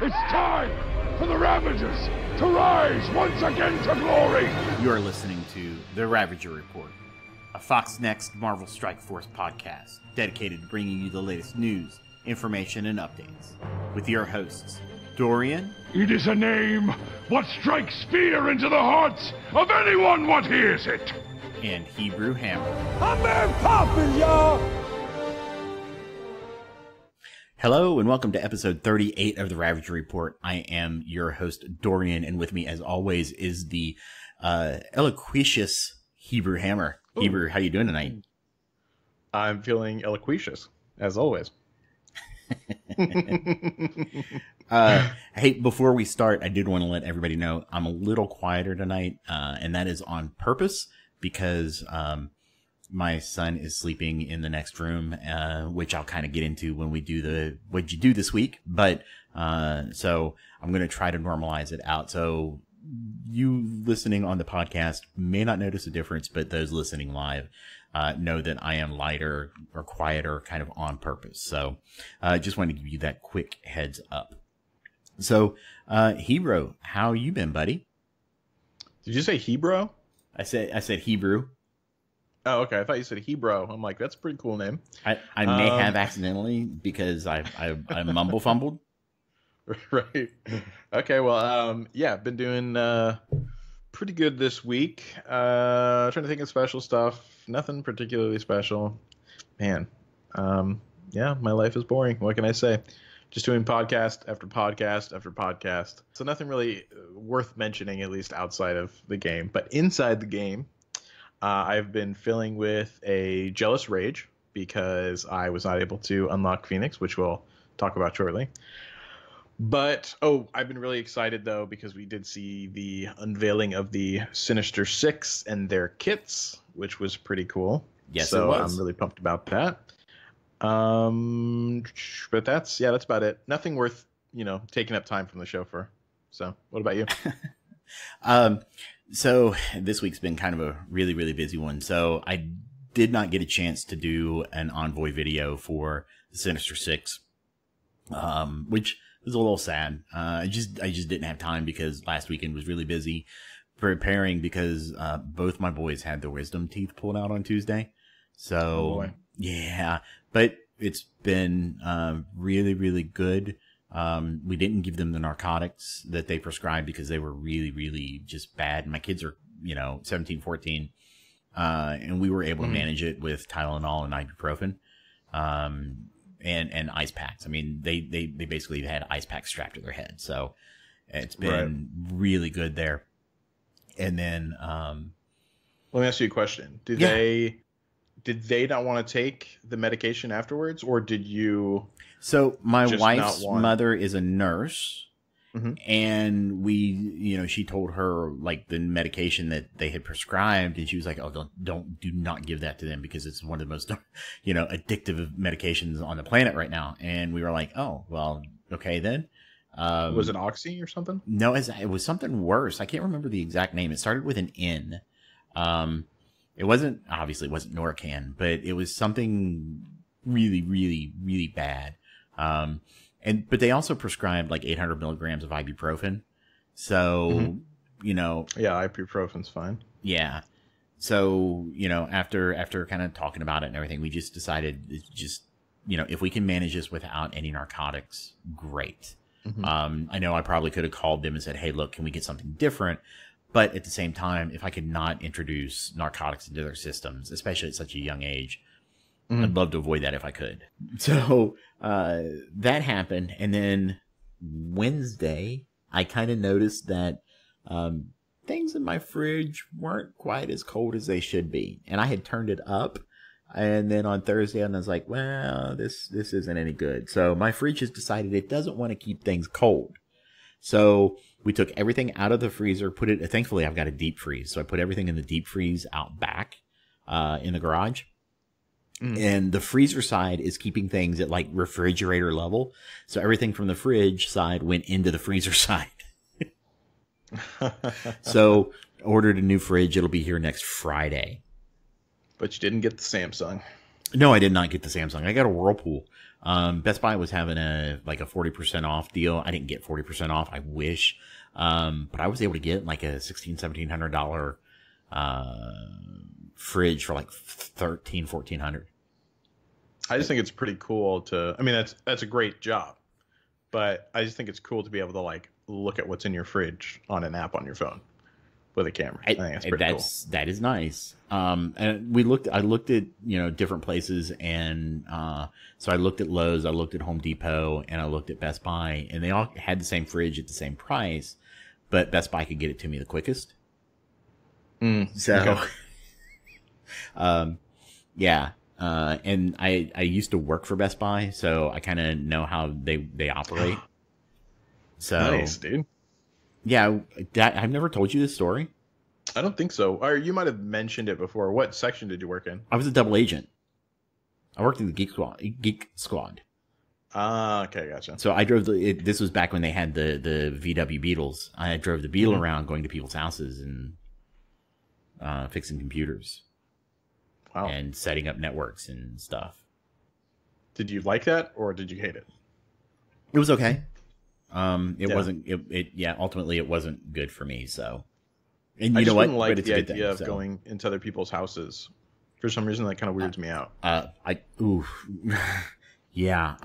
It's time for the Ravagers to rise once again to glory! You are listening to The Ravager Report, a Fox Next Marvel Strike Force podcast dedicated to bringing you the latest news, information, and updates. With your hosts, Dorian. It is a name what strikes fear into the hearts of anyone what hears it! And Hebrew Hammer. I'm Mary Poppins, y'all! Hello, and welcome to episode 38 of The Ravager Report. I am your host, Dorian, and with me, as always, is the eloquicious Hebrew Hammer. Ooh. Hebrew, how you doing tonight? I'm feeling eloquicious, as always. Hey, before we start, I did want to let everybody know I'm a little quieter tonight, and that is on purpose because my son is sleeping in the next room, which I'll kind of get into when we do what'd you do this week. But so I'm going to try to normalize it out. So you listening on the podcast may not notice a difference, but those listening live know that I am lighter or quieter kind of on purpose. So I just wanted to give you that quick heads up. So Hebrew, how you been, buddy? Did you say Hebrew? I said Hebrew. Oh, okay. I thought you said Hebrew. I'm like, that's a pretty cool name. I may have accidentally because I mumble fumbled. Right. Okay. Well, yeah, been doing pretty good this week. Trying to think of special stuff. Nothing particularly special. Man. Yeah, my life is boring. What can I say? Just doing podcast after podcast after podcast. So nothing really worth mentioning, at least outside of the game. But inside the game, I've been filling with a jealous rage because I was not able to unlock Phoenix, which we'll talk about shortly. But, I've been really excited, though, because we did see the unveiling of the Sinister 6 and their kits, which was pretty cool. Yes, so it was. I'm really pumped about that. But that's about it. Nothing worth, taking up time from the show for. So, what about you? So this week's been kind of a really, really busy one. So I did not get a chance to do an Envoy video for the Sinister 6, which was a little sad. I just didn't have time because last weekend was really busy preparing because both my boys had their wisdom teeth pulled out on Tuesday. So yeah, but it's been really, really good. We didn't give them the narcotics that they prescribed because they were really, really just bad. My kids are, 17, 14. And we were able to manage it with Tylenol and ibuprofen, and ice packs. I mean, they basically had ice packs strapped to their head. So it's been really good there. And then, let me ask you a question. Did they not want to take the medication afterwards, or did you? So my wife's mother is a nurse, and she told her like the medication that they had prescribed, and she was like, "Oh, do not give that to them because it's one of the most, addictive medications on the planet right now." And we were like, "Oh, well, okay then." Was it Oxy or something? No, it was something worse. I can't remember the exact name. It started with an N. It wasn't Norcan, but it was something really, really, really bad. But they also prescribed like 800 milligrams of ibuprofen. So, yeah, ibuprofen's fine. Yeah. So, after kind of talking about it and everything, we just decided if we can manage this without any narcotics, great. I know I probably could have called them and said, "Hey, look, can we get something different?" But at the same time, if I could not introduce narcotics into their systems, especially at such a young age, I'd love to avoid that if I could. So that happened. And then Wednesday, I kind of noticed that things in my fridge weren't quite as cold as they should be. And I had turned it up. And then on Thursday, I was like, well, this isn't any good. So my fridge has decided it doesn't want to keep things cold. So we took everything out of the freezer, thankfully I've got a deep freeze. So I put everything in the deep freeze out back in the garage. And the freezer side is keeping things at like refrigerator level. So everything from the fridge side went into the freezer side. So ordered a new fridge. It'll be here next Friday. But you didn't get the Samsung. No, I did not get the Samsung. I got a Whirlpool. Best Buy was having a 40% off deal. I didn't get 40% off. I wish. But I was able to get like a $1,700 fridge for like $1,400. I just think it's pretty cool to, I mean, that's a great job, but I just think it's cool to be able to like look at what's in your fridge on an app on your phone with a camera. I think that's pretty cool. That is nice. And I looked at, different places, and so I looked at Lowe's, I looked at Home Depot, and I looked at Best Buy, and they all had the same fridge at the same price, but Best Buy could get it to me the quickest. So, okay. Yeah. And I used to work for Best Buy, so I kind of know how they operate. So nice, dude. Yeah, I've never told you this story. I don't think so. Or you might have mentioned it before. What section did you work in? I was a double agent. I worked in the Geek Squad. Ah, okay, gotcha. So I drove this was back when they had the VW Beetles. I drove the Beetle around, going to people's houses and fixing computers. Wow. And setting up networks and stuff. Did you like that, or did you hate it? It was okay. Wasn't. Ultimately, it wasn't good for me. So, and you know what? Like but it's the a good idea thing, of so. Going into other people's houses. For some reason, that kind of weirds me out. Yeah.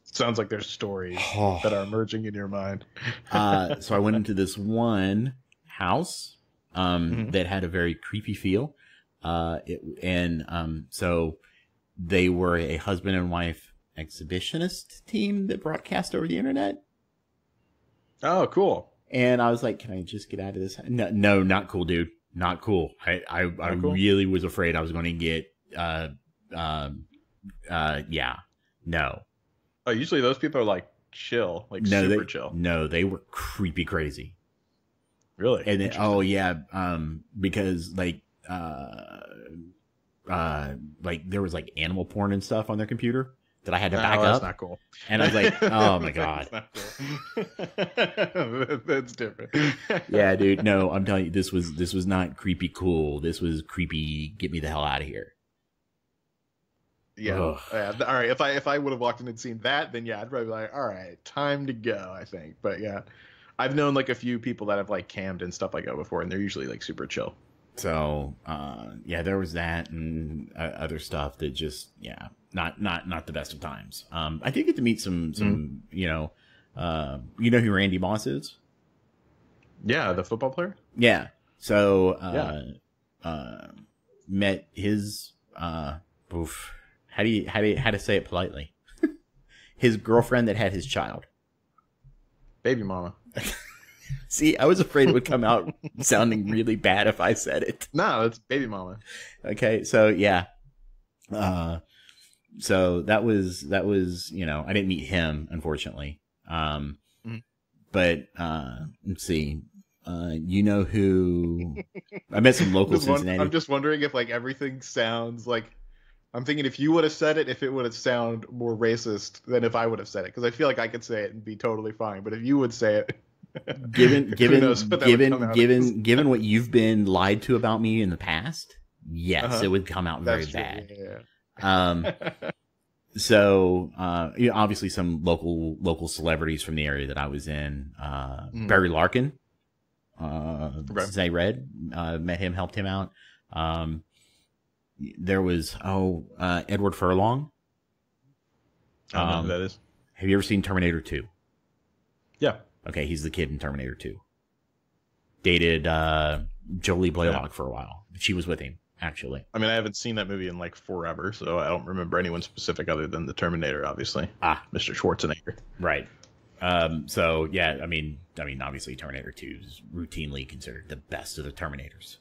Sounds like there's stories that are emerging in your mind. So I went into this one house that had a very creepy feel. So they were a husband and wife exhibitionist team that broadcast over the internet. Oh, cool. And I was like, can I just get out of this? No, not cool, dude. Not cool. I cool? really was afraid I was going to get, no. Oh, usually those people are like chill, like super chill. No, they were creepy crazy. Really? And then, because like there was like animal porn and stuff on their computer that I had to back up. That's not cool. And I was like, oh my God. That's not cool. That's different. Yeah, dude. No, I'm telling you, this was not creepy cool. This was creepy. Get me the hell out of here. Yeah. All right. If I would have walked in and seen that, then yeah, I'd probably be like, all right, time to go, I think. But yeah, I've known like a few people that have like cammed and stuff like that before, and they're usually like super chill. So, there was that and other stuff that just, not the best of times. I did get to meet some, you know who Randy Moss is? Yeah, the football player. Yeah. So, met his, how to say it politely? His girlfriend that had his child. Baby mama. See, I was afraid it would come out sounding really bad if I said it. No, it's baby mama. Okay, so yeah. So that was, I didn't meet him, unfortunately. But let's see. Who I met some local Cincinnati. I'm just wondering if like everything sounds like, I'm thinking if you would have said it, if it would have sounded more racist than if I would have said it, because I feel like I could say it and be totally fine. But if you would say it, given what you've been lied to about me in the past, yes, it would come out very bad. Yeah. So, obviously some local celebrities from the area that I was in, Barry Larkin, Say Red, met him, helped him out. There was, Edward Furlong. I don't know who that is. Have you ever seen Terminator 2? Yeah. Okay, he's the kid in Terminator 2. Dated Jolie Blaylock for a while. She was with him, actually. I mean, I haven't seen that movie in like forever, so I don't remember anyone specific other than the Terminator, obviously. Mr. Schwarzenegger. Right. So yeah, I mean, obviously Terminator 2 is routinely considered the best of the Terminators.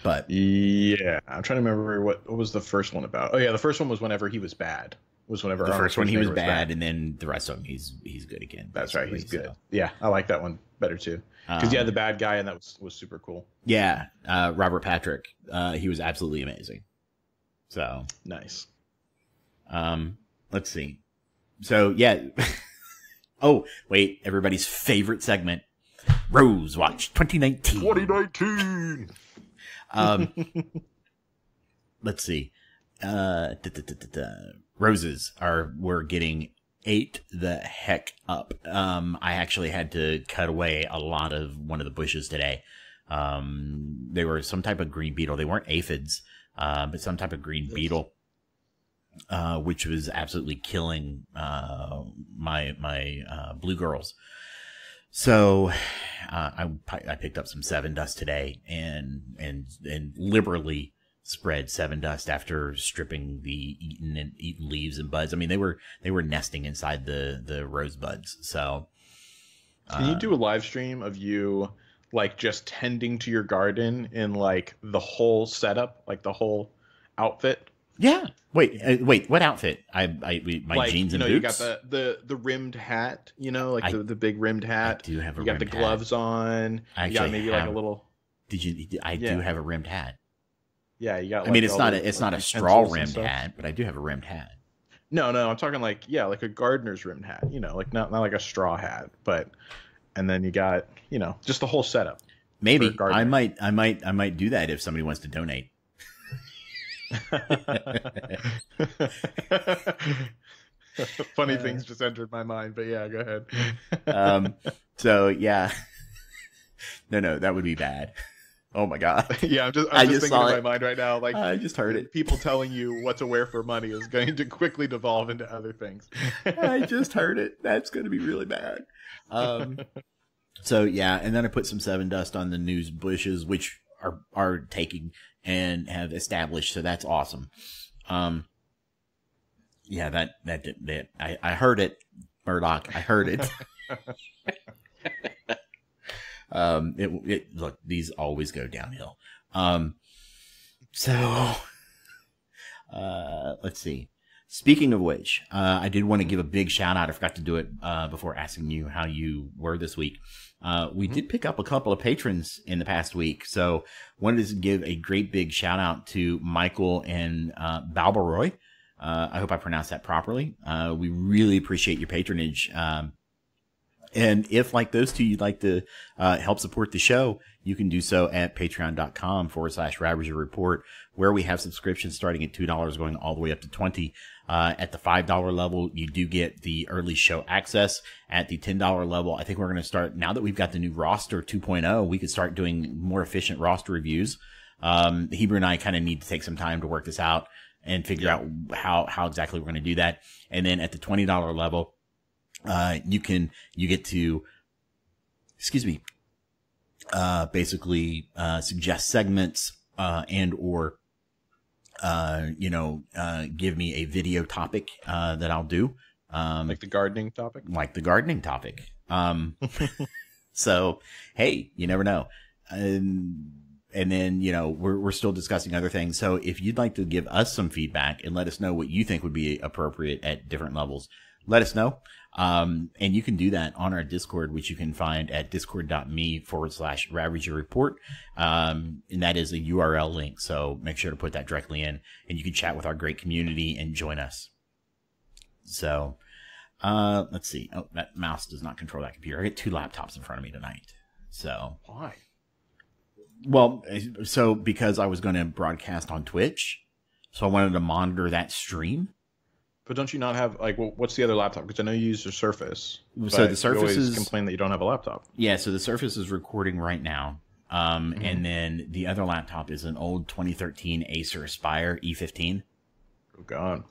But yeah, I'm trying to remember what was the first one about. Oh yeah, the first one was whenever he was bad. The first one he was bad, and then the rest of them he's good again. That's right, he's good. So. Yeah, I like that one better too. Because the bad guy, and that was super cool. Yeah, Robert Patrick, he was absolutely amazing. So nice. Let's see. So yeah. Oh wait, everybody's favorite segment, Rose Watch 2019. 2019. Let's see. roses were getting ate the heck up. I actually had to cut away a lot of one of the bushes today. They were some type of green beetle. They weren't aphids, but some type of green beetle, which was absolutely killing my blue girls. So I picked up some Seven Dust today and liberally spread Seven Dust after stripping the eaten leaves and buds. I mean, they were nesting inside the rose buds. So can you do a live stream of you like just tending to your garden in like the whole setup, like the whole outfit? Yeah. Wait. What outfit? My like, jeans and boots. You got the rimmed hat. You know, like the big rimmed hat. I do have a. You got the gloves on. You got maybe like a little. Did you? I do have a rimmed hat. Yeah, you got. Like, I mean, it's not a straw rimmed hat, but I do have a rimmed hat. No, I'm talking like like a gardener's rimmed hat. You know, like not like a straw hat, but and then you got just the whole setup. Maybe I might do that if somebody wants to donate. Funny things just entered my mind, but yeah, go ahead. So yeah, no, that would be bad. Oh my god. Yeah, I'm just thinking in my mind right now, like I just heard it. People telling you what to wear for money is going to quickly devolve into other things. I just heard it. That's going to be really bad. So yeah, and then I put some Seven Dust on the new bushes, which are taking and have established. So that's awesome. Yeah, that I heard it, Murdoch. I heard it. Look, these always go downhill. So let's see. Speaking of which, I did want to give a big shout out. I forgot to do it before asking you how you were this week. We did pick up a couple of patrons in the past week, so wanted to give a great big shout out to Michael and Balbaroy. I hope I pronounced that properly. We really appreciate your patronage. And if, like those two, you'd like to help support the show, you can do so at patreon.com/Ravager Report, where we have subscriptions starting at $2 going all the way up to $20. At the $5 level, you do get the early show access. At the $10 level, I think we're going to start, now that we've got the new roster 2.0, we could start doing more efficient roster reviews. Hebrew and I kind of need to take some time to work this out and figure out how exactly we're going to do that. And then at the $20 level, you get to, basically, suggest segments, and or, give me a video topic, that I'll do. Like the gardening topic? Like the gardening topic. So, hey, you never know. And then, we're still discussing other things. So if you'd like to give us some feedback and let us know what you think would be appropriate at different levels, let us know. And you can do that on our Discord, which you can find at discord.me/Ravager Report. And that is a URL link. So make sure to put that directly in, and you can chat with our great community and join us. So, let's see. Oh, that mouse does not control that computer. I get two laptops in front of me tonight. So why? Well, so because I was going to broadcast on Twitch, so I wanted to monitor that stream. But don't you not have, like, what's the other laptop? Because I know you use your Surface. So the Surface is complain that you don't have a laptop. Yeah, so the Surface is recording right now. And then the other laptop is an old 2013 Acer Aspire E15. Oh, God.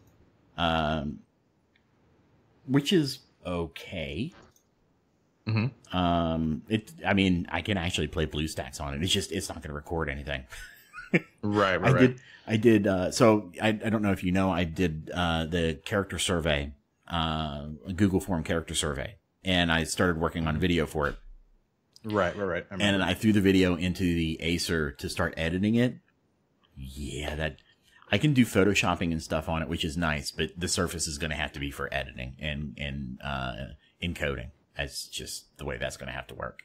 Which is okay. I mean, I can actually play BlueStacks on it. It's not going to record anything. Right. I did, so I don't know if you know, I did, the character survey, Google form character survey, and I started working on video for it. Right. And I threw the video into the Acer to start editing it. Yeah, I can do photoshopping and stuff on it, which is nice, but the Surface is going to have to be for editing and encoding. That's just the way that's going to have to work.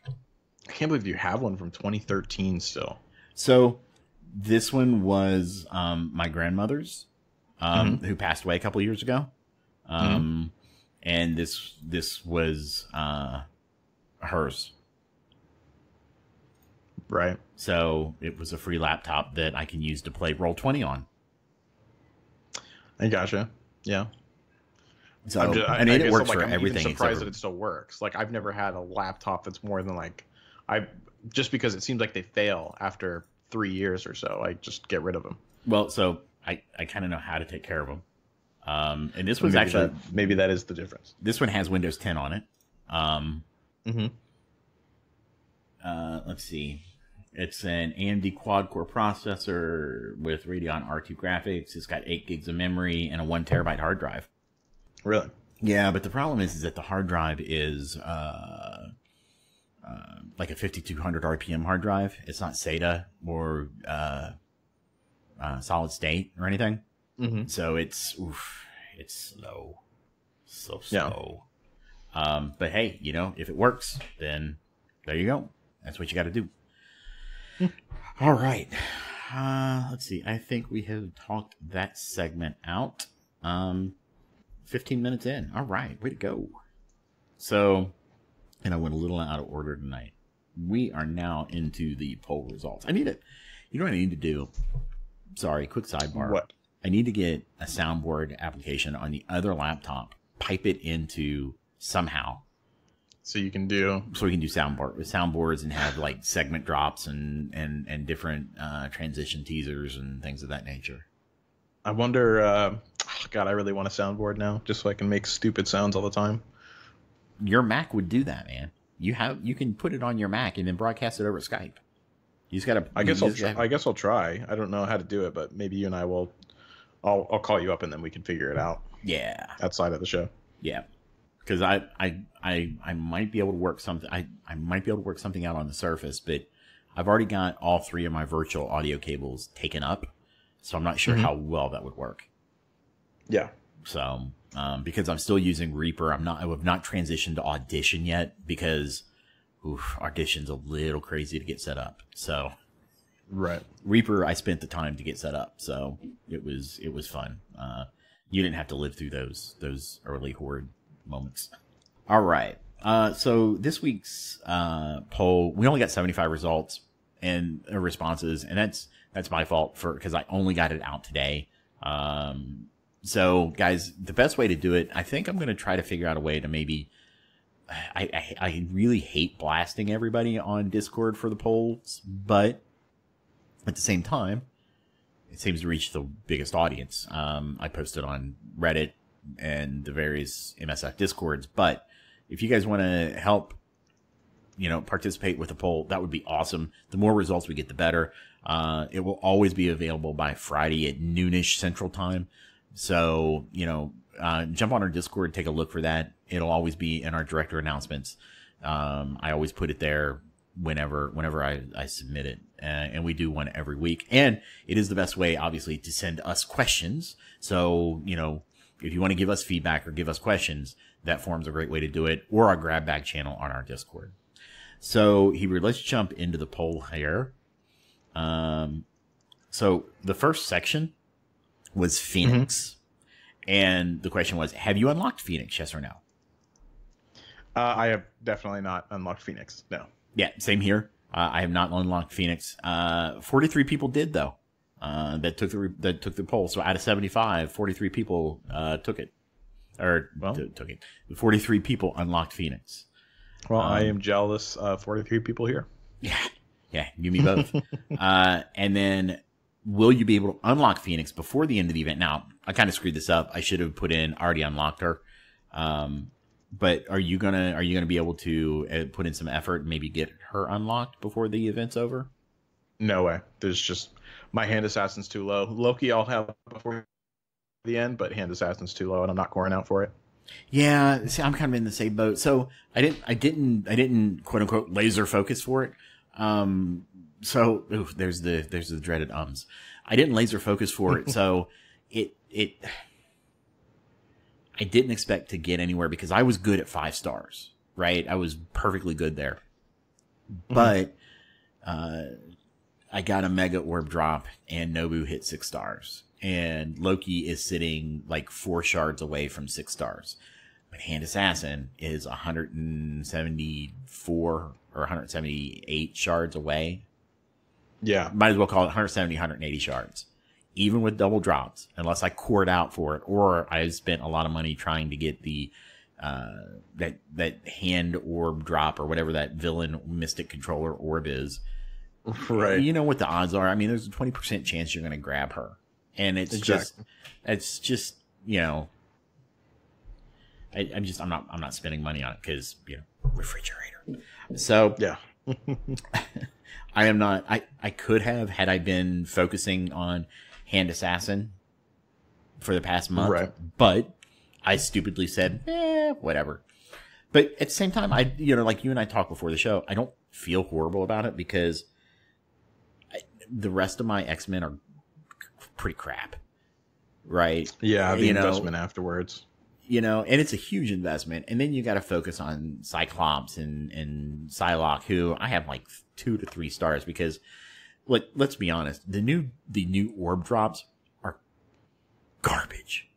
I can't believe you have one from 2013 still. So this one was my grandmother's, who passed away a couple of years ago. And this was hers. Right. So it was a free laptop that I can use to play Roll20 on. I gotcha. Yeah. So I it guess works I'm, for I'm everything. even surprised except that it still works. Like I've never had a laptop that's more than like I just because it seems like they fail after 3 years or so. I just get rid of them. well, so I kind of know how to take care of them. And this So was actually maybe that is the difference. this one has Windows 10 on it. Mm-hmm. Let's see. It's an AMD quad-core processor with Radeon R2 graphics. It's got 8 gigs of memory and a 1 terabyte hard drive. Really? Yeah, but the problem is that the hard drive is like a 5200 RPM hard drive. It's not SATA or solid state or anything. Mm-hmm. So it's slow. So Yeah. slow. But hey, if it works, then there you go. That's what you got to do. All right. Let's see. I think we have talked that segment out. 15 minutes in. All right. Way to go. So, and I went a little out of order tonight. We are now into the poll results. You know what I need to do? Sorry, quick sidebar. What? I need to get a soundboard application on the other laptop, pipe it into somehow. So you can do So we can do soundboards and have like segment drops and different transition teasers and things of that nature. I wonder God, I really want a soundboard now, just so I can make stupid sounds all the time. Your Mac would do that, man. You can put it on your Mac and then broadcast it over Skype. You just gotta. I guess I'll try. I don't know how to do it, but maybe you and I will. I'll call you up and then we can figure it out. Yeah. Outside of the show. Yeah. Because I might be able to work something. I might be able to work something out on the Surface, but I've already got all 3 of my virtual audio cables taken up, so I'm not sure how well that would work. Yeah. So because I'm still using Reaper, I have not transitioned to Audition yet because Audition's a little crazy to get set up. So right. Reaper, I spent the time to get set up, so it was fun. You didn't have to live through those early Horde moments. All right. So this week's poll, we only got 75 results and responses, and that's my fault because I only got it out today. So guys, the best way to do it, I think I'm going to try to figure out a way to maybe. I really hate blasting everybody on Discord for the polls, but at the same time, it seems to reach the biggest audience. I posted on Reddit and the various MSF Discords, but if you guys want to help, participate with the poll, that would be awesome. The more results we get, the better. It will always be available by Friday at noonish Central Time. So, jump on our Discord, take a look for that. It'll always be in our director announcements. I always put it there whenever I submit it. And we do one every week. And it is the best way, obviously, to send us questions. So, if you want to give us feedback or give us questions, that form's a great way to do it. Or our grab bag channel on our Discord. So, Hebrew, let's jump into the poll here. So, the first section was Phoenix. And the question was, have you unlocked Phoenix, yes or no? I have definitely not unlocked Phoenix, no. Yeah, same here. I have not unlocked Phoenix. 43 people did, though, that took the poll. So out of 75, 43 people took it. Took it. 43 people unlocked Phoenix. Well, I am jealous of 43 people here. Yeah, you and me both. And then, will you be able to unlock Phoenix before the end of the event? Now, I kind of screwed this up. I should have put in already unlocked her. But are you gonna be able to put in some effort and maybe get her unlocked before the event's over? No way. There's just my hand assassin's too low. Loki I'll have before the end, but hand assassin's too low, and I'm not coring out for it. Yeah, see, I'm kind of in the same boat. So I didn't quote unquote laser focus for it. So there's the dreaded ums. I didn't laser focus for it, so I didn't expect to get anywhere because I was good at 5 stars, right? I was perfectly good there. But I got a mega orb drop and Nobu hit 6 stars. And Loki is sitting like 4 shards away from 6 stars. But Hand Assassin is 174 or 178 shards away. Yeah. Might as well call it 170, 180 shards. even with double drops, unless I cored out for it, or I spent a lot of money trying to get the that hand orb drop or whatever that villain mystic controller orb is. Right. You know what the odds are. I mean, there's a 20% chance you're going to grab her, and it's just you know, I'm not spending money on it because, you know, refrigerator. So yeah. I am not. I could have had I been focusing on Hand Assassin for the past month, right? But I stupidly said, whatever. But at the same time, you know, like you and I talked before the show, I don't feel horrible about it because the rest of my X-Men are pretty crap, right? Yeah, the investment afterwards. You know, and it's a huge investment. And then you got to focus on Cyclops and Psylocke, who I have like 2 to 3 stars because, like, let's be honest, the new orb drops are garbage.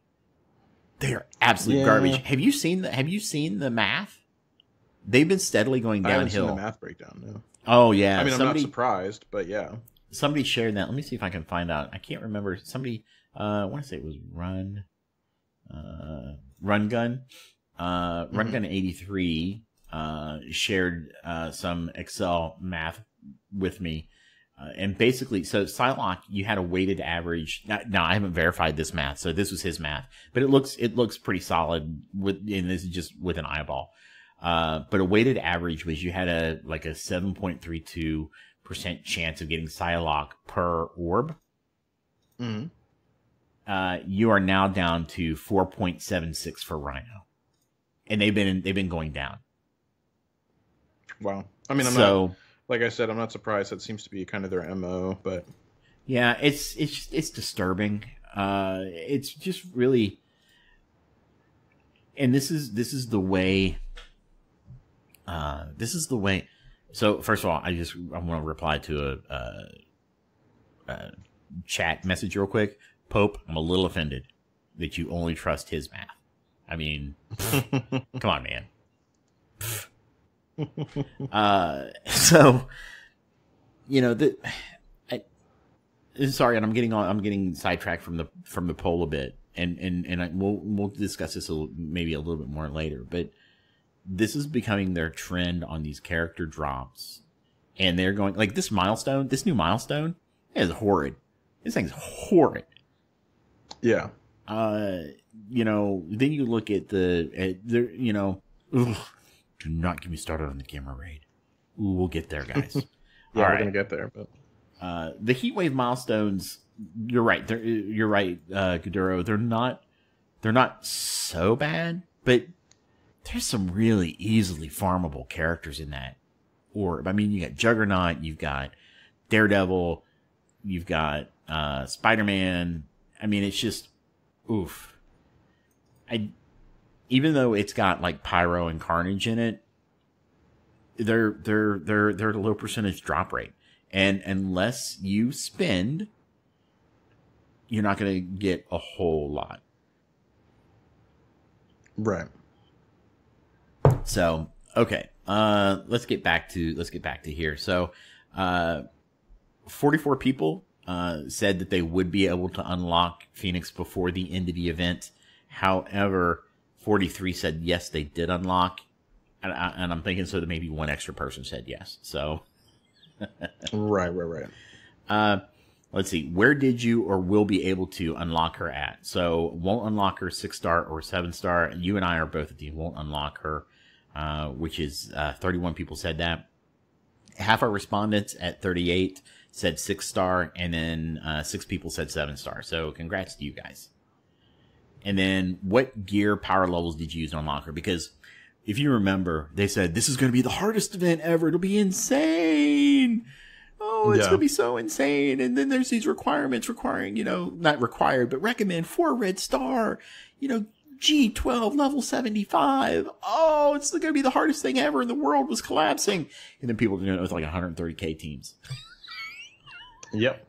They are absolute garbage. Have you seen the math? They've been steadily going downhill. I haven't seen the math breakdown. No. Oh yeah. I mean, I'm not surprised, but yeah. Somebody shared that. Let me see if I can find out. I can't remember. Somebody, I want to say it was Run Gun 83 shared some Excel math with me, and basically, so Psylocke, you had a weighted average. Now I haven't verified this math, so this was his math, but it looks pretty solid with, and this is just with an eyeball. But a weighted average was you had a 7.32% chance of getting Psylocke per orb. Mm-hmm. You are now down to 4.76 for Rhino, and they've been going down. Wow. I mean, I'm not, like I said, I'm not surprised. That seems to be kind of their MO, but yeah, it's disturbing. It's just really, and this is the way. This is the way. So first of all, I want to reply to a chat message real quick. Pope, I'm a little offended that you only trust his math. I mean, come on, man. So, you know, sorry, and I'm getting sidetracked from the poll a bit, and we'll discuss this maybe a little bit more later. But this is becoming their trend on these character drops, and they're going like this new milestone is horrid. This thing's horrid. Yeah. You know, then you look at you know, do not get me started on the gamma raid. Ooh, we'll get there, guys. Yeah, All we're right. gonna get there, but the Heatwave milestones, you're right. You're right, Kuduro. They're not so bad, but there's some really easily farmable characters in that orb. I mean, you got Juggernaut, you've got Daredevil, you've got Spider-Man. I mean, it's just oof. Even though it's got like Pyro and Carnage in it, they're a low percentage drop rate, and unless you spend, you're not going to get a whole lot. Right. So okay, let's get back to here. So, 44 people said that they would be able to unlock Phoenix before the end of the event. However, 43 said yes, they did unlock, and I'm thinking so that maybe one extra person said yes. So, right. Let's see. Where did you or will be able to unlock her at? So, won't unlock her 6-star or 7-star. You and I are both at the won't unlock her, which is 31 people said that. Half our respondents at 38 said 6-star, and then 6 people said 7-star. So, congrats to you guys. And then, what gear power levels did you use to unlock her? Because if you remember, they said this is going to be the hardest event ever. It'll be insane. Oh, it's going to be so insane. And then there's these requirements requiring, you know, not required, but recommend 4 red star, you know, G12 level 75. Oh, it's going to be the hardest thing ever. And the world was collapsing. And then people doing it with like 130K teams. Yep.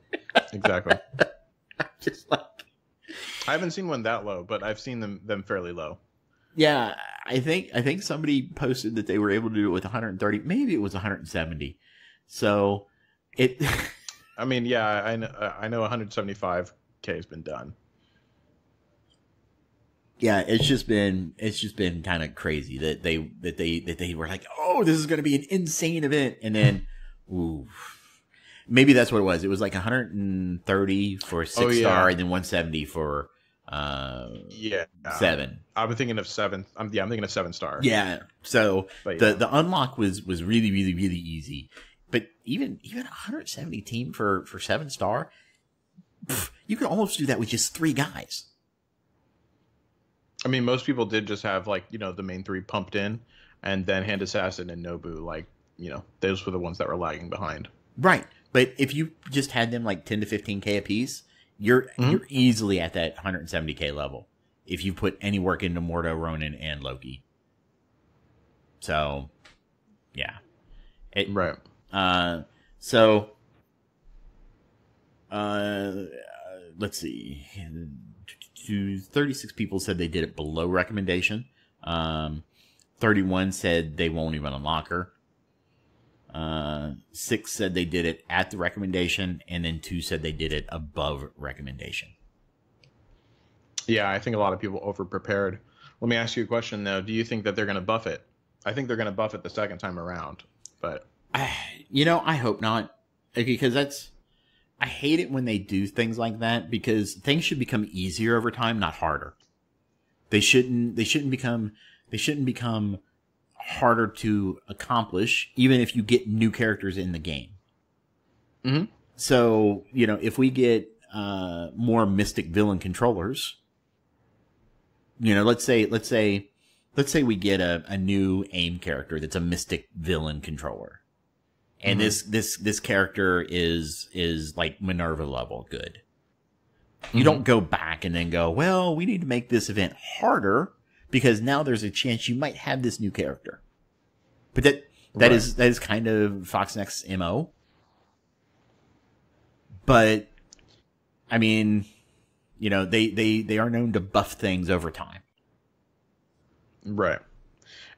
Exactly. Just like, I haven't seen one that low, but I've seen them fairly low. yeah, I think somebody posted that they were able to do it with 130. Maybe it was 170. So it. I mean, yeah, I know 175 has been done. Yeah, it's just been kind of crazy that they were like, oh, this is going to be an insane event, and then, ooh, maybe that's what it was. It was like 130 for 6-star, and then 170 for 7. I'm thinking of 7. I'm thinking of 7-star. Yeah. So the unlock was really really really easy, but even 170 team for 7-star, you could almost do that with just 3 guys. I mean, most people did just have the main 3 pumped in, and then Hand Assassin and Nobu, those were the ones that were lagging behind. Right. But if you just had them 10 to 15K a piece, you're easily at that 170K level if you put any work into Mordo, Ronin, and Loki. So, yeah. Right. Let's see. 36 people said they did it below recommendation. 31 said they won't even unlock her. 6 said they did it at the recommendation, and then 2 said they did it above recommendation. Yeah, I think a lot of people over-prepared. Let me ask you a question, though. Do you think that they're going to buff it? I think they're going to buff it the second time around, but... I hope not. Because I hate it when they do things like that, because things should become easier over time, not harder. They shouldn't become harder to accomplish, even if you get new characters in the game. Mm-hmm. So, if we get more mystic villain controllers, let's say we get a new AIM character that's a mystic villain controller. And this character is like Minerva level good. You don't go back and then go, well, we need to make this event harder because now there's a chance you might have this new character. But that is kind of Foxnext's MO. But I mean, they are known to buff things over time. Right.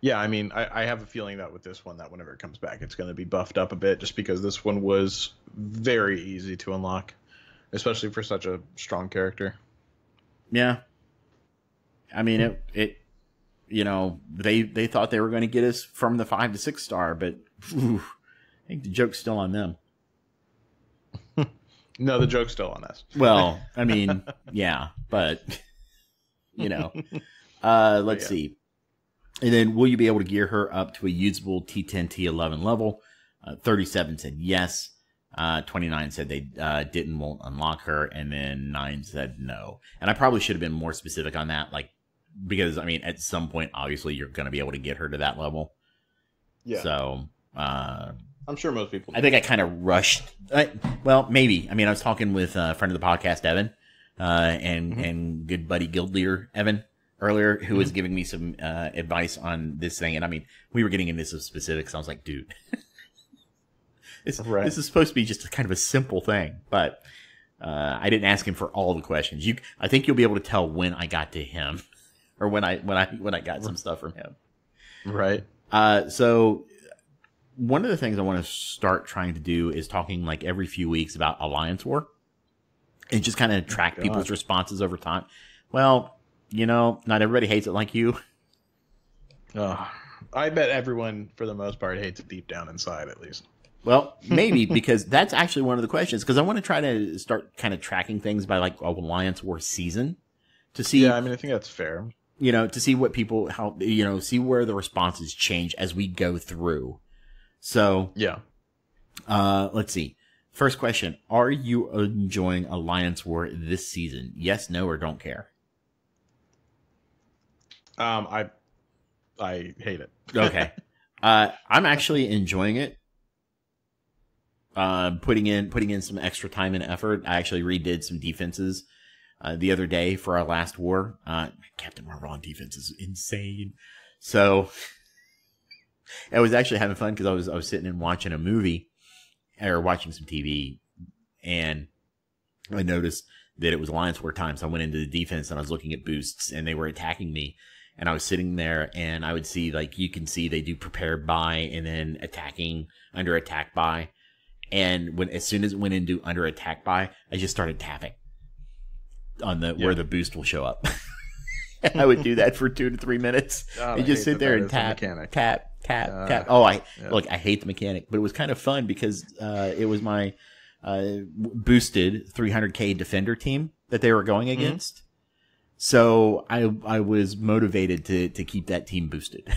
Yeah, I mean, I have a feeling that with this one, that whenever it comes back, it's going to be buffed up a bit, just because this one was very easy to unlock, especially for such a strong character. Yeah. I mean, they thought they were going to get us from the 5 to 6-star, but I think the joke's still on them. No, the joke's still on us. Well, I mean, yeah, but, let's see. And then, will you be able to gear her up to a usable T10, T11 level? 37 said yes. 29 said they won't unlock her. And then 9 said no. And I probably should have been more specific on that, because, I mean, at some point, obviously, you're going to be able to get her to that level. Yeah. So, I'm sure most people do. I think I kind of rushed. Well, maybe. I mean, I was talking with a friend of the podcast, Evan, and good buddy guild leader, Evan, earlier, who was giving me some advice on this thing. And I mean, we were getting into some specifics. I was like, dude, this is supposed to be just kind of a simple thing. But I didn't ask him for all the questions. I think you'll be able to tell when I got to him, or when I got some stuff from him. Right. So one of the things I want to start trying to do is talking every few weeks about Alliance War, and just kind of track people's responses over time. Well, not everybody hates it like you. I bet everyone, for the most part, hates it deep down inside, at least. Well, maybe, because that's actually one of the questions, because I want to try to start kind of tracking things by Alliance War season to see. Yeah, I mean, I think that's fair. To see what people, see where the responses change as we go through. So, yeah. Let's see. First question. Are you enjoying Alliance War this season? Yes, no, or don't care? I hate it. Okay. I'm actually enjoying it. Putting in some extra time and effort. I actually redid some defenses the other day for our last war. Captain Marvel on defense is insane. So I was actually having fun because I was sitting and watching a movie or watching some TV, and I noticed that it was Alliance War time. So I went into the defense and I was looking at boosts, and they were attacking me. And I was sitting there, and I would see, you can see they do prepare by and then attacking under attack by. And as soon as it went into under attack by, I just started tapping. where the boost will show up. I would do that for 2 to 3 minutes and just sit there and tap. Oh, I hate the mechanic, but it was kind of fun because it was my boosted 300k defender team that they were going against. So I was motivated to keep that team boosted.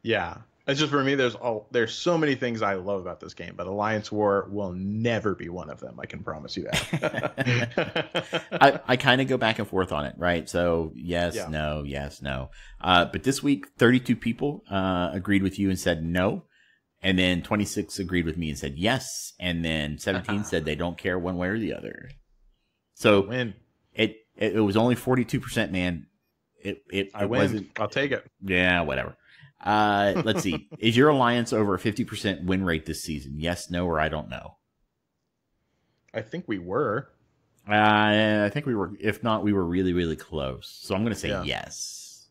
Yeah. It's just for me, there's so many things I love about this game, but Alliance War will never be one of them. I can promise you that. I kind of go back and forth on it, right? So yes, no. But this week, 32 people agreed with you and said no. And then 26 agreed with me and said yes. And then 17 said they don't care one way or the other. So win. It was only 42%, man. I win. I'll take it. Yeah, whatever. Let's see. Is your alliance over a 50% win rate this season? Yes, no, or I don't know. I think we were. I think we were. If not, we were really, really close. So I'm going to say yes.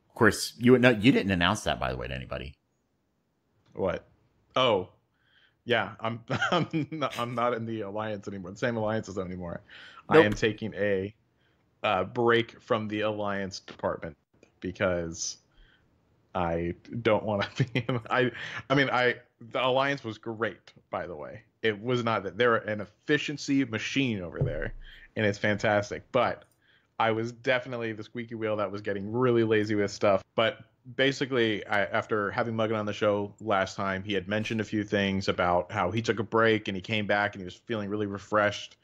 Of course, you didn't announce that, by the way, to anybody. What? Oh, yeah. I'm not in the alliance anymore. The same alliances anymore. Nope. I am taking a break from the alliance department because I don't want to be in. The alliance was great, by the way. It was not that they're an efficiency machine over there, and it's fantastic. But I was definitely the squeaky wheel that was getting really lazy with stuff. But basically, after having Muggin on the show last time, he had mentioned a few things about how he took a break and he came back and he was feeling really refreshed.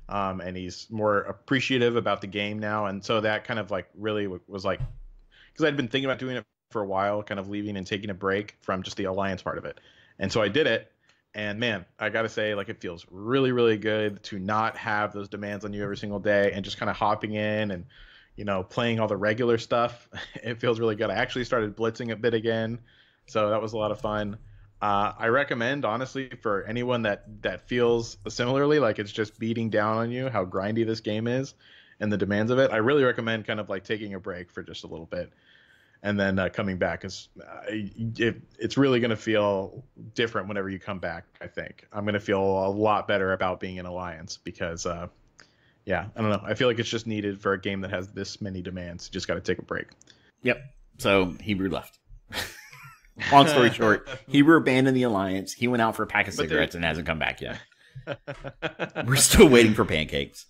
And he's more appreciative about the game now. And so that kind of like really was like, because I'd been thinking about doing it for a while, kind of leaving and taking a break from just the alliance part of it. And so I did it. And man, I got to say, like, it feels really, really good to not have those demands on you every single day and just kind of hopping in and, playing all the regular stuff. It feels really good. I actually started blitzing a bit again. So that was a lot of fun. I recommend, honestly, for anyone that feels similarly, like it's just beating down on you, how grindy this game is and the demands of it. I really recommend kind of like taking a break for just a little bit and then coming back, because it's really going to feel different whenever you come back. I think I'm going to feel a lot better about being in Alliance because, I don't know. I feel like it's just needed for a game that has this many demands. You just got to take a break. Yep. So Hebrew left. Long story short, Hebrew abandoned the Alliance. He went out for a pack of cigarettes and hasn't come back yet. We're still waiting for pancakes.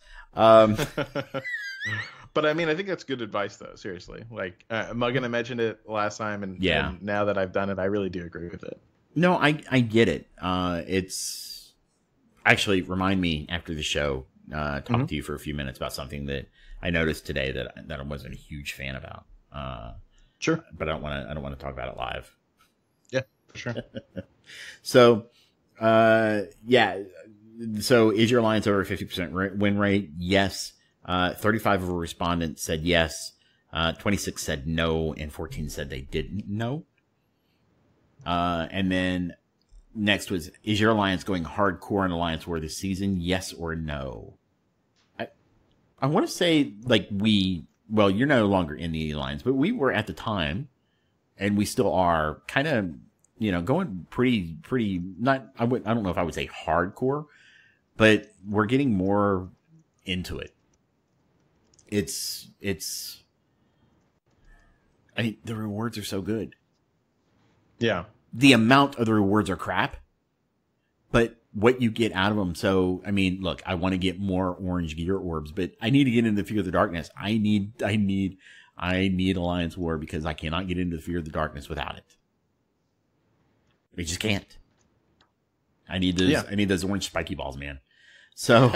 But I mean, I think that's good advice, though. Seriously, like Muggin, I mentioned it last time, and now that I've done it, I really do agree with it. No, I get it. It's actually remind me after the show, talk to you for a few minutes about something that I noticed today that I wasn't a huge fan about. Sure, but I don't want to talk about it live. Yeah, for sure. So, So, is your alliance over 50% win rate? Yes. 35 of our respondents said yes. 26 said no, and 14 said they didn't know. And then next was, is your alliance going hardcore in Alliance War this season? Yes or no? I want to say, like, you're no longer in the alliance, but we were at the time, and we still are kind of, going pretty, I don't know if I would say hardcore, but we're getting more into it. The rewards are so good. Yeah. The amount of the rewards are crap, but what you get out of them. So, I mean, look, I want to get more orange gear orbs, but I need to get into the Fear of the Darkness. I need Alliance War because I cannot get into the Fear of the Darkness without it. I just can't. I need those orange spiky balls, man. So,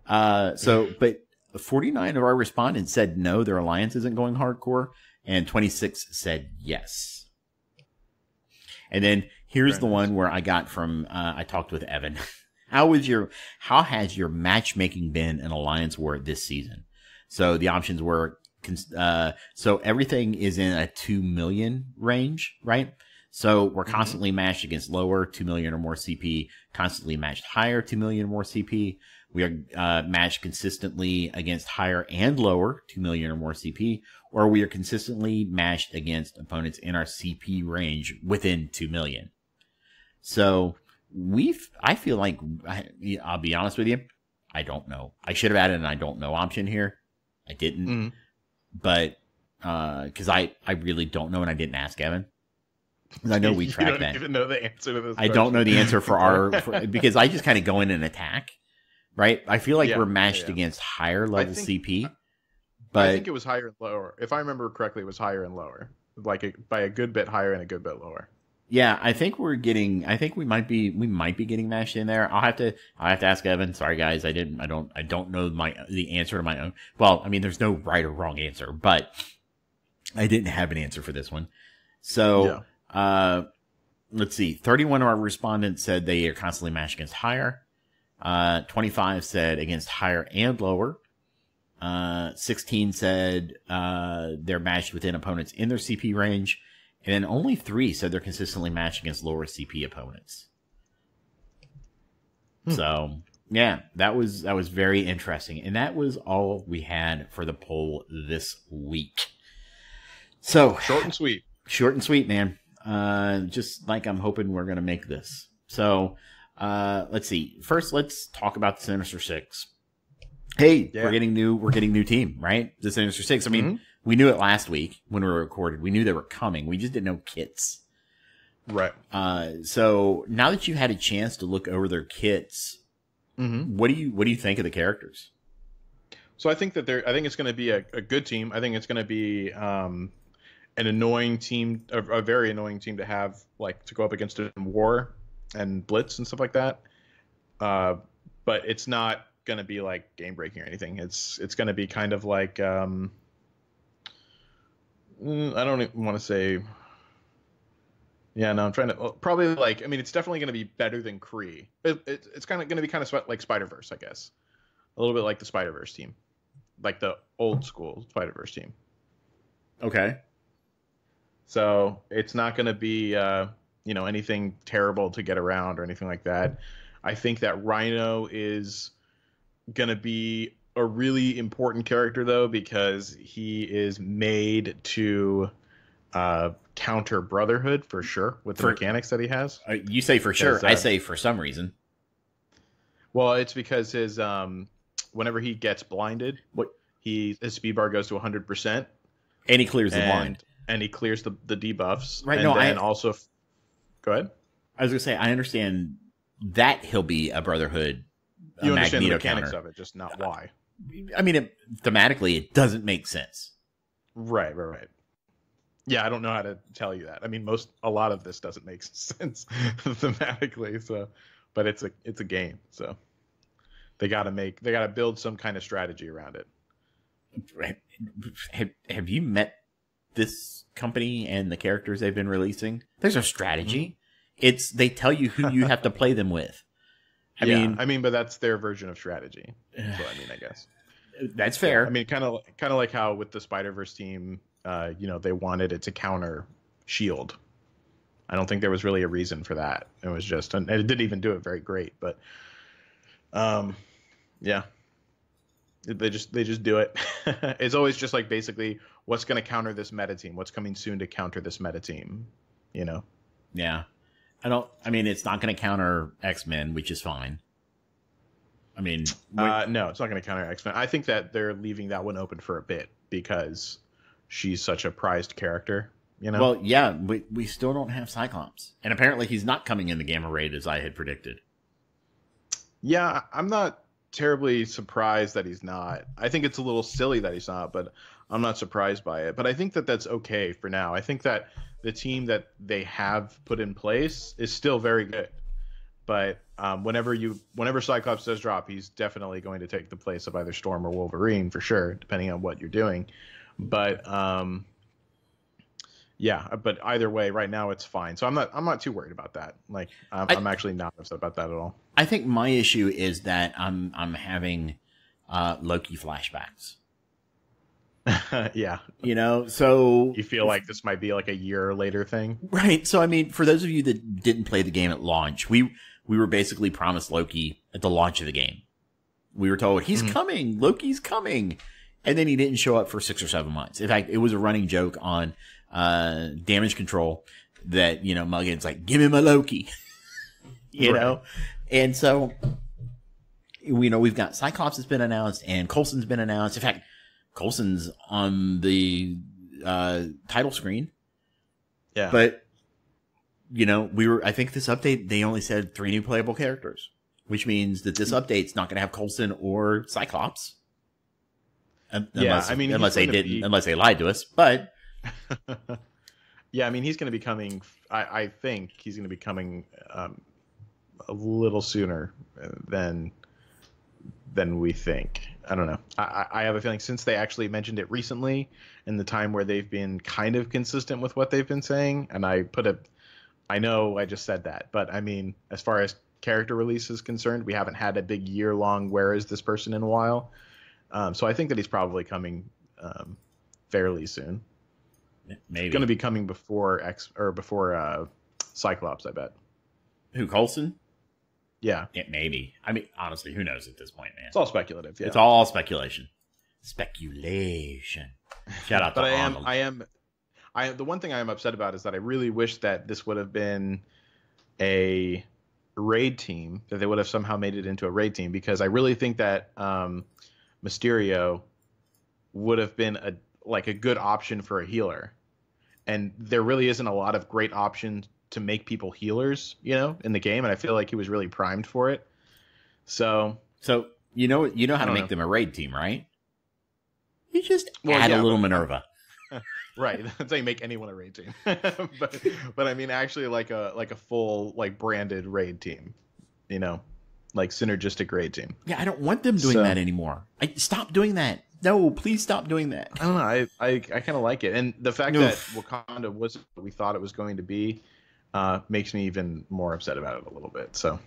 but 49 of our respondents said no, their alliance isn't going hardcore, and 26 said yes. And then here's the one where I got from, I talked with Evan. How has your matchmaking been in Alliance War this season? So the options were, so everything is in a 2 million range, right? So we're constantly matched against lower 2 million or more CP, constantly matched higher 2 million or more CP. We are matched consistently against higher and lower 2 million or more CP, or we are consistently matched against opponents in our CP range within 2 million. So I feel like, I'll be honest with you, I don't know. I should have added an I don't know option here. I didn't. But because I really don't know, and I didn't ask Evan. I know we tracked that. You don't even know the answer to this I don't know the answer for because I just kind of go in and attack, right? I feel like we're matched against higher level CP. But I think it was higher and lower. If I remember correctly, it was higher and lower. Like by a good bit higher and a good bit lower. Yeah, I think we might be getting mashed in there. I'll have to ask Evan. Sorry guys, I don't know the answer to my own. Well, I mean there's no right or wrong answer, but I didn't have an answer for this one. So, let's see. 31 of our respondents said they are constantly mashed against higher. 25 said against higher and lower. 16 said they're matched within opponents in their CP range, and then only 3 said they're consistently matched against lower CP opponents. So yeah, that was very interesting, and that was all we had for the poll this week. So short and sweet, man. Just like I'm hoping we're gonna make this. So let's see. First, let's talk about the Sinister Six. Hey, we're getting new team, right? The Sinister Six. I mean, we knew it last week when we recorded. We knew they were coming. We just didn't know kits. Right. So now that you had a chance to look over their kits, what do you think of the characters? So I think it's going to be a good team. I think it's going to be an annoying team, a very annoying team to have, like to go up against in war and blitz and stuff like that. But it's not going to be like game breaking or anything. It's going to be kind of like I don't even want to say. Yeah, no, I'm trying to probably like. I mean, it's definitely going to be better than Kree. It's kind of going to be kind of like Spider-Verse, I guess. A little bit like the Spider-Verse team, like the old school Spider-Verse team. Okay. So it's not going to be anything terrible to get around or anything like that. I think that Rhino is going to be a really important character though, because he is made to counter Brotherhood for sure with the mechanics that he has. You say for sure. I say for some reason. Well, it's because his whenever he gets blinded, his speed bar goes to 100%, and he clears the blind, and he clears the debuffs. Right. And also, go ahead. I was gonna say I understand that he'll be a Brotherhood. You understand the counter. mechanics of it, just not why. I mean, thematically, it doesn't make sense. Right. Yeah, I don't know how to tell you that. I mean, a lot of this doesn't make sense thematically. So, but it's a game, so they got to build some kind of strategy around it. Have you met this company and the characters they've been releasing? There's a strategy. They tell you who you have to play them with. I mean, but that's their version of strategy. So I guess that's fair. Yeah, I mean, kind of like how with the Spider-Verse team, they wanted it to counter Shield. I don't think there was really a reason for that. It was just, and it didn't even do it very great. But, yeah, they just do it. It's always just like basically what's going to counter this meta team. What's coming soon to counter this meta team? Yeah. It's not going to counter X-Men, which is fine. I mean, no, it's not going to counter X-Men. I think that they're leaving that one open for a bit because she's such a prized character, Well, yeah, we still don't have Cyclops. And apparently he's not coming in the Gamma Raid as I had predicted. Yeah, I'm not terribly surprised that he's not. I think it's a little silly that he's not, but I'm not surprised by it. But I think that that's okay for now. I think that the team that they have put in place is still very good. But whenever Cyclops does drop, he's definitely going to take the place of either Storm or Wolverine for sure, depending on what you're doing. But but either way, right now it's fine. So I'm not too worried about that. Like I'm actually not upset about that at all. I think my issue is that I'm having Loki flashbacks. Yeah. So you feel like this might be like a year later thing. Right. So, I mean, for those of you that didn't play the game at launch, we were basically promised Loki at the launch of the game. We were told he's coming, Loki's coming. And then he didn't show up for 6 or 7 months. In fact, it was a running joke on Damage Control that, Muggins like, give me my Loki. you know? And so we've got Cyclops has been announced and Coulson's been announced. In fact, Coulson's on the title screen. Yeah. But, I think this update, they only said 3 new playable characters, which means that this update's not going to have Coulson or Cyclops. Unless they lied to us, but. Yeah, I mean, he's going to be coming, I think he's going to be coming a little sooner than we think. I don't know. I have a feeling since they actually mentioned it recently in the time where they've been kind of consistent with what they've been saying, and I know I just said that, but I mean, as far as character release is concerned, we haven't had a big year-long where is this person in a while. So I think that he's probably coming fairly soon. Maybe. He's going to be coming before Cyclops, I bet. Who, Coulson? Yeah. Maybe. I mean, honestly, who knows at this point, man? It's all speculative. Yeah. It's all speculation. Speculation. Shout out to Arnold. The one thing I am upset about is that I really wish that this would have been a raid team, that they would have somehow made it into a raid team, because I really think that Mysterio would have been a good option for a healer. And there really isn't a lot of great options to make people healers, in the game, and I feel like he was really primed for it. So you know how to make them a raid team, right? You just add a little Minerva. Right, that's how you make anyone a raid team. but I mean, actually, like a full branded raid team, like synergistic raid team. Yeah, I don't want them doing that anymore. Stop doing that. No, please stop doing that. I don't know. I kind of like it, and the fact that Wakanda wasn't what we thought it was going to be makes me even more upset about it a little bit. So.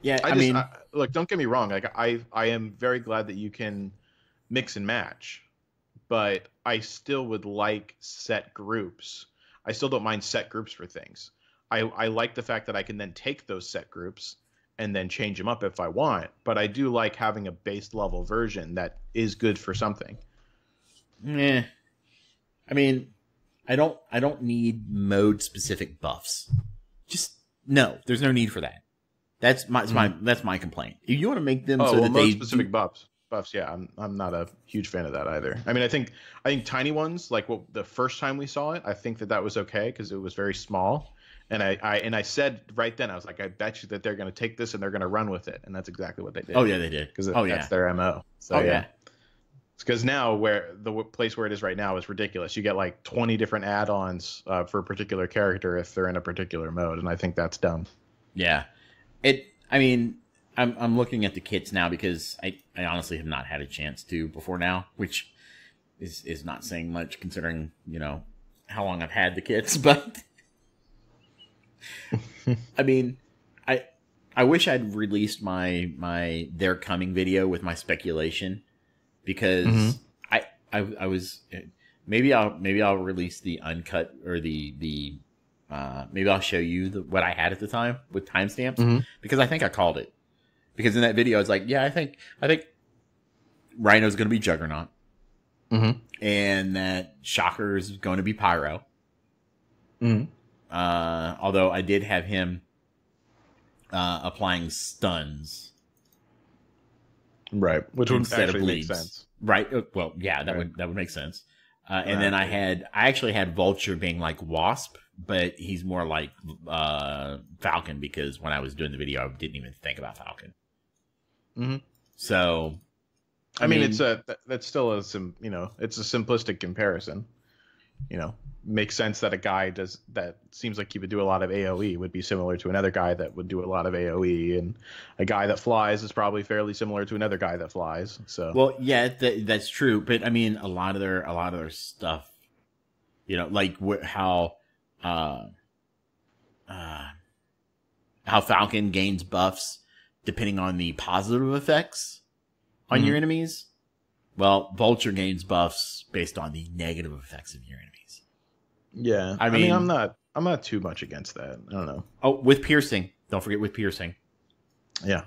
Yeah, I mean, look, don't get me wrong. Like, I am very glad that you can mix and match, but I still would like set groups. I still don't mind set groups for things. I like the fact that I can then take those set groups and then change them up if I want. But I do like having a base level version that is good for something. Yeah, I mean, I don't need mode specific buffs. Just no, there's no need for that. That's my complaint. If you want to make them mode specific buffs, yeah, I'm not a huge fan of that either. I mean, I think tiny ones, like the first time we saw it, I think that was okay because it was very small, and I said right then, I was like, I bet you that they're going to take this and they're going to run with it, and that's exactly what they did. Oh yeah, they did. Because that's their MO. So yeah. Because now the place where it is right now is ridiculous. You get like 20 different add-ons for a particular character if they're in a particular mode, and I think that's dumb. Yeah. I mean, I'm looking at the kits now because I honestly have not had a chance to before now, which is not saying much considering, how long I've had the kits, but I mean, I wish I'd released my They're Coming video with my speculation because I was maybe I'll release the uncut or the maybe I'll show you what I had at the time with timestamps because I think I called it. Because in that video, I was like, yeah, I think Rhino's going to be Juggernaut. And that Shocker is going to be Pyro. Although I did have him applying stuns. Right. Which would actually make sense. Right. Well, yeah, that would make sense. And then I actually had Vulture being like Wasp, but he's more like Falcon because when I was doing the video, I didn't even think about Falcon. So, I mean, that's still it's a simplistic comparison. Makes sense that a guy that seems like he would do a lot of AoE would be similar to another guy that would do a lot of AoE, and a guy that flies is probably fairly similar to another guy that flies. So, well, yeah, that's true, but I mean, a lot of their stuff, like how Falcon gains buffs depending on the positive effects on your enemies. Well, Vulture gains buffs based on the negative effects of your enemies. Yeah, I mean, I'm not too much against that. I don't know. Oh, with piercing, don't forget with piercing. Yeah,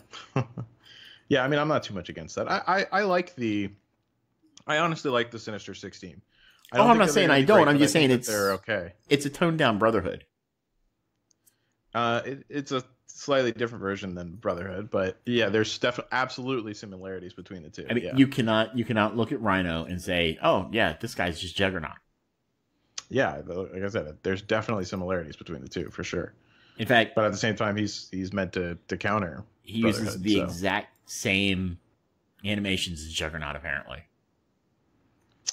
yeah. I mean, I'm not too much against that. I honestly like the Sinister 16. I'm not saying I don't. I'm just saying they're okay. It's a toned down Brotherhood. It's a slightly different version than Brotherhood, but yeah, there's definitely absolutely similarities between the two. I mean, yeah. you cannot look at Rhino and say, "Oh, yeah, this guy's just Juggernaut." Yeah, like I said, there's definitely similarities between the two for sure. In fact, but at the same time, he's meant to counter. He uses the exact same animations as Juggernaut, apparently.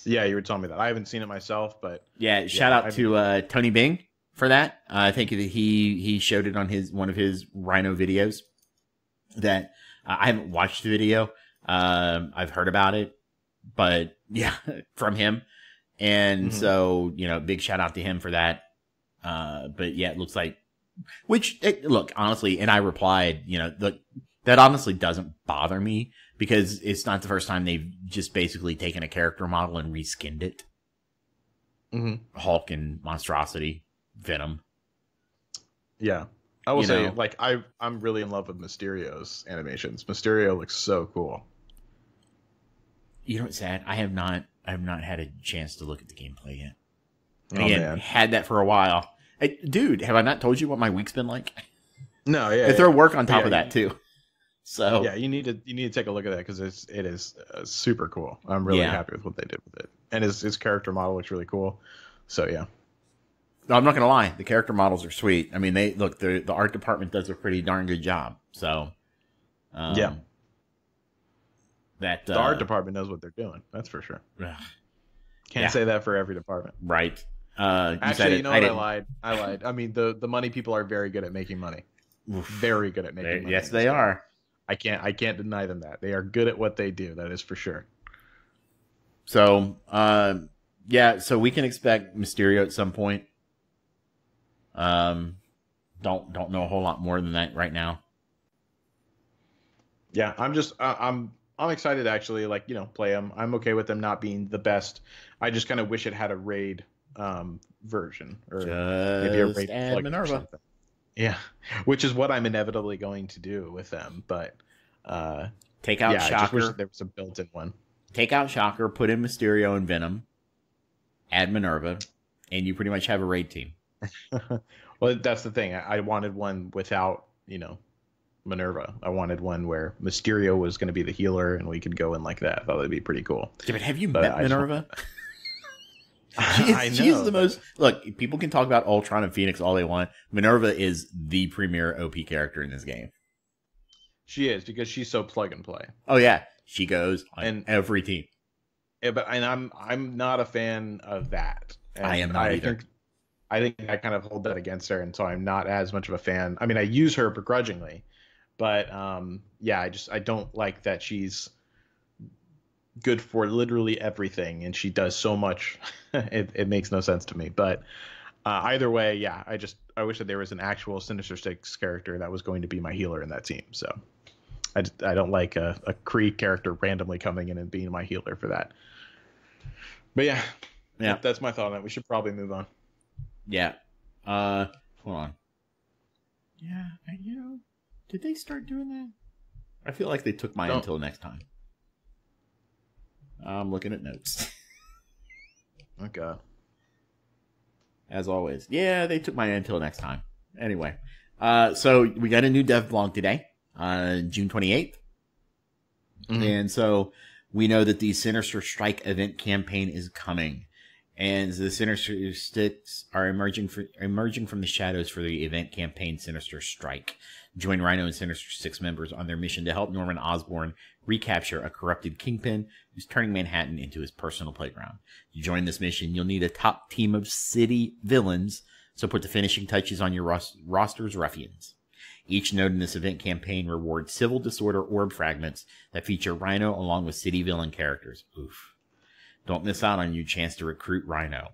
Yeah, you were telling me that. I haven't seen it myself, but yeah, shout out to Tony Bing for that. I think that he showed it on one of his Rhino videos. That I haven't watched the video. I've heard about it, but yeah, from him. And so, big shout out to him for that. But yeah, it looks like, look, honestly, and I replied, that honestly doesn't bother me because it's not the first time they've just basically taken a character model and reskinned it. Hulk and Monstrosity, Venom. Yeah. I will say, like, I'm really in love with Mysterio's animations. Mysterio looks so cool. You know what's sad? I have not had a chance to look at the gameplay yet. And again, had that for a while. Hey, dude, have I not told you what my week's been like? No, yeah. They throw work on top of that too. So yeah, you need to take a look at that because it is super cool. I'm really happy with what they did with it, and his character model looks really cool. So yeah. No, I'm not gonna lie. The character models are sweet. I mean, the art department does a pretty darn good job. So yeah. That the art department knows what they're doing. That's for sure. Can't say that for every department. Right. Actually, you know what? I lied. I mean, the money people are very good at making money. Very good at making money. Yes, they are. I can't deny them that. They are good at what they do. That is for sure. So, so we can expect Mysterio at some point. Don't know a whole lot more than that right now. Yeah, I'm excited to actually, like, play them. I'm okay with them not being the best. I just kind of wish it had a raid version or maybe a raid plug or something. Yeah, which is what I'm inevitably going to do with them. But take out Shocker. I just wish there was a built-in one. Take out Shocker, put in Mysterio and Venom, add Minerva, and you pretty much have a raid team. Well, that's the thing. I wanted one without, Minerva. I wanted one where Mysterio was going to be the healer and we could go in like that. I thought that'd be pretty cool. Yeah, but have you met Minerva? I know. She's the most... Look, people can talk about Ultron and Phoenix all they want. Minerva is the premier OP character in this game. She is, because she's so plug and play. Oh, yeah. She goes on every team. Yeah, but I'm not a fan of that. And I am not either. I think I kind of hold that against her, and so I'm not as much of a fan. I mean, I use her begrudgingly, but I don't like that she's good for literally everything, and she does so much. It makes no sense to me. But either way, yeah, I wish that there was an actual Sinister Six character that was going to be my healer in that team. So I don't like a Kree character randomly coming in and being my healer for that. But yeah, that's my thought on that. We should probably move on. Yeah. Hold on. Yeah, did they start doing that? I feel like they took mine until next time. I'm looking at notes. Okay. As always. Yeah, they took mine until next time. Anyway. So we got a new dev blog today, June 28th. And so we know that the Sinister Strike event campaign is coming. And the Sinister Six are emerging from the shadows for the event campaign Sinister Strike. Join Rhino and Sinister Six members on their mission to help Norman Osborn recapture a corrupted kingpin who's turning Manhattan into his personal playground. To join this mission, you'll need a top team of city villains, so put the finishing touches on your roster's ruffians. Each node in this event campaign rewards civil disorder orb fragments that feature Rhino along with city villain characters. Oof. Don't miss out on your chance to recruit Rhino,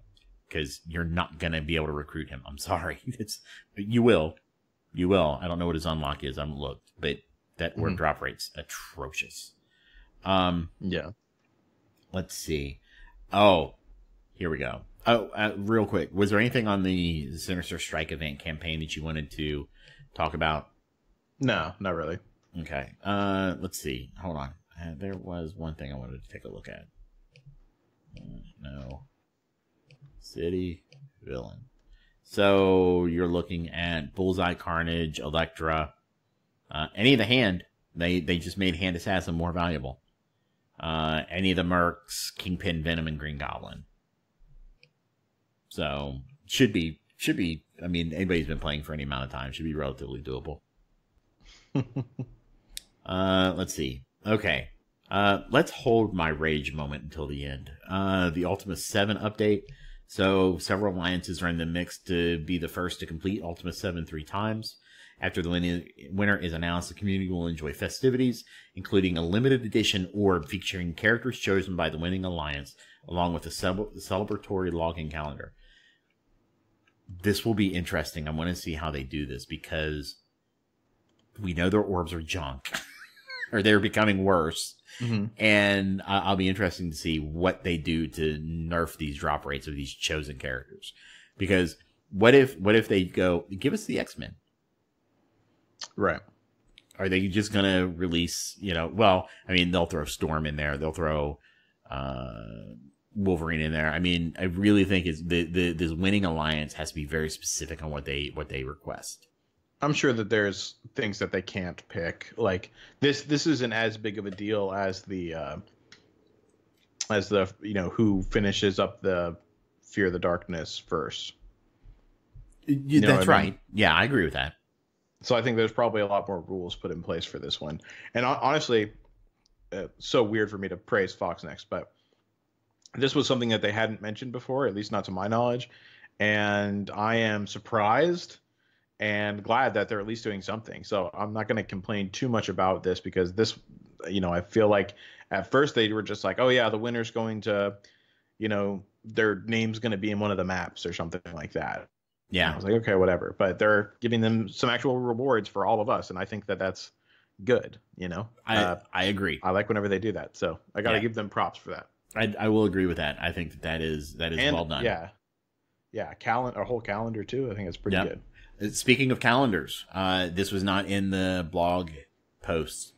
because you're not going to be able to recruit him. I'm sorry. You will. You will. I don't know what his unlock is. I haven't looked, but that orb drop rate's atrocious. Yeah. Let's see. Oh, here we go. Oh, real quick. Was there anything on the Sinister Strike event campaign that you wanted to talk about? No, not really. Okay. Let's see. Hold on. There was one thing I wanted to take a look at. No. City villain. So you're looking at Bullseye, Carnage, Elektra, Any of the hand, they just made Hand Assassin more valuable. Any of the Mercs, Kingpin, Venom, and Green Goblin. So should be. I mean, anybody who's been playing for any amount of time should be relatively doable. Let's see. Okay. Let's hold my rage moment until the end. The Ultima 7 update. So several alliances are in the mix to be the first to complete Ultima 7 3 times. After the winner is announced, the community will enjoy festivities, including a limited edition orb featuring characters chosen by the winning alliance, along with a celebratory login calendar. This will be interesting. I want to see how they do this, because we know their orbs are junk, or they're becoming worse. Mm-hmm. And I'll be interested to see what they do to nerf these drop rates of these chosen characters. Because what if they go, give us the X-Men? Right. Are they just going to release, well, I mean, they'll throw Storm in there. They'll throw Wolverine in there. I mean, I really think this winning alliance has to be very specific on what they request. I'm sure that there's things that they can't pick. Like this isn't as big of a deal as the who finishes up the Fear the Darkness first. That's right. I mean? Yeah, I agree with that. So I think there's probably a lot more rules put in place for this one. And honestly, so weird for me to praise Fox Next, but this was something that they hadn't mentioned before, at least not to my knowledge. And I am surprised and glad that they're at least doing something. So I'm not going to complain too much about this, because this, I feel like at first they were just like, oh yeah, the winner's going to, their name's going to be in one of the maps or something like that. Yeah. And I was like, okay, whatever. But they're giving them some actual rewards for all of us. And I think that that's good. I agree. I like whenever they do that. So I got to give them props for that. I will agree with that. I think that is well done. Yeah. Yeah. A whole calendar too. I think it's pretty good. Speaking of calendars, this was not in the blog posts,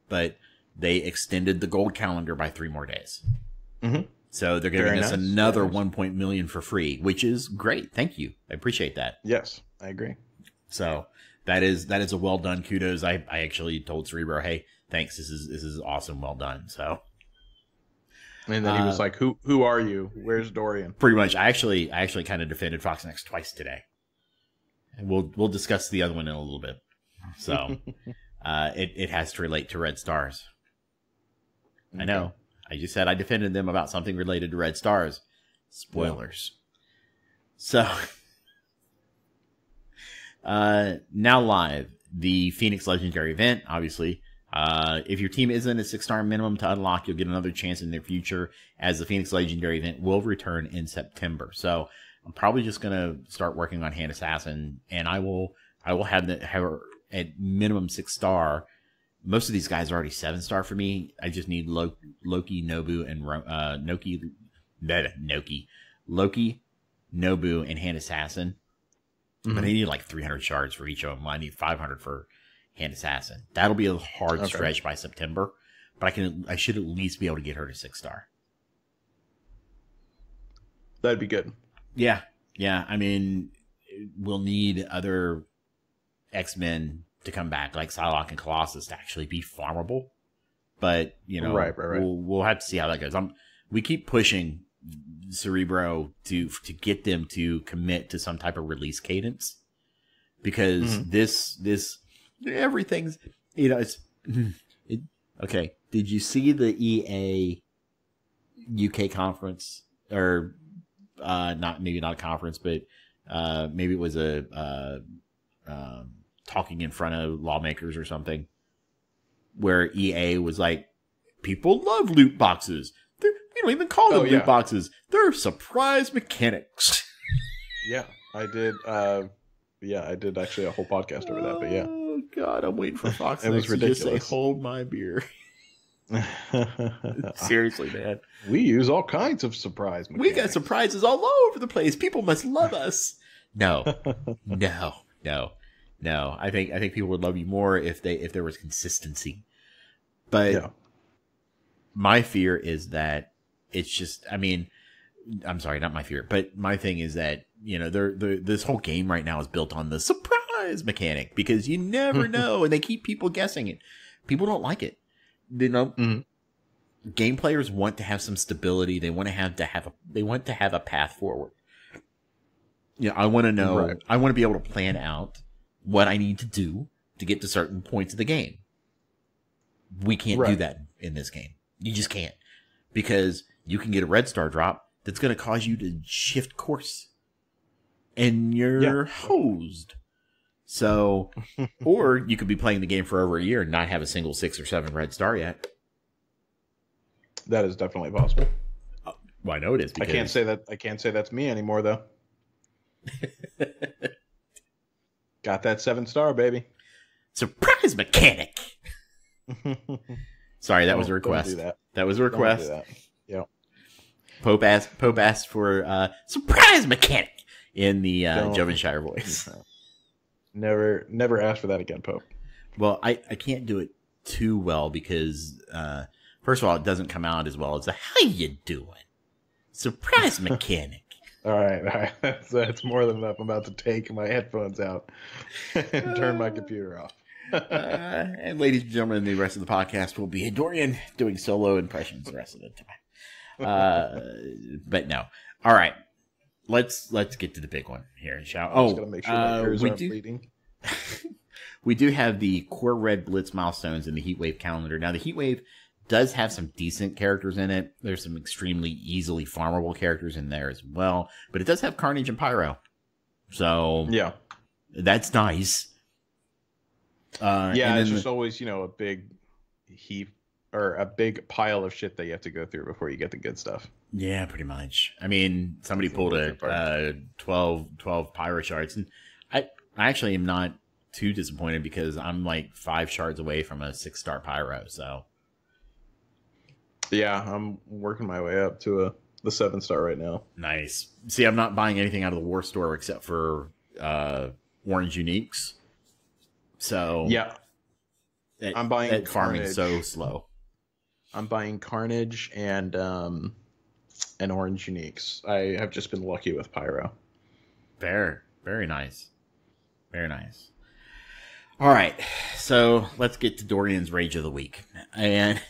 but they extended the gold calendar by 3 more days. Mm-hmm. So they're giving us another 1 million for free, which is great. Thank you. I appreciate that. Yes, I agree. So that is a well done. Kudos. I actually told Cerebro, hey, thanks. This is awesome. Well done. So. And then he was like, "Who are you? Where's Dorian?" Pretty much. I actually kind of defended Fox Next twice today. And we'll discuss the other one in a little bit. So it has to relate to Red Stars. Okay. I know. I just said I defended them about something related to Red Stars. Spoilers. Yeah. So now live, the Phoenix Legendary event, obviously. If your team isn't a 6-star minimum to unlock, you'll get another chance in the future, as the Phoenix Legendary event will return in September. So I'm probably just going to start working on Hand Assassin, and I will have her at minimum 6-star. Most of these guys are already 7-star for me. I just need Loki, Nobu, and Loki, Nobu, and Hand Assassin. Mm-hmm. But I need like 300 shards for each of them. I need 500 for Hand Assassin. That'll be a hard stretch by September, but I should at least be able to get her to 6-star. That'd be good. Yeah. I mean, we'll need other X-Men to come back, like Psylocke and Colossus, to actually be farmable. But right. We'll have to see how that goes. We keep pushing Cerebro to get them to commit to some type of release cadence, because this everything's okay. Did you see the EA UK conference, or not a conference, but maybe it was a talking in front of lawmakers or something, where EA was like, people love loot boxes. We don't even call them loot boxes. They're surprise mechanics. Yeah, I did. I did actually a whole podcast over that, but yeah. Oh, God, I'm waiting for Fox It was ridiculous. To just say, hold my beer. Seriously, man. We use all kinds of surprise mechanics. We got surprises all over the place. People must love us. No. I think people would love you more if there was consistency. But my fear is that it's just, I mean, I'm sorry, not my fear, but my thing is that, this whole game right now is built on the surprise surprise mechanic because you never know, and they keep people guessing it. People don't like it. You know, game players want to have some stability. They want to have a path forward. You know, I want to know. Right. I want to be able to plan out what I need to do to get to certain points of the game. We can't do that in this game. You just can't, because you can get a red star drop that's going to cause you to shift course, and you're hosed. So, or you could be playing the game for over a year and not have a single 6 or 7 red star yet. That is definitely possible. Well, I know it is. I can't say that's me anymore, though. Got that 7-star, baby. Surprise mechanic. Sorry, that was a request. Don't do that. That was a request. Don't do that. Yep. Pope asked for surprise mechanic in the Jovenshire voice. Never ask for that again, Pope. Well, I can't do it too well because first of all, it doesn't come out as well as how you doing? Surprise mechanic. All right. That's more than enough. I'm about to take my headphones out and turn my computer off. And ladies and gentlemen, the rest of the podcast will be Dorian doing solo impressions the rest of the time. But no. All right. Let's get to the big one here, shall we? I'm just gonna make sure my ears aren't bleeding. We do have the Core Red Blitz milestones in the Heatwave calendar. Now, the Heatwave does have some decent characters in it. There's some extremely easily farmable characters in there as well. But it does have Carnage and Pyro. So, yeah, that's nice. It's just always, a big heap or a big pile of shit that you have to go through before you get the good stuff. Yeah, pretty much. I mean, somebody pulled a 12 Pyro shards. And I actually am not too disappointed because I'm like 5 shards away from a 6-star Pyro, so... Yeah, I'm working my way up to the 7-star right now. Nice. See, I'm not buying anything out of the War Store except for Orange Uniques. So yeah, I'm buying that farming so slow. I'm buying Carnage and Orange Uniques. I have just been lucky with Pyro. Very nice. Very nice. All right, so let's get to Dorian's Rage of the Week, and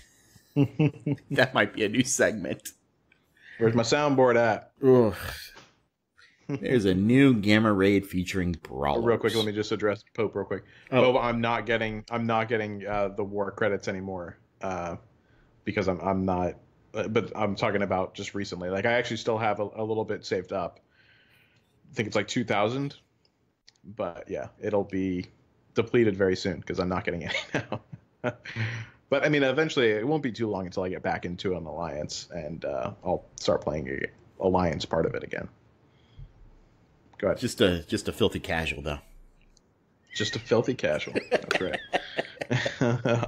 that might be a new segment. Where's my soundboard at? Ugh. There's a new Gamma Raid featuring Brawlers. Real quick, let me just address Pope real quick. Pope, I'm not getting the war credits anymore because I'm not. But I'm talking about just recently. Like I actually still have a little bit saved up. I think it's like 2,000. But yeah, it'll be depleted very soon because I'm not getting any now. But I mean, eventually it won't be too long until I get back into an alliance and I'll start playing the alliance part of it again. Go ahead. Just a filthy casual, though. Just a filthy casual. That's right.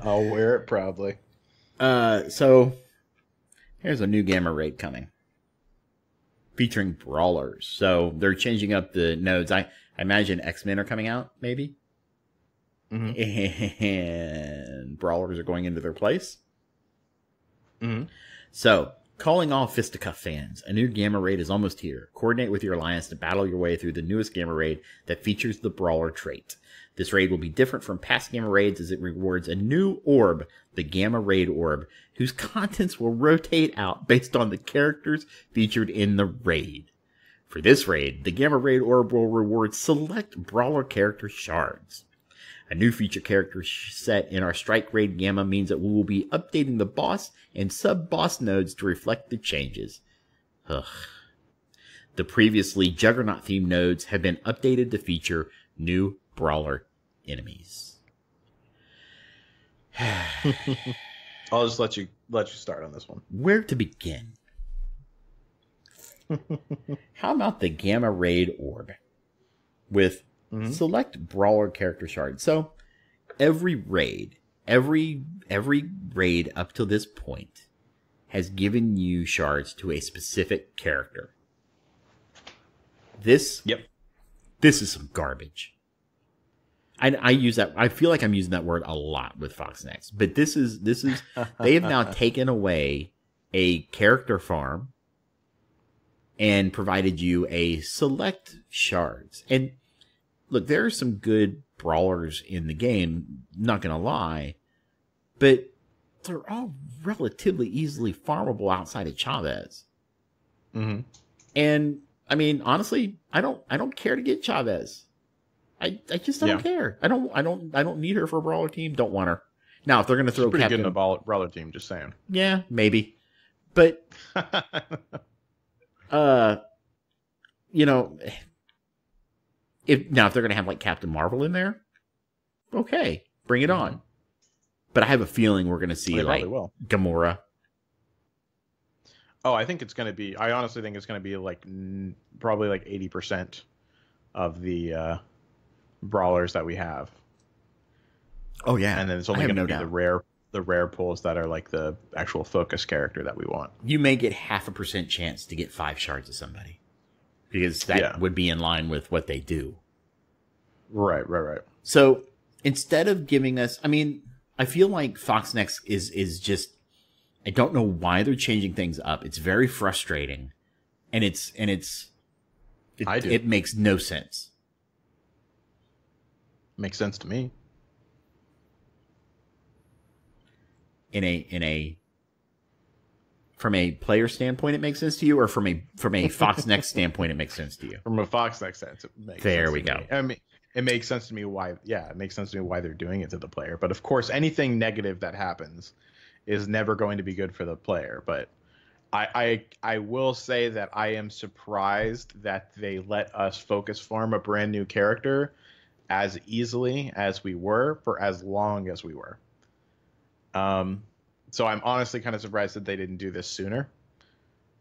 I'll wear it proudly. So here's a new Gamma Raid coming, featuring Brawlers. So they're changing up the nodes. I imagine X-Men are coming out, maybe. Mm-hmm. And Brawlers are going into their place. Mm-hmm. So, calling all Fisticuff fans, a new Gamma Raid is almost here. Coordinate with your alliance to battle your way through the newest Gamma Raid that features the Brawler trait. This raid will be different from past Gamma Raids as it rewards a new orb, the Gamma Raid Orb, whose contents will rotate out based on the characters featured in the raid. For this raid, the Gamma Raid Orb will reward select Brawler character shards. A new feature character set in our Strike Raid Gamma means that we will be updating the boss and sub-boss nodes to reflect the changes. Ugh. The previously Juggernaut-themed nodes have been updated to feature new Brawler enemies. I'll just let you start on this one. Where to begin? How about the Gamma Raid Orb with select Brawler character shards? So every raid up to this point has given you shards to a specific character. This is some garbage. I use that. I feel like I'm using that word a lot with Fox Next, but this is they have now taken away a character farm and provided you a select shards. And look, there are some good brawlers in the game, not going to lie, but they're all relatively easily farmable outside of Chavez. Mm-hmm. And I mean, honestly, I don't care to get Chavez. I just don't care. I don't need her for a brawler team. Don't want her. Now, if they're going to throw pretty Captain, good in a brawler team, just saying. Yeah, maybe. But you know, if they're going to have like Captain Marvel in there, okay, bring it on. But I have a feeling we're going to see like Gamora. Oh, I think it's going to be. I honestly think it's going to be like probably like 80% of the brawlers that we have. Oh yeah, and then it's only going to be the rare pulls that are like the actual focus character that we want. You may get 0.5% chance to get 5 shards of somebody, because that would be in line with what they do. Right. So instead of giving us, I mean, I feel like Fox Next is just, I don't know why they're changing things up. It's very frustrating, and it makes no sense. Makes sense to me. From a player standpoint, it makes sense to you, or from a Fox Next standpoint, it makes sense to you. From a Fox Next sense, it makes there sense we to go. Me. I mean, it makes sense to me why. Yeah, it makes sense to me why they're doing it to the player. But of course, anything negative that happens is never going to be good for the player. But I will say that I am surprised that they let us focus farm a brand new character as easily as we were for as long as we were. So I'm honestly kind of surprised that they didn't do this sooner.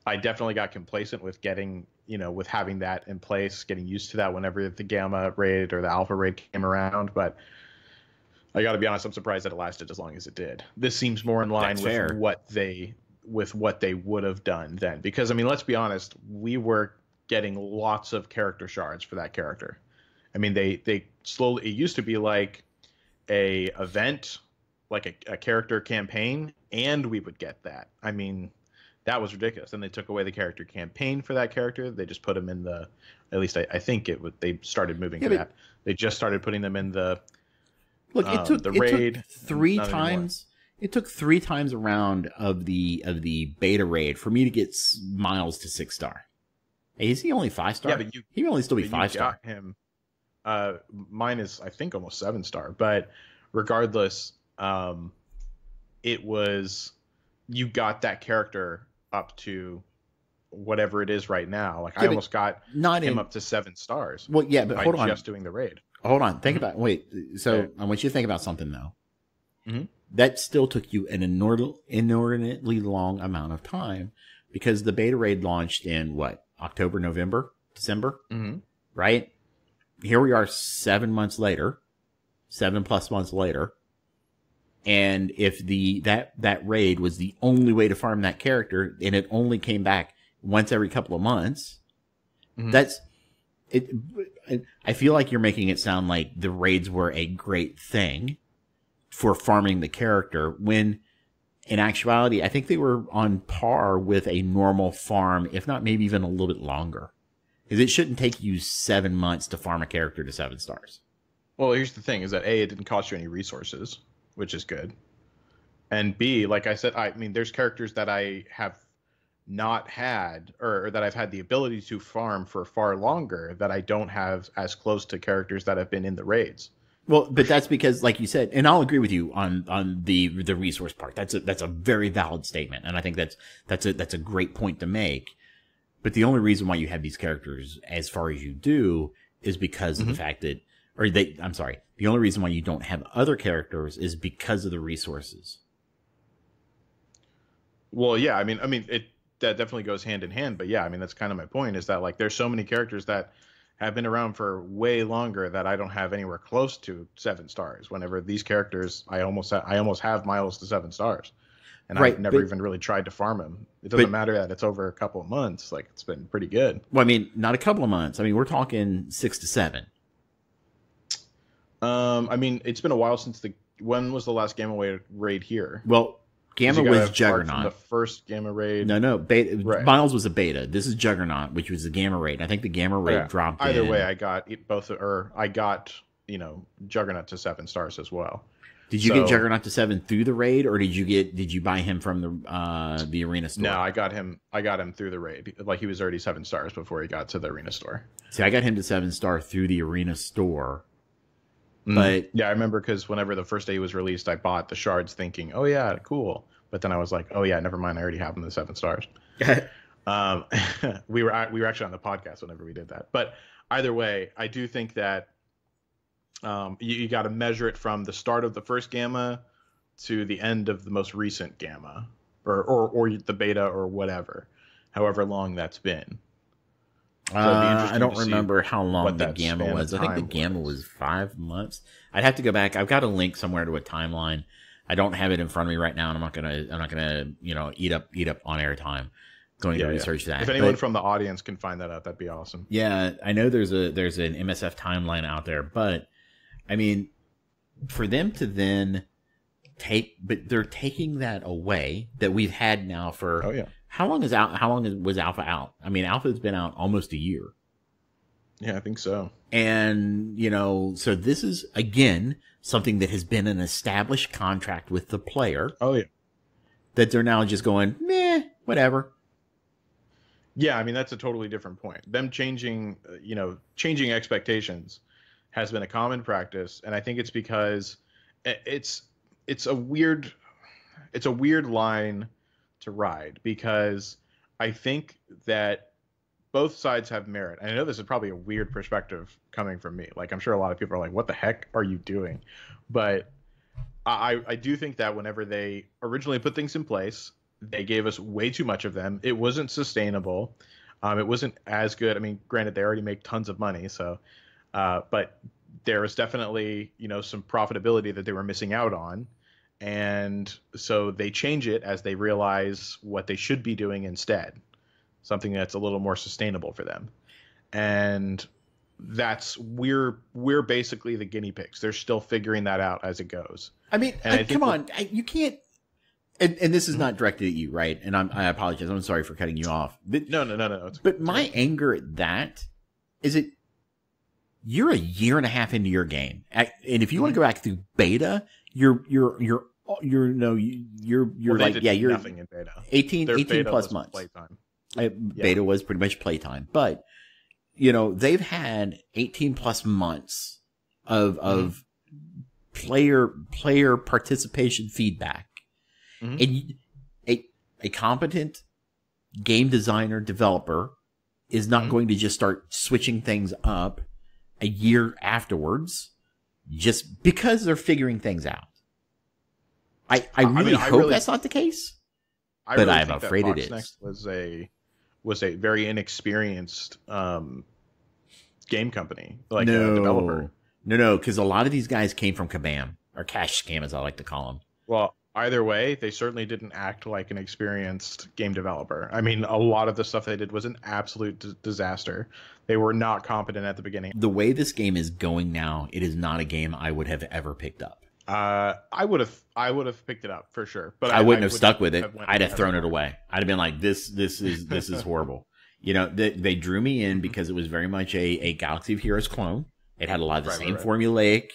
I definitely got complacent with getting, with having that in place, getting used to that whenever the Gamma raid or the Alpha raid came around. But I got to be honest, I'm surprised that it lasted as long as it did. This seems more in line with what they would have done then. Because, I mean, let's be honest, we were getting lots of character shards for that character. I mean, they slowly, it used to be like a event, like a character campaign, and we would get that. I mean, that was ridiculous. And they took away the character campaign for that character. They just put them in the, at least I think they started moving to that. They just started putting them in the, look, it took the raid. It took 3 times. It took 3 times around of the beta raid for me to get Miles to 6-star. Hey, is he only 5-star? Yeah, but he may only still be 5-star. Got him. Mine is, I think, almost 7-star. But regardless, it was, you got that character up to whatever it is right now. Like, I almost got him up to 7 stars. Well, yeah, but hold on. Just doing the raid. Hold on. Think about, wait. So I want you to think about something, though. Mm-hmm. That still took you an inordinately long amount of time, because the beta raid launched in what? October, November, December? Mm-hmm. Right? Here we are 7 months later, 7+ months later. And if that raid was the only way to farm that character, and it only came back once every couple of months, that's it. I feel like you're making it sound like the raids were a great thing for farming the character, when in actuality, I think they were on par with a normal farm, if not maybe even a little bit longer. Because it shouldn't take you 7 months to farm a character to 7 stars. Well, here's the thing, is that A, it didn't cost you any resources, which is good. And B, like I said, I mean, there's characters that I have not had, or that I've had the ability to farm for far longer, that I don't have as close to characters that have been in the raids. Well, but that's because, like you said, and I'll agree with you on the resource part. That's a very valid statement, and I think that's a great point to make. But the only reason why you have these characters as far as you do is because of the fact that, the only reason why you don't have other characters is because of the resources. Well, yeah, I mean, that definitely goes hand in hand. But yeah, I mean, that's kind of my point, is that like there's so many characters that have been around for way longer that I don't have anywhere close to 7 stars. Whenever these characters, I almost have Miles to 7 stars, and I've never even really tried to farm him. It doesn't matter that it's over a couple of months; like, it's been pretty good. Well, I mean, not a couple of months. I mean, we're talking 6 to 7. I mean, it's been a while since when was the last Gamma raid here? Well, Gamma You got was a part from Juggernaut. the first Gamma raid. No, beta. Right. Miles was a beta. This is Juggernaut, which was the Gamma raid. I think the Gamma raid Yeah. dropped. Either in. way, I got both, or I got Juggernaut to 7 stars as well. Did you get Juggernaut to 7 through the raid, or did you buy him from the arena store? No, I got him through the raid. Like, he was already 7 stars before he got to the arena store. See, I got him to 7-star through the arena store. But yeah, I remember because whenever the first day he was released, I bought the shards thinking, oh yeah, cool. But then I was like, oh yeah, never mind, I already have him to 7 stars. We were actually on the podcast whenever we did that. But either way, I do think that you got to measure it from the start of the first Gamma to the end of the most recent Gamma, or the beta or whatever, however long that's been. So I don't remember how long the Gamma was. I think the Gamma was 5 months. I'd have to go back. I've got a link somewhere to a timeline. I don't have it in front of me right now, and I'm not gonna eat up on air time going to research that. If anyone from the audience can find that out, that'd be awesome. Yeah, I know there's an MSF timeline out there, but I mean, for them to then but they're taking that away that we've had now for how long was Alpha out? I mean, Alpha's been out almost a year. Yeah, I think so. And, so this is, again, something that has been an established contract with the player. Oh, yeah. That they're now just going, meh, whatever. Yeah, I mean, that's a totally different point. Them changing expectations has been a common practice. And I think it's because it's a weird line to ride, because I think that both sides have merit. And I know this is probably a weird perspective coming from me. Like, I'm sure a lot of people are like, what the heck are you doing? But I do think that whenever they originally put things in place, they gave us way too much of them. It wasn't sustainable. It wasn't as good. I mean, granted, they already make tons of money. So, but there was definitely, some profitability that they were missing out on. And so they change it as they realize what they should be doing instead, something that's a little more sustainable for them. And we're basically the guinea pigs. They're still figuring that out as it goes. I mean, come on, you can't. And this is not directed at you, right? And I apologize. I'm sorry for cutting you off. But, no. But my anger at that is you're a year and a half into your game, and if you want to go back through beta, you're you're nothing in beta. 18 plus months. Playtime. Beta was pretty much playtime, but they've had 18 plus months of player participation feedback, and a competent game designer developer is not going to just start switching things up a year afterwards just because they're figuring things out. I really hope that's not the case, but I'm afraid it is. Next was a very inexperienced game company, like a developer. No, because a lot of these guys came from Kabam, or Cash Scam, as I like to call them. Well, either way, they certainly didn't act like an experienced game developer. I mean, a lot of the stuff they did was an absolute disaster. They were not competent at the beginning. The way this game is going now, it is not a game I would have ever picked up. I would have picked it up for sure, but I wouldn't have stuck with it. I'd have thrown it away. I'd have been like, this is horrible. They drew me in because it was very much a Galaxy of Heroes clone. It had a lot of the same formulaic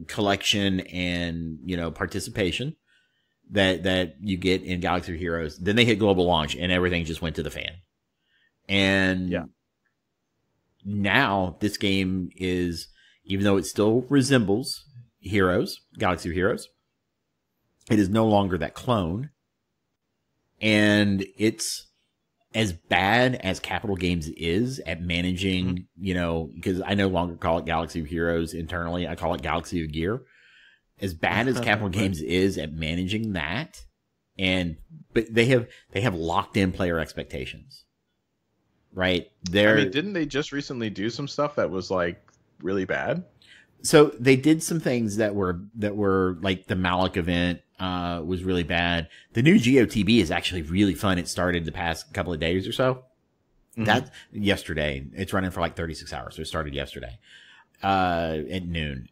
collection and participation that you get in Galaxy of Heroes. Then they hit global launch and everything just went to the fan. And now this game is, even though it still resembles Heroes, Galaxy of Heroes, it is no longer that clone. And it's as bad as Capital Games is at managing, because I no longer call it Galaxy of Heroes internally. I call it Galaxy of Gear. As bad as Capital Games is at managing that, but they have locked in player expectations, right? Didn't they just recently do some stuff that was like really bad? So they did some things that were like the Malik event was really bad. The new GOTB is actually really fun. It started the past couple of days or so. That's yesterday. It's running for like 36 hours. So it started yesterday. at noon.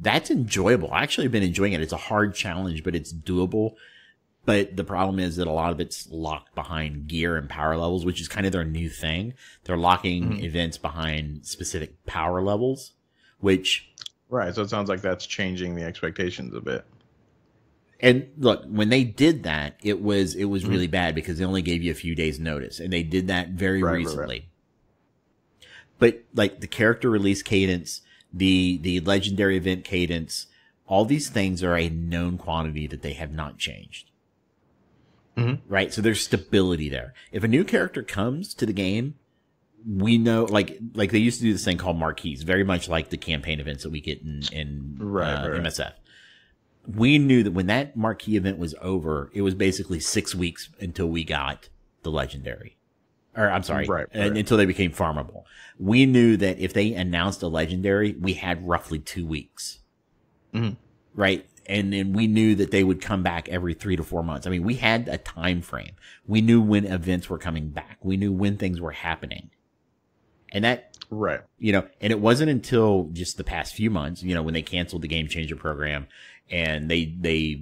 That's enjoyable. I actually have been enjoying it. It's a hard challenge, but it's doable. But the problem is that a lot of it's locked behind gear and power levels, which is kind of their new thing. They're locking events behind specific power levels, which... Right, so it sounds like that's changing the expectations a bit. And look, when they did that, it was really bad because they only gave you a few days notice, and they did that very recently. Right. But like the character release cadence, the legendary event cadence, all these things are a known quantity that they have not changed. Right? So there's stability there. If a new character comes to the game, we know, like they used to do this thing called marquees, very much like the campaign events that we get in MSF. We knew that when that marquee event was over, it was basically 6 weeks until we got the legendary. Or I'm sorry, until they became farmable. We knew that if they announced a legendary, we had roughly 2 weeks. Right? And then we knew that they would come back every 3 to 4 months. I mean, we had a time frame. We knew when events were coming back. We knew when things were happening. And that, you know, and it wasn't until just the past few months, you know, when they canceled the Game Changer program and they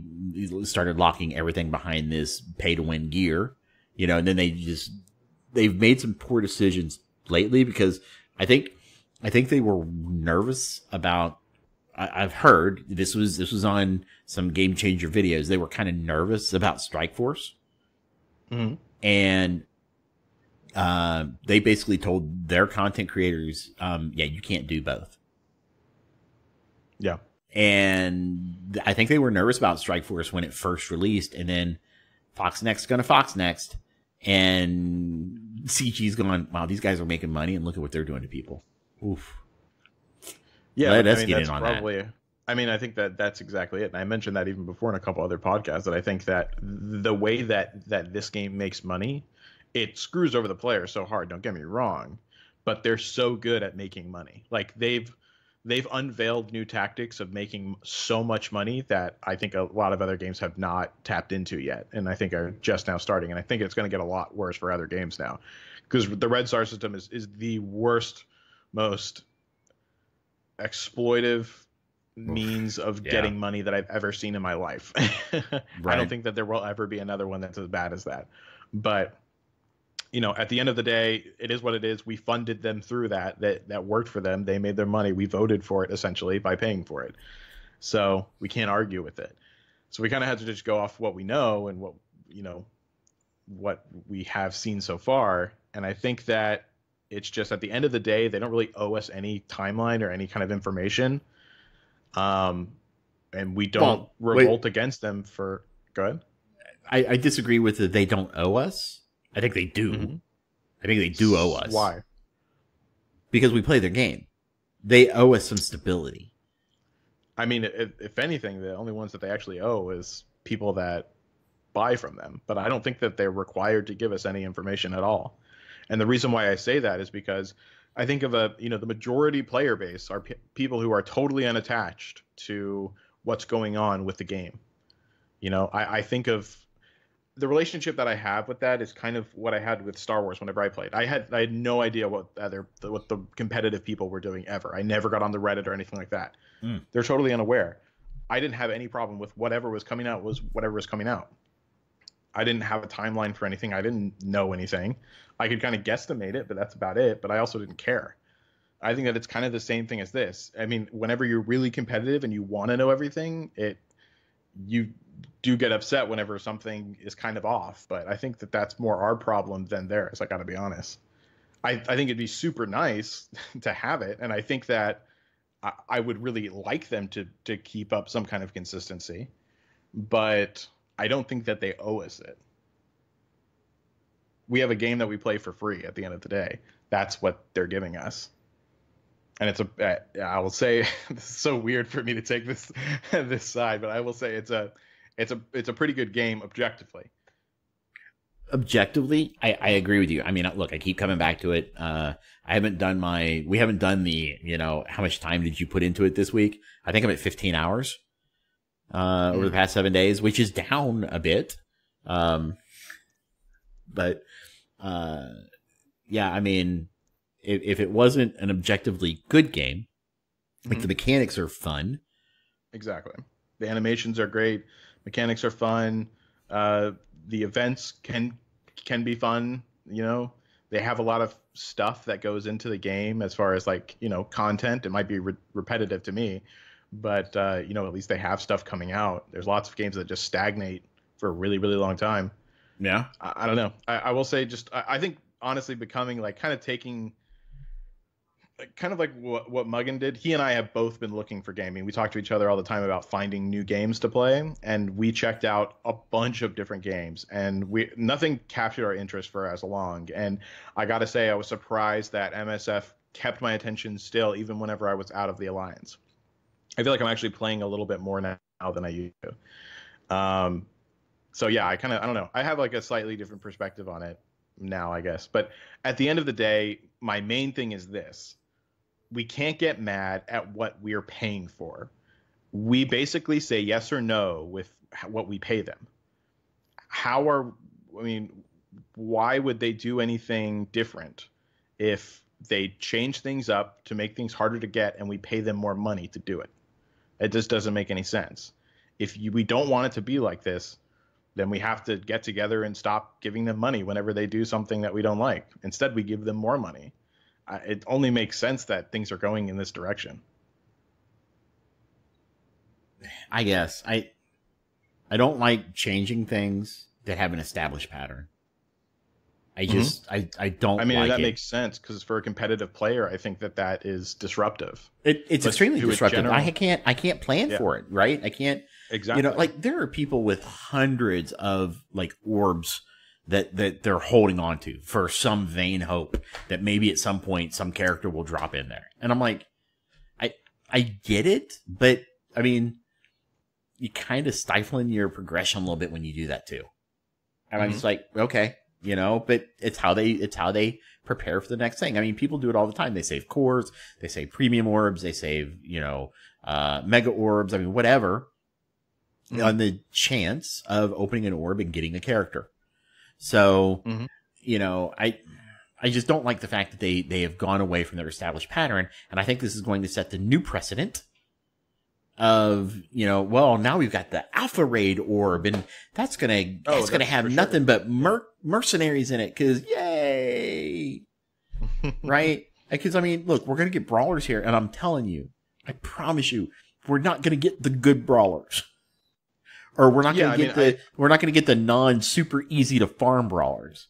started locking everything behind this pay to win gear, you know, and then they've made some poor decisions lately because I think they were nervous about, I've heard this was on some Game Changer videos. They were kind of nervous about Strikeforce. And they basically told their content creators, yeah, you can't do both. Yeah. And I think they were nervous about Strikeforce when it first released, and then Fox Next gonna Fox Next, and CG's going, wow, these guys are making money, and look at what they're doing to people. Oof. Yeah, let us get in on that. I mean, I think that's exactly it. And I mentioned that even before in a couple other podcasts, that I think that the way that this game makes money, it screws over the players so hard. Don't get me wrong, but they're so good at making money. Like they've unveiled new tactics of making so much money that I think a lot of other games have not tapped into yet, and I think are just now starting. And I think it's going to get a lot worse for other games now, because the Red Star system is the worst, most exploitive means of getting money that I've ever seen in my life. I don't think that there will ever be another one that's as bad as that. But you know, at the end of the day, it is what it is. We funded them through that worked for them. They made their money. We voted for it essentially by paying for it. So we can't argue with it. So we kind of had to just go off what we know and what we have seen so far. And I think that it's just at the end of the day, they don't really owe us any timeline or any kind of information. And we don't revolt against them for... Go ahead. I disagree with that. They don't owe us. I think they do. I think they do owe us. Why? Because we play their game. They owe us some stability. I mean, if anything, the only ones that they actually owe is people that buy from them. But I don't think that they're required to give us any information at all. And the reason why I say that is because I think of the majority player base are people who are totally unattached to what's going on with the game. You know, I think of the relationship that I have with that is kind of what I had with Star Wars whenever I played. I had no idea what the competitive people were doing ever. I never got on the Reddit or anything like that. They're totally unaware. I didn't have any problem with whatever was coming out was whatever was coming out. I didn't have a timeline for anything. I didn't know anything. I could kind of guesstimate it, but that's about it. But I also didn't care. I think that it's kind of the same thing as this. I mean, whenever you're really competitive and you want to know everything, you do get upset whenever something is kind of off. But I think that that's more our problem than theirs. I got to be honest. I think it'd be super nice to have it. And I think that I would really like them to keep up some kind of consistency. But I don't think that they owe us it. We have a game that we play for free at the end of the day. That's what they're giving us. And I will say, this is so weird for me to take this side, but I will say it's a pretty good game objectively. Objectively, I agree with you. I mean, look, I keep coming back to it. We haven't done the, how much time did you put into it this week? I think I'm at 15 hours over the past 7 days, which is down a bit. But yeah, I mean, if it wasn't an objectively good game, like the mechanics are fun. Exactly. The animations are great. Mechanics are fun. The events can be fun. You know, they have a lot of stuff that goes into the game as far as like, you know, content. It might be repetitive to me, but you know, at least they have stuff coming out. There's lots of games that just stagnate for a really, really long time. Yeah. I don't know. I will say just I think honestly becoming like kind of taking kind of like what Muggin did. He and I have both been looking for gaming. We talk to each other all the time about finding new games to play, and we checked out a bunch of different games, and nothing captured our interest for as long. And I got to say, I was surprised that MSF kept my attention still, even whenever I was out of the Alliance. I feel like I'm actually playing a little bit more now than I used to. So yeah, I don't know. I have like a slightly different perspective on it now, I guess. But at the end of the day, my main thing is this. We can't get mad at what we're paying for. We basically say yes or no with what we pay them. Why would they do anything different if they change things up to make things harder to get and we pay them more money to do it? It just doesn't make any sense. If we don't want it to be like this, then we have to get together and stop giving them money whenever they do something that we don't like. Instead, we give them more money. It only makes sense that things are going in this direction. I guess I don't like changing things that have an established pattern. I just I don't. I mean, like that it. makes sense because for a competitive player, I think that is disruptive. It's But extremely to a disruptive. general- I can't plan for it, right? I can't. Exactly. You know, like there are people with hundreds of like orbs that they're holding on to for some vain hope that maybe at some point some character will drop in there. And I'm like, I get it, but I mean, you kind of stifling your progression a little bit when you do that too. And I'm just like, okay, you know, but it's how they prepare for the next thing. I mean, people do it all the time. They save cores, they save premium orbs, they save, you know, mega orbs. I mean, whatever, on the chance of opening an orb and getting a character. So, you know, I just don't like the fact that they have gone away from their established pattern. And I think this is going to set the new precedent of, you know, well, now we've got the Alpha Raid orb and that's going to have nothing but mercenaries in it. Cause yay. Right. Because I mean, look, we're going to get brawlers here and I'm telling you, I promise you, we're not going to get the good brawlers. Or we're not going to get the non super easy to farm brawlers.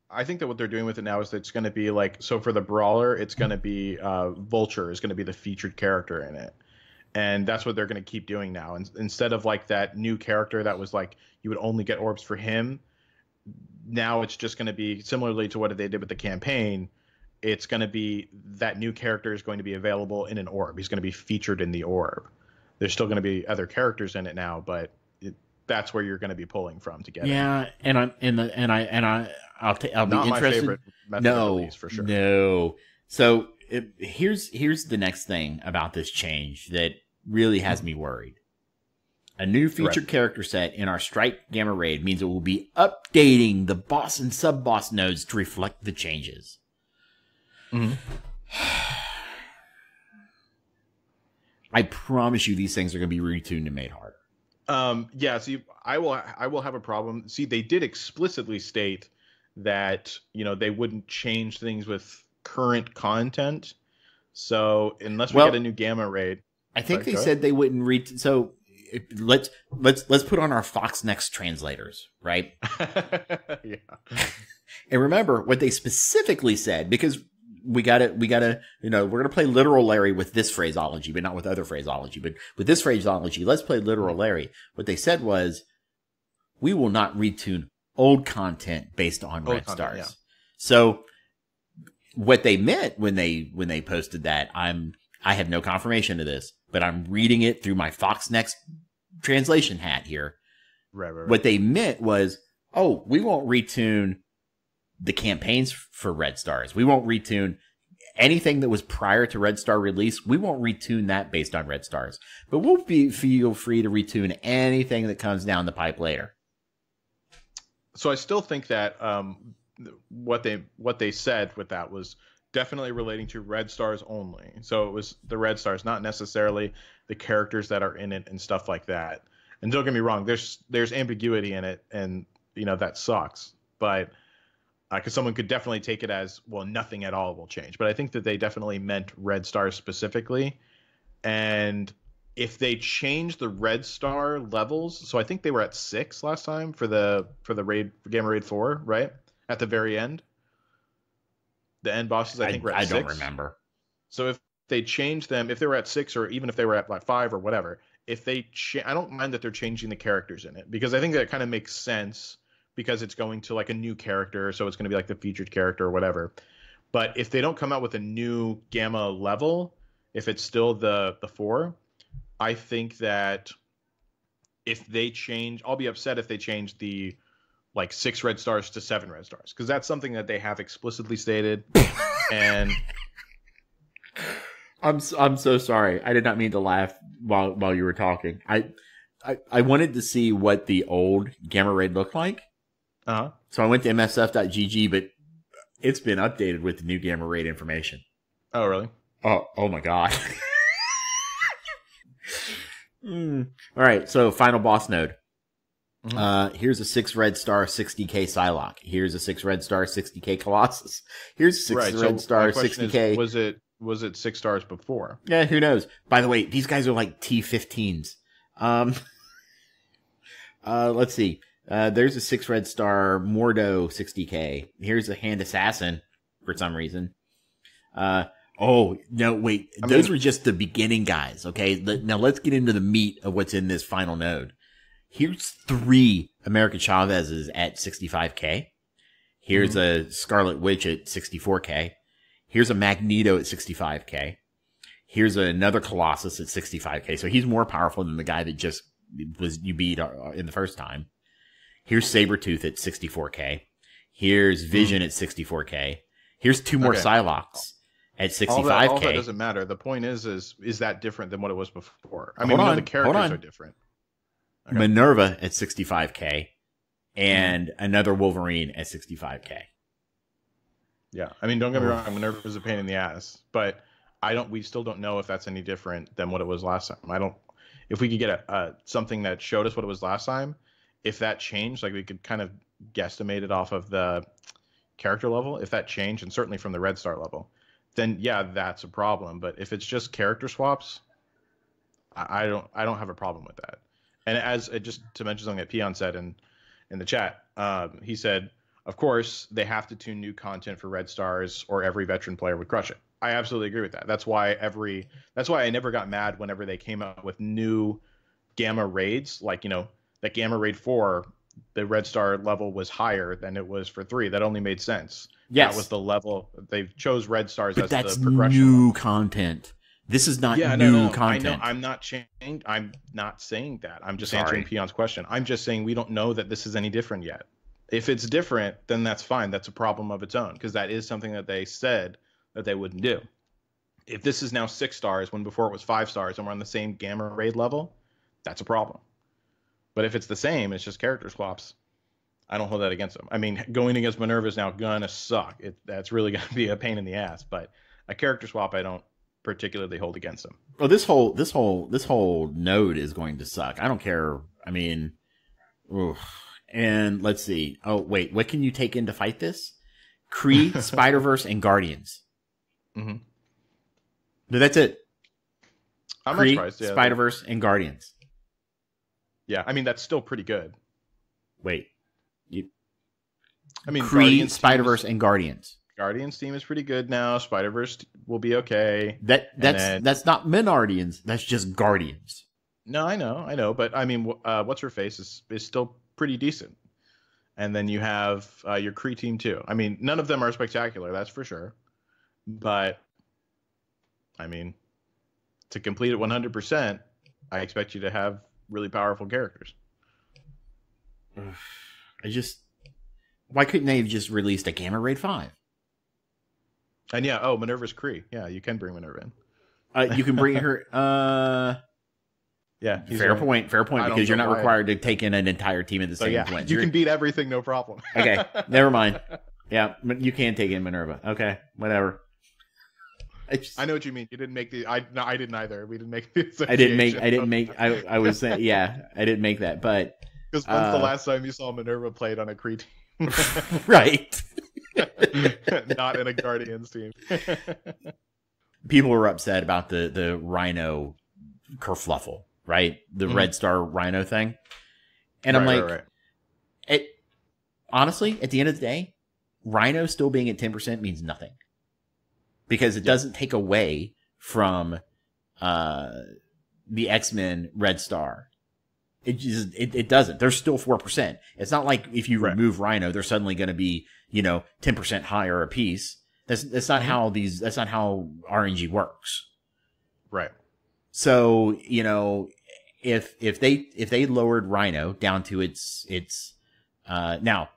I think that what they're doing with it now is that it's going to be like, so for the brawler, it's going to be Vulture is going to be the featured character in it. And that's what they're going to keep doing now. And instead of like that new character that was like, you would only get orbs for him. Now it's just going to be similarly to what they did with the campaign. It's going to be that new character is going to be available in an orb. He's going to be featured in the orb. There's still going to be other characters in it now, but that's where you're going to be pulling from to get it. Yeah, and I'll be Not interested. my favorite method of release, for sure. No. So here's the next thing about this change that really has me worried. A new featured character set in our Strike Gamma Raid means it will be updating the boss and sub-boss nodes to reflect the changes. I promise you these things are going to be retuned and made harder. Yeah, see, I will have a problem. See, they did explicitly state that, you know, they wouldn't change things with current content. So unless we get a new Gamma Raid, I think they said they wouldn't so let's put on our Fox Next translators, right? Yeah. And remember what they specifically said, because we gotta, you know, we're gonna play literal Larry with this phraseology, but not with other phraseology. But with this phraseology, let's play literal Larry. What they said was, we will not retune old content based on red stars. Yeah. So what they meant when they posted that, I have no confirmation to this, but I'm reading it through my Fox Next translation hat here. Right. What they meant was, oh, we won't retune the campaigns for Red Stars. We won't retune anything that was prior to Red Star release. We won't retune that based on Red Stars, but we'll feel free to retune anything that comes down the pipe later. So I still think that what they said with that was definitely relating to red stars only. So it was the red stars, not necessarily the characters that are in it and stuff like that. And don't get me wrong, there's ambiguity in it, and that sucks. But because someone could definitely take it as, well, nothing at all will change. But I think that they definitely meant red stars specifically. And if they change the red star levels, so I think they were at 6 last time for the raid, for Gamma Raid 4, right? At the very end. The end bosses, I think, were at 6. I don't remember. So if they change them, if they were at 6, or even if they were at like 5 or whatever, if they I don't mind that they're changing the characters in it, because I think that kind of makes sense, because it's going to like a new character, so it's going to be like the featured character or whatever. But if they don't come out with a new Gamma level, if it's still the 4, I think that if they change, I'll be upset if they change the like 6 red stars to 7 red stars, because that's something that they have explicitly stated. And I'm so sorry. I did not mean to laugh while you were talking. I wanted to see what the old Gamma Raid looked like. Uh-huh. So I went to msf.gg, but it's been updated with the new Gamma Raid information. Oh, really? Oh my god. All right, so final boss node. Mm-hmm. Here's a 6 red star 60k Psylocke. Here's a 6 red star 60k Colossus. Here's a 6 red star 60k. Was it 6 stars before? Yeah, who knows? By the way, these guys are like T15s. Let's see. There's a 6 red star Mordo 60k. Here's a hand assassin for some reason. Oh, no, wait. Those were just the beginning guys, okay? Now let's get into the meat of what's in this final node. Here's 3 America Chavez's at 65k. Here's a Scarlet Witch at 64k. Here's a Magneto at 65k. Here's another Colossus at 65k. So he's more powerful than the guy that just you beat in the first time. Here's Sabretooth at 64k. Here's Vision at 64k. Here's 2 more Psylocks at 65k. All that doesn't matter. The point is that different than what it was before? I mean, we know the characters are different. Okay. Minerva at 65k and another Wolverine at 65k. Yeah, I mean, don't get me wrong, Minerva is a pain in the ass, but we still don't know if that's any different than what it was last time. If we could get something that showed us what it was last time, if that changed, like we could kind of guesstimate it off of the character level, if that changed, and certainly from the red star level, then yeah, that's a problem. But if it's just character swaps, I don't have a problem with that. And just to mention something that Peon said in the chat, he said, of course, they have to tune new content for red stars, or every veteran player would crush it. I absolutely agree with that. That's why I never got mad whenever they came out with new Gamma Raids, like, that Gamma Raid 4, the red star level was higher than it was for 3. That only made sense. Yes. That was the level. They chose red stars as that's the progression. New content. This is not new content. I know. I'm not saying that. I'm just answering Peon's question. I'm just saying we don't know that this is any different yet. If it's different, then that's fine. That's a problem of its own, because that is something that they said that they wouldn't do. If this is now 6 stars when before it was 5 stars and we're on the same Gamma Raid level, that's a problem. But if it's the same, it's just character swaps, I don't hold that against them. I mean, going against Minerva is now gonna suck. That's really gonna be a pain in the ass. But a character swap, I don't particularly hold against them. Well, this whole node is going to suck. I don't care. I mean, oof. And let's see. Oh wait, what can you take in to fight this? Kree, Spider-Verse, and Guardians. Mm-hmm. No, that's it. I'm Kree, not surprised. Yeah, Spider-Verse, and Guardians. Yeah, I mean that's still pretty good. Wait, I mean, Kree, Spider-Verse, and Guardians. Guardians team is pretty good now. Spider-Verse will be okay. That's not Menardians. That's just Guardians. No, I know, but I mean, what's her face is still pretty decent. And then you have your Kree team too. I mean, none of them are spectacular, that's for sure. But I mean, to complete it 100%, I expect you to have really powerful characters. Why couldn't they have just released a Gamma Raid 5? And yeah, Minerva's Kree. Yeah, you can bring Minerva in. You can bring her. Yeah, fair point, because you're not required to take in an entire team at the same time. You can beat everything, no problem. Okay, never mind. Yeah, you can take in Minerva. Okay, whatever. I know what you mean. You didn't make the. No, I didn't either. We didn't make the. I didn't make. I was saying, yeah, I didn't make that, but because when's the last time you saw Minerva played on a Kree team? Right. Not in a Guardians team. People were upset about the Rhino kerfluffle, right? The Red Star Rhino thing, and I'm like, it. Honestly, at the end of the day, Rhino still being at 10% means nothing. Because it doesn't take away from the X-Men Red Star. It doesn't. They're still 4%. It's not like if you remove Rhino, they're suddenly going to be, 10% higher a piece. That's not how that's not how RNG works. Right. So, if they lowered Rhino down to its now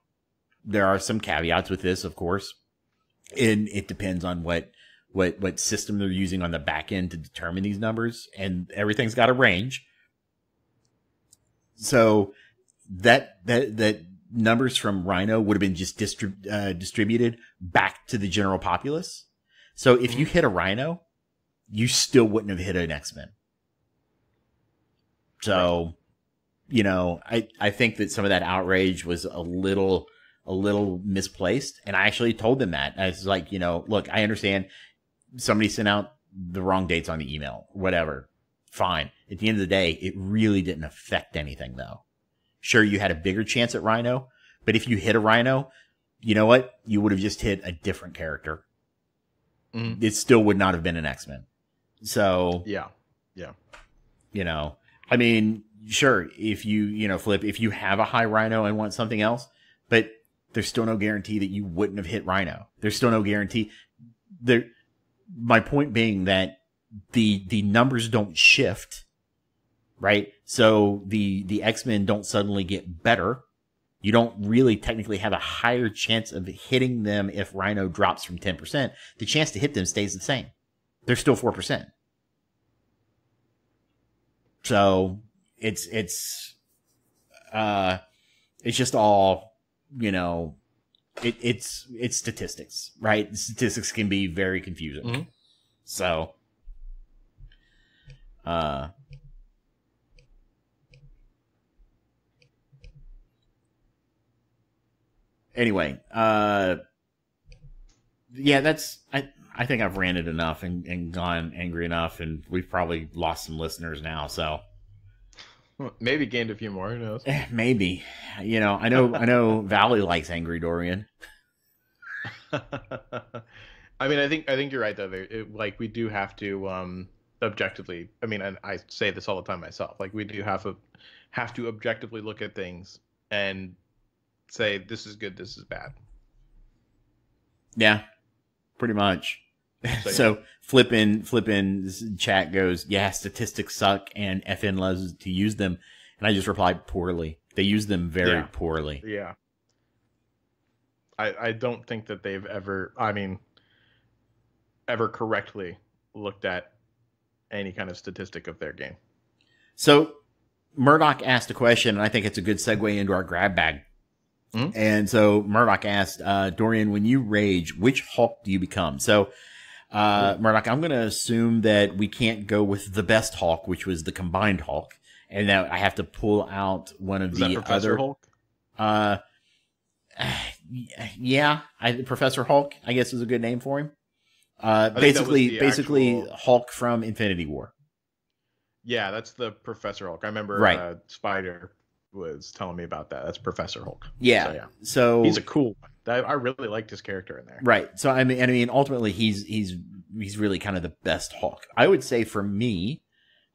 there are some caveats with this, of course. And it depends on what system they're using on the back end to determine these numbers, and everything's got a range. So that numbers from Rhino would have been just distributed back to the general populace. So if you hit a Rhino, you still wouldn't have hit an X-Men. So, I think that some of that outrage was a little misplaced. And I actually told them that. I was like, look, I understand somebody sent out the wrong dates on the email, whatever. Fine. At the end of the day, it really didn't affect anything though. Sure, you had a bigger chance at Rhino, but if you hit a Rhino, you know what? You would have just hit a different character. It still would not have been an X-Men. So, yeah. I mean, sure, if you, Flip, if you have a high Rhino and want something else, but there's still no guarantee that you wouldn't have hit Rhino. There's still no guarantee. My point being that the numbers don't shift, right? So the X-Men don't suddenly get better. You don't really technically have a higher chance of hitting them if Rhino drops from 10%. The chance to hit them stays the same. They're still 4%. So it's just all, it's statistics, right? Statistics can be very confusing. So, anyway, yeah, I think I've ranted enough and gone angry enough, and we've probably lost some listeners now, so. Maybe gained a few more, who knows? Maybe. I know Valley likes angry Dorian. I mean, I think you're right though. We do have to objectively. I mean, and I say this all the time myself. Like, we do have to objectively look at things and say this is good, this is bad. Yeah, pretty much. So flippin' chat goes, yeah, statistics suck and FN loves to use them, and I just replied poorly. They use them very poorly. Yeah. I don't think that they've ever correctly looked at any kind of statistic of their game. So Murdoch asked a question, and I think it's a good segue into our grab bag. And so Murdoch asked, Dorian, when you rage, which Hulk do you become? So Murdoch, I'm going to assume that we can't go with the best Hulk, which was the combined Hulk, and that I have to pull out one of the Professor other Hulk? Yeah, Professor Hulk, I guess, is a good name for him. Basically actual... Hulk from Infinity War. Yeah, that's the Professor Hulk. I remember Spider was telling me about that. That's Professor Hulk. Yeah. So he's a cool one. I really liked his character in there. Right. So I mean, ultimately, he's really kind of the best Hulk. I would say for me,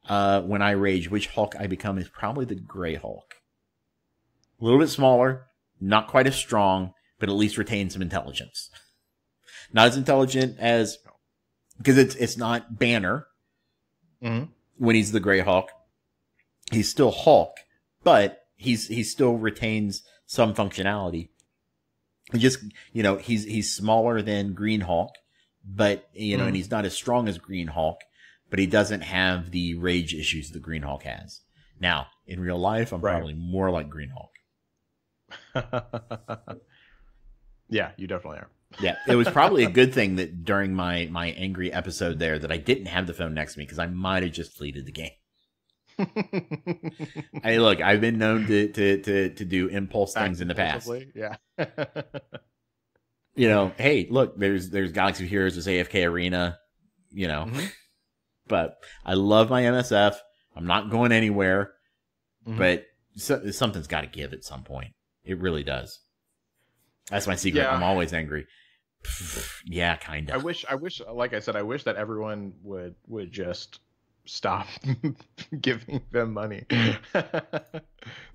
when I rage, which Hulk I become is probably the Gray Hulk. A little bit smaller, not quite as strong, but at least retain some intelligence. Not as intelligent as, because it's not Banner when he's the Gray Hulk. He's still Hulk, but he still retains some functionality. Just, he's smaller than Green Hulk, but, and he's not as strong as Green Hulk, but he doesn't have the rage issues that Green Hulk has. Now, in real life, I'm probably more like Green Hulk. Yeah, you definitely are. Yeah, it was probably a good thing that during my angry episode there that I didn't have the phone next to me, because I might have just deleted the game. Hey, look, I've been known to do impulse things in the past. Yeah. Hey, look, there's Galaxy of Heroes, there's AFK Arena, But I love my MSF. I'm not going anywhere, but something's got to give at some point. It really does. That's my secret. Yeah. I'm always angry. Yeah, kind of. I wish, like I said, I wish that everyone would just stop giving them money.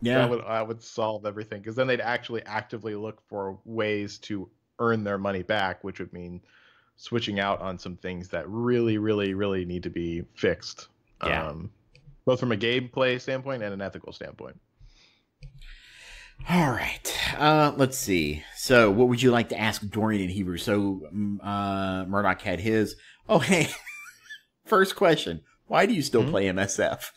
Yeah. That would solve everything, because then they'd actually actively look for ways to earn their money back, which would mean switching out on some things that really, really, really need to be fixed. Yeah. Both from a gameplay standpoint and an ethical standpoint. All right. Let's see. So, what would you like to ask Dorian in Hebrew? So, Murdoch had his. Oh, hey. First question. Why do you still play MSF?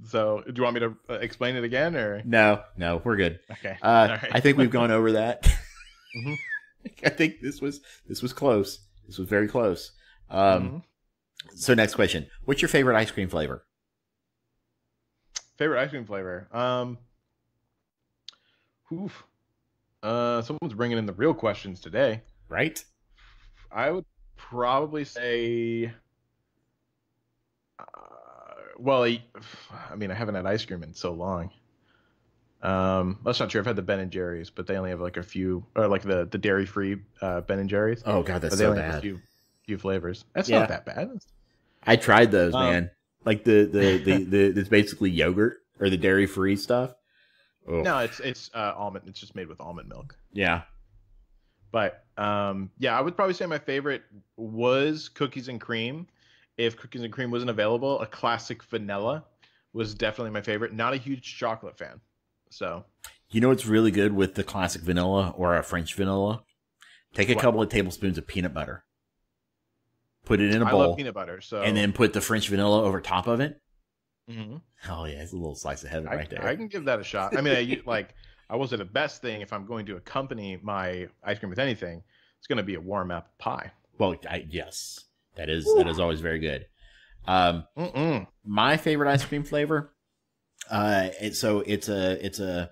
So, do you want me to explain it again, or No, we're good. Okay. All right. I think we've gone over that. I think this was close. This was very close. So, next question. What's your favorite ice cream flavor? Favorite ice cream flavor? Someone's bringing in the real questions today. Right? I would probably say, well, I mean, I haven't had ice cream in so long. That's not true. I've had the Ben and Jerry's, but they only have like a few, or like the dairy-free Ben and Jerry's. Oh god, that's but they so only have bad. a few flavors. That's not that bad. I tried those, man. Like the it's basically yogurt or the dairy-free stuff. Oh. No, it's almond. It's just made with almond milk. Yeah. But yeah, I would probably say my favorite was cookies and cream. If cookies and cream wasn't available, a classic vanilla was definitely my favorite. Not a huge chocolate fan. So, you know what's really good with the classic vanilla or a French vanilla? Take a couple of tablespoons of peanut butter. Put it in a bowl. I love peanut butter, so and then put the French vanilla over top of it. Mm-hmm. Oh yeah, it's a little slice of heaven right there. I can give that a shot. I mean, I will say the best thing if I'm going to accompany my ice cream with anything, it's going to be a warm apple pie. Well, yes, that is always very good. My favorite ice cream flavor. It's a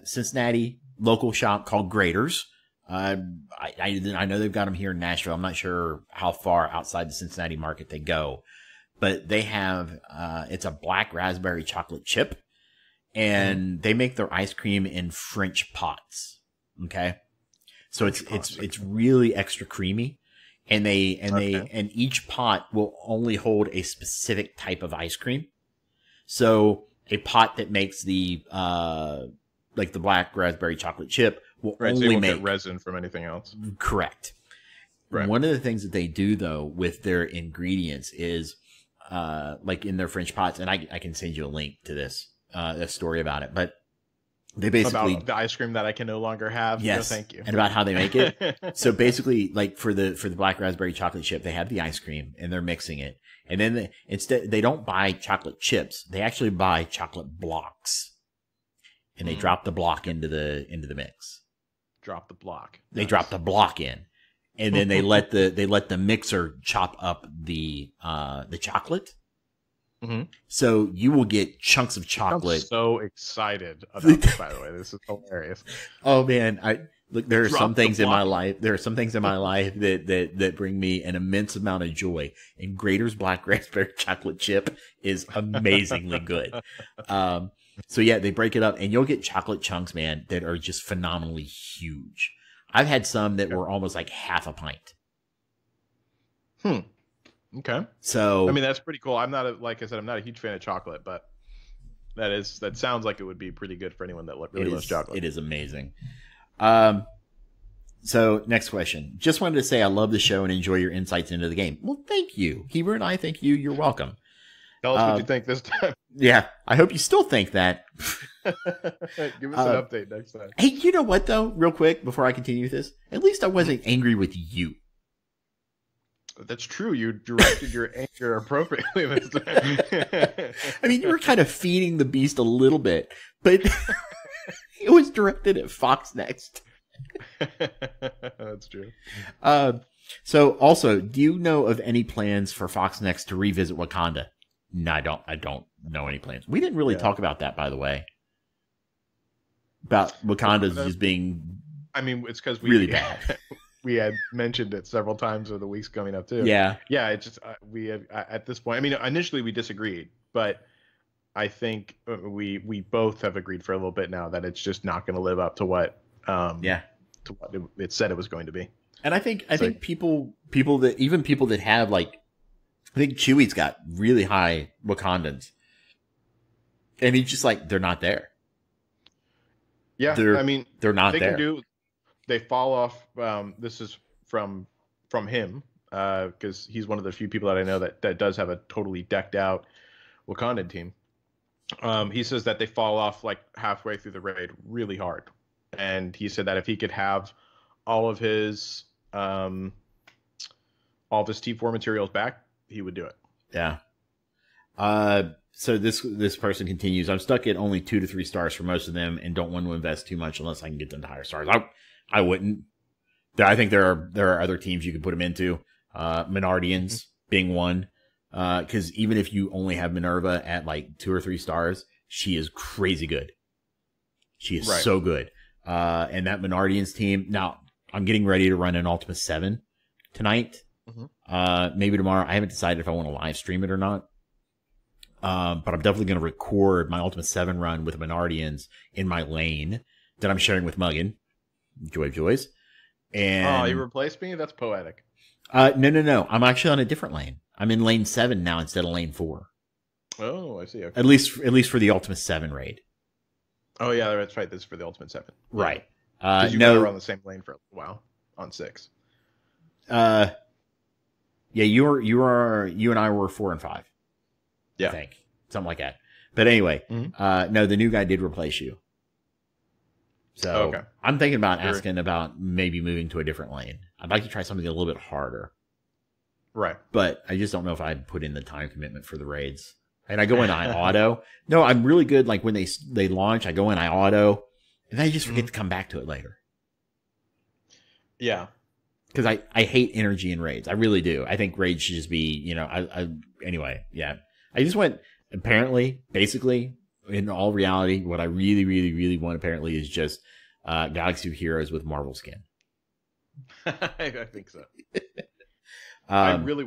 Cincinnati local shop called Grater's. I know they've got them here in Nashville. I'm not sure how far outside the Cincinnati market they go, but they have it's a black raspberry chocolate chip, and they make their ice cream in French pots. Okay, so it's really extra creamy, and and each pot will only hold a specific type of ice cream. So a pot that makes the like the black raspberry chocolate chip will so only you won't make get resin from anything else. Correct. Right. One of the things that they do though with their ingredients is like in their French pots, and I can send you a link to this a story about it, but they basically about the ice cream that I can no longer have. Yes, no, thank you. And about how they make it. So basically, like for the black raspberry chocolate chip, they have the ice cream and they're mixing it, and then instead they don't buy chocolate chips; they actually buy chocolate blocks, and they drop the block into the mix. Drop the block. They drop the block in, and then they let the mixer chop up the chocolate. Mm-hmm. So you will get chunks of chocolate. I'm so excited about this, by the way. This is hilarious. Oh man, there are some things in my life. There are some things in my life that bring me an immense amount of joy. And Grater's black raspberry chocolate chip is amazingly good. So yeah, they break it up, and you'll get chocolate chunks, man, that are just phenomenally huge. I've had some that were almost like half a pint. Okay. So I mean, that's pretty cool. Like I said, I'm not a huge fan of chocolate, but that sounds like it would be pretty good for anyone that really loves chocolate. It is amazing. So next question. Just wanted to say I love the show and enjoy your insights into the game. Well, thank you. Hebrew and I thank you. You're welcome. Tell us what you think this time. Yeah, I hope you still think that. Give us an update next time. Hey, you know what though? Real quick before I continue with this, at least I wasn't angry with you. That's true. You directed your anger appropriately this time. I mean, you were kind of feeding the beast a little bit, but It was directed at Fox Next. That's true. So also, do you know of any plans for Fox Next to revisit Wakanda? No, I don't. I don't know any plans. We didn't really talk about that, by the way. About Wakanda just being. I mean, it's because really bad. We had mentioned it several times over the weeks coming up too. Yeah. It's just we have at this point. I mean, initially we disagreed, but I think we both have agreed for a little bit now that it's just not going to live up to what to what it said it was going to be. And I think people that have like, I think Chewie's got really high Wakandans, and he's just like, they're not there. Yeah, they're not there. They fall off. This is from him because he's one of the few people that I know that does have a totally decked out Wakandan team. He says that they fall off like halfway through the raid really hard, and he said that if he could have all of his T4 materials back, he would do it. Yeah. So this person continues. I'm stuck at only 2 to 3 stars for most of them, and don't want to invest too much unless I can get them to higher stars. I wouldn't. I think there are other teams you could put them into. Menardians being one. Because even if you only have Minerva at like 2 or 3 stars, she is crazy good. She is so good. And that Menardians team. Now I'm getting ready to run an Ultima 7 tonight. Maybe tomorrow. I haven't decided if I want to live stream it or not. But I'm definitely going to record my Ultima 7 run with Menardians in my lane that I'm sharing with Muggin. Joy of joys. And you replaced me? That's poetic. No. I'm actually on a different lane. I'm in lane 7 now instead of lane 4. Oh, I see. Okay. At least for the Ultima 7 raid. Oh yeah, that's right. This is for the Ultimate 7. Right. You were on the same lane for a while on 6. Yeah, you and I were 4 and 5. Yeah. I think. Something like that. But anyway, no, the new guy did replace you. So I'm thinking about asking about maybe moving to a different lane. I'd like to try something a little bit harder. Right. But I just don't know if I'd put in the time commitment for the raids. And I go in, I auto. No, I'm really good. Like when they launch, I go in, I auto. And then I just forget to come back to it later. Yeah. Because I hate energy in raids. I really do. I think raids should just be, anyway, yeah. I just went, basically, in all reality, what I really, really, really want apparently is just Galaxy of Heroes with Marvel skin. I think so. I'd really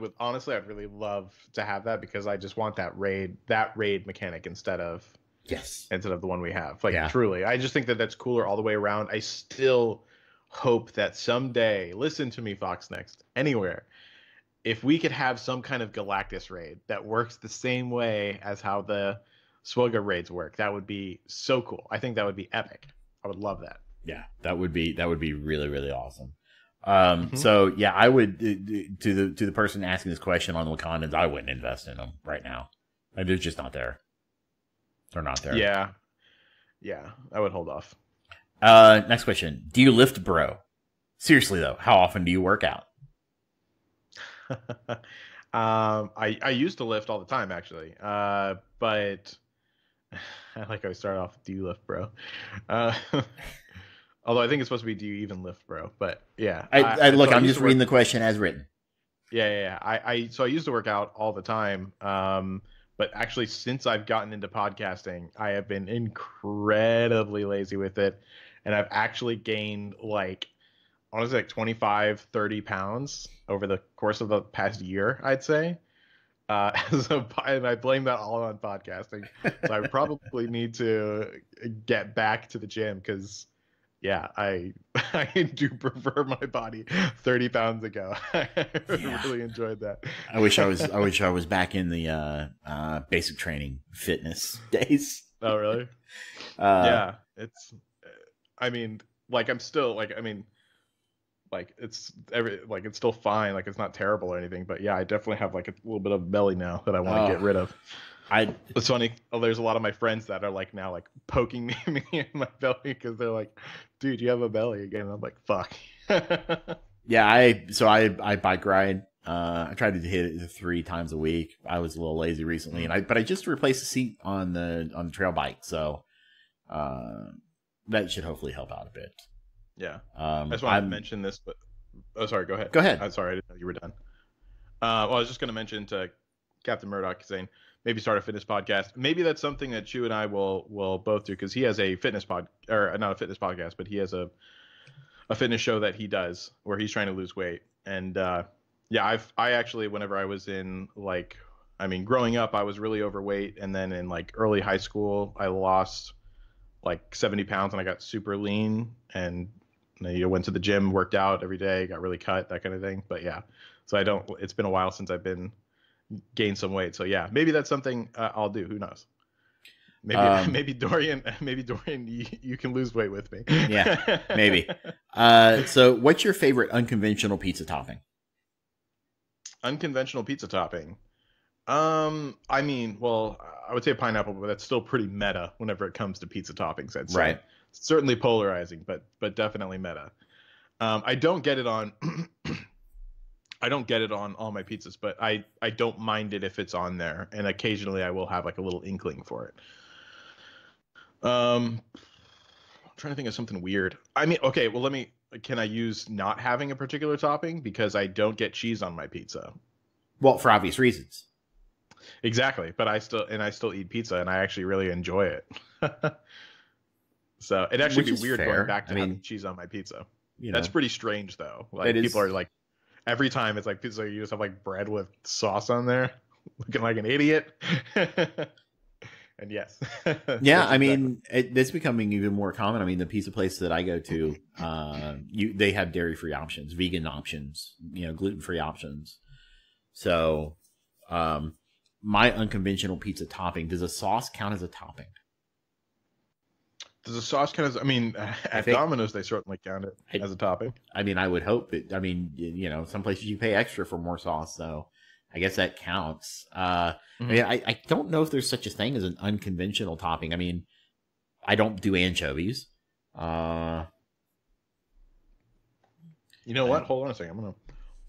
love to have that because I just want that raid mechanic instead of the one we have. Truly, I just think that's cooler all the way around. I still hope that someday, listen to me, Fox Next, anywhere, if we could have some kind of Galactus raid that works the same way as how the Swoga raids work, that would be so cool. I think that would be epic. I would love that. Yeah, that would be really, really awesome. So yeah, I would to the person asking this question on the Wakandans, I wouldn't invest in them right now. They're just not there. They're not there. Yeah, I would hold off. Next question: do you lift, bro? Seriously though, how often do you work out? I used to lift all the time actually, but I like how I start off with "do you lift, bro?" Although I think it's supposed to be "do you even lift, bro?" But yeah, I'm just reading the question as written. Yeah. I used to work out all the time, but actually since I've gotten into podcasting, I have been incredibly lazy with it, and I've actually gained honestly 25, 30 pounds over the course of the past year, I'd say. And I blame that all on podcasting. So I probably need to get back to the gym because, yeah, I do prefer my body 30 pounds ago. I really enjoyed that. I wish I was back in the basic training fitness days. Oh, really? Yeah, it's. I'm still it's still fine. It's not terrible or anything, but yeah, I definitely have a little bit of belly now that I want to get rid of. It's funny. There's a lot of my friends that are now poking me in my belly because they're like, "Dude, you have a belly again." And I'm like, "Fuck." Yeah, I bike ride. I tried to hit it 3 times a week. I was a little lazy recently, but I just replaced the seat on the trail bike. So, that should hopefully help out a bit. Yeah. I just wanted to mention this, but sorry, go ahead. Go ahead. I'm sorry, I didn't know you were done. Well, I was just going to mention to Captain Murdoch saying maybe start a fitness podcast. Maybe that's something that Chew and I will both do, because he has a fitness or not a fitness podcast, but he has a fitness show that he does where he's trying to lose weight. And I actually, whenever I was in growing up, I was really overweight, and then in like early high school, I lost like 70 pounds and I got super lean, and went to the gym, worked out every day, got really cut, that kind of thing. But yeah, so it's been a while since I've gained some weight. So yeah, maybe that's something I'll do. Who knows? Maybe Dorian, you can lose weight with me. Yeah, maybe. So what's your favorite unconventional pizza topping? Unconventional pizza topping. I would say pineapple, but that's still pretty meta whenever it comes to pizza toppings. I'd say. Right. Certainly polarizing, but definitely meta. I don't get it on I don't get it on all my pizzas, but I don't mind it if it's on there, and occasionally I will have like a little inkling for it. I'm trying to think of something weird. I mean, okay, well, can I use not having a particular topping because I don't get cheese on my pizza? Well, for obvious reasons. Exactly, but I still eat pizza, and I actually really enjoy it. So it'd actually be weird going back to having cheese on my pizza. That's pretty strange, though. Like people are like, every time it's like pizza, you just have like bread with sauce on there, looking like an idiot. And yes. Yeah, I mean, it's becoming even more common. I mean, the pizza place that I go to, they have dairy-free options, vegan options, gluten-free options. So, my unconventional pizza topping, does a sauce count as a topping? Does the sauce count as? I mean, at Domino's they certainly count it as a topping. I mean, I would hope it. I mean, some places you pay extra for more sauce, so I guess that counts. I mean, I don't know if there's such a thing as an unconventional topping. I mean, I don't do anchovies. You know what? Hold on a second. I'm gonna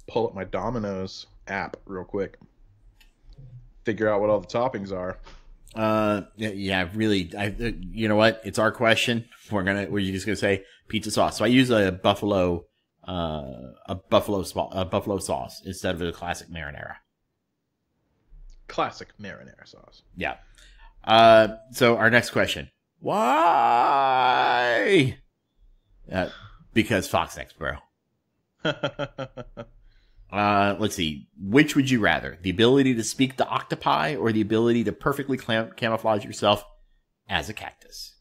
pull up my Domino's app real quick. Figure out what all the toppings are. Yeah, really. You know what? It's our question. We're just gonna say pizza sauce. So I use a buffalo sauce instead of a classic marinara. Classic marinara sauce. Yeah. So our next question: why? Because Fox X, bro. Let's see. Which would you rather? The ability to speak to octopi or the ability to perfectly camouflage yourself as a cactus?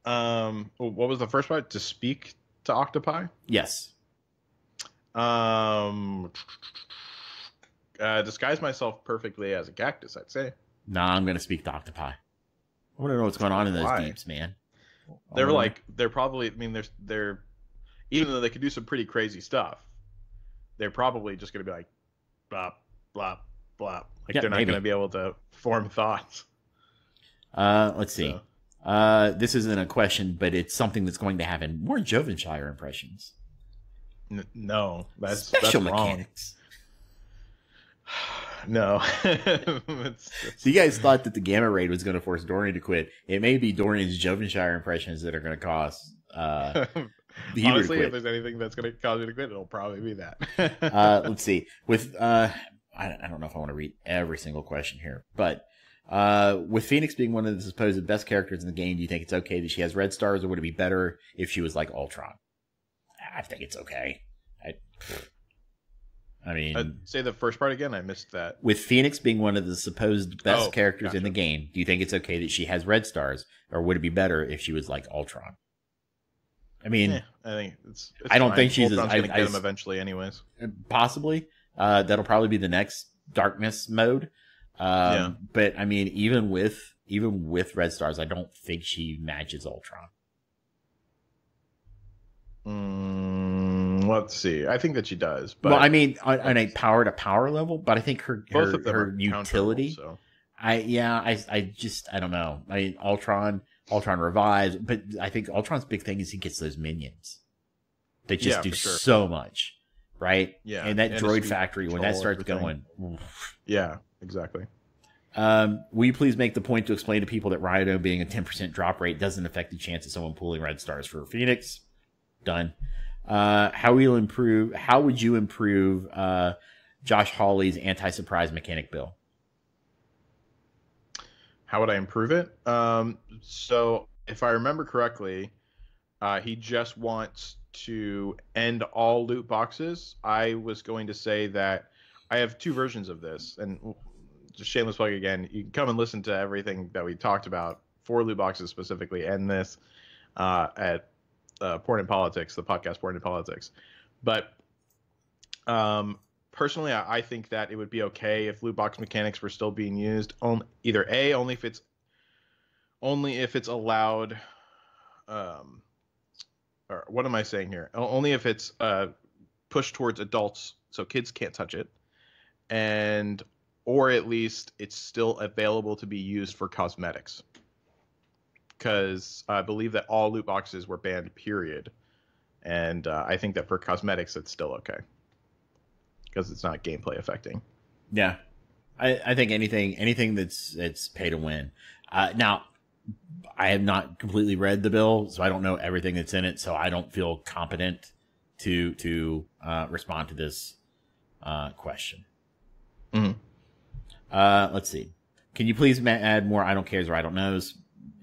What was the first part? To speak to octopi? Yes. Disguise myself perfectly as a cactus, I'd say. Nah, I'm going to speak to octopi. I want to know what's going on in those deeps, man. They're probably, I mean, they're even though they could do some pretty crazy stuff, they're probably just going to be like, blah, blah, blah. Like, they're not going to be able to form thoughts. Let's see. So. This isn't a question, but it's something that's going to happen. More Jovenshire impressions. No, that's Special wrong. mechanics. No. So you guys thought that the gamma raid was going to force Dorian to quit. It may be Dorian's Jovenshire impressions that are going to cause honestly, if there's anything that's going to cause me to quit, it'll probably be that. Let's see. With I don't know if I want to read every single question here, but with Phoenix being one of the supposed best characters in the game, do you think it's okay that she has red stars, or would it be better if she was like Ultron? I think it's okay. I mean, say the first part again. I missed that. With Phoenix being one of the supposed best characters in the game, do you think it's okay that she has red stars, or would it be better if she was like Ultron? I mean, I think it's I don't fine. think she's. Ultron's gonna get him eventually, anyways. Possibly, that'll probably be the next Darkness mode. But I mean, even with red stars, I don't think she matches Ultron. Let's see. I think that she does. But well, I mean, on a power to power level, but I think her utility. So. I don't know. I mean, Ultron revives, but I think Ultron's big thing is he gets those minions. They just do so much, right? Yeah, and that droid factory when that starts going. Yeah, exactly. Will you please make the point to explain to people that Rhino being a 10% drop rate doesn't affect the chance of someone pulling red stars for Phoenix? Done. How would you improve Josh Hawley's anti-surprise mechanic bill? How would I improve it? So if I remember correctly, he just wants to end all loot boxes. I was going to say that I have two versions of this, and just shameless plug again. You can come and listen to everything that we talked about for loot boxes specifically, and this at Porn and Politics, the podcast Porn and Politics. But personally, I think that it would be okay if loot box mechanics were still being used. Only if it's allowed. Or what am I saying here? Only if it's pushed towards adults, so kids can't touch it, or at least it's still available to be used for cosmetics. Because I believe that all loot boxes were banned, period. And I think that for cosmetics, it's still okay. Because it's not gameplay affecting. Yeah. I think anything that's pay to win. Now, I have not completely read the bill, so I don't know everything that's in it, so I don't feel competent to respond to this question. Mm-hmm. Let's see. Can you please add more I don't cares or I don't knows?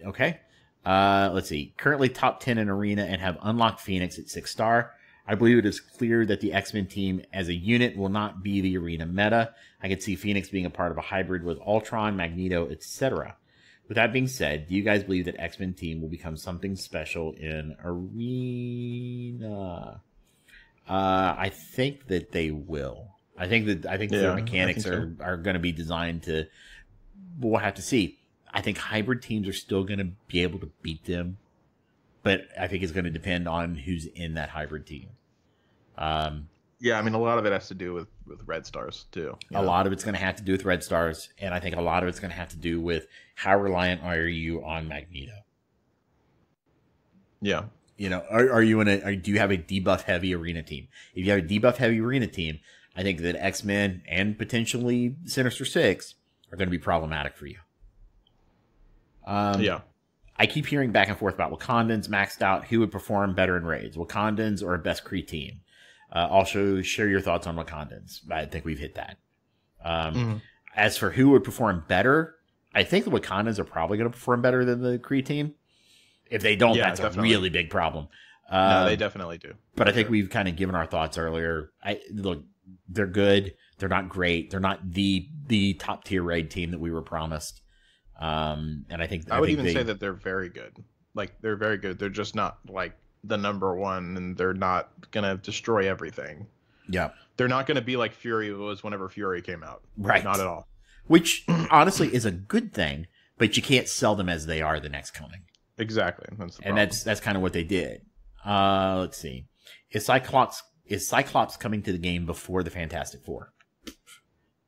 Okay. Let's see. Currently top 10 in Arena and have unlocked Phoenix at 6-star. I believe it is clear that the X-Men team as a unit will not be the Arena meta. I could see Phoenix being a part of a hybrid with Ultron, Magneto, etc. With that being said, do you guys believe that X-Men team will become something special in Arena? I think that they will. I think their mechanics are going to be designed to. We'll have to see. I think hybrid teams are still going to be able to beat them, but I think it's going to depend on who's in that hybrid team. Yeah, I mean, a lot of it has to do with red stars too. A lot of it's going to have to do with red stars, and I think a lot of it's going to have to do with how reliant are you on Magneto. Yeah, are you do you have a debuff heavy Arena team? If you have a debuff heavy Arena team, I think that X-Men and potentially Sinister Six are going to be problematic for you. Yeah. I keep hearing back and forth about Wakandans maxed out. Who would perform better in raids, Wakandans or a best Kree team? Also, share your thoughts on Wakandans. I think we've hit that. As for who would perform better, I think the Wakandans are probably going to perform better than the Kree team. If they don't, that's definitely a really big problem. No, they definitely do. But I think we've kind of given our thoughts earlier. Look, they're good. They're not great. They're not the top tier raid team that we were promised. And I would even say that they're very good. Like, they're very good. They're just not like the number one, and they're not gonna destroy everything. Yeah, they're not gonna be like Fury was whenever Fury came out. Right, not at all. Which honestly is a good thing, but you can't sell them as they are the next coming. Exactly, that's kind of what they did. Let's see, is Cyclops coming to the game before the Fantastic Four?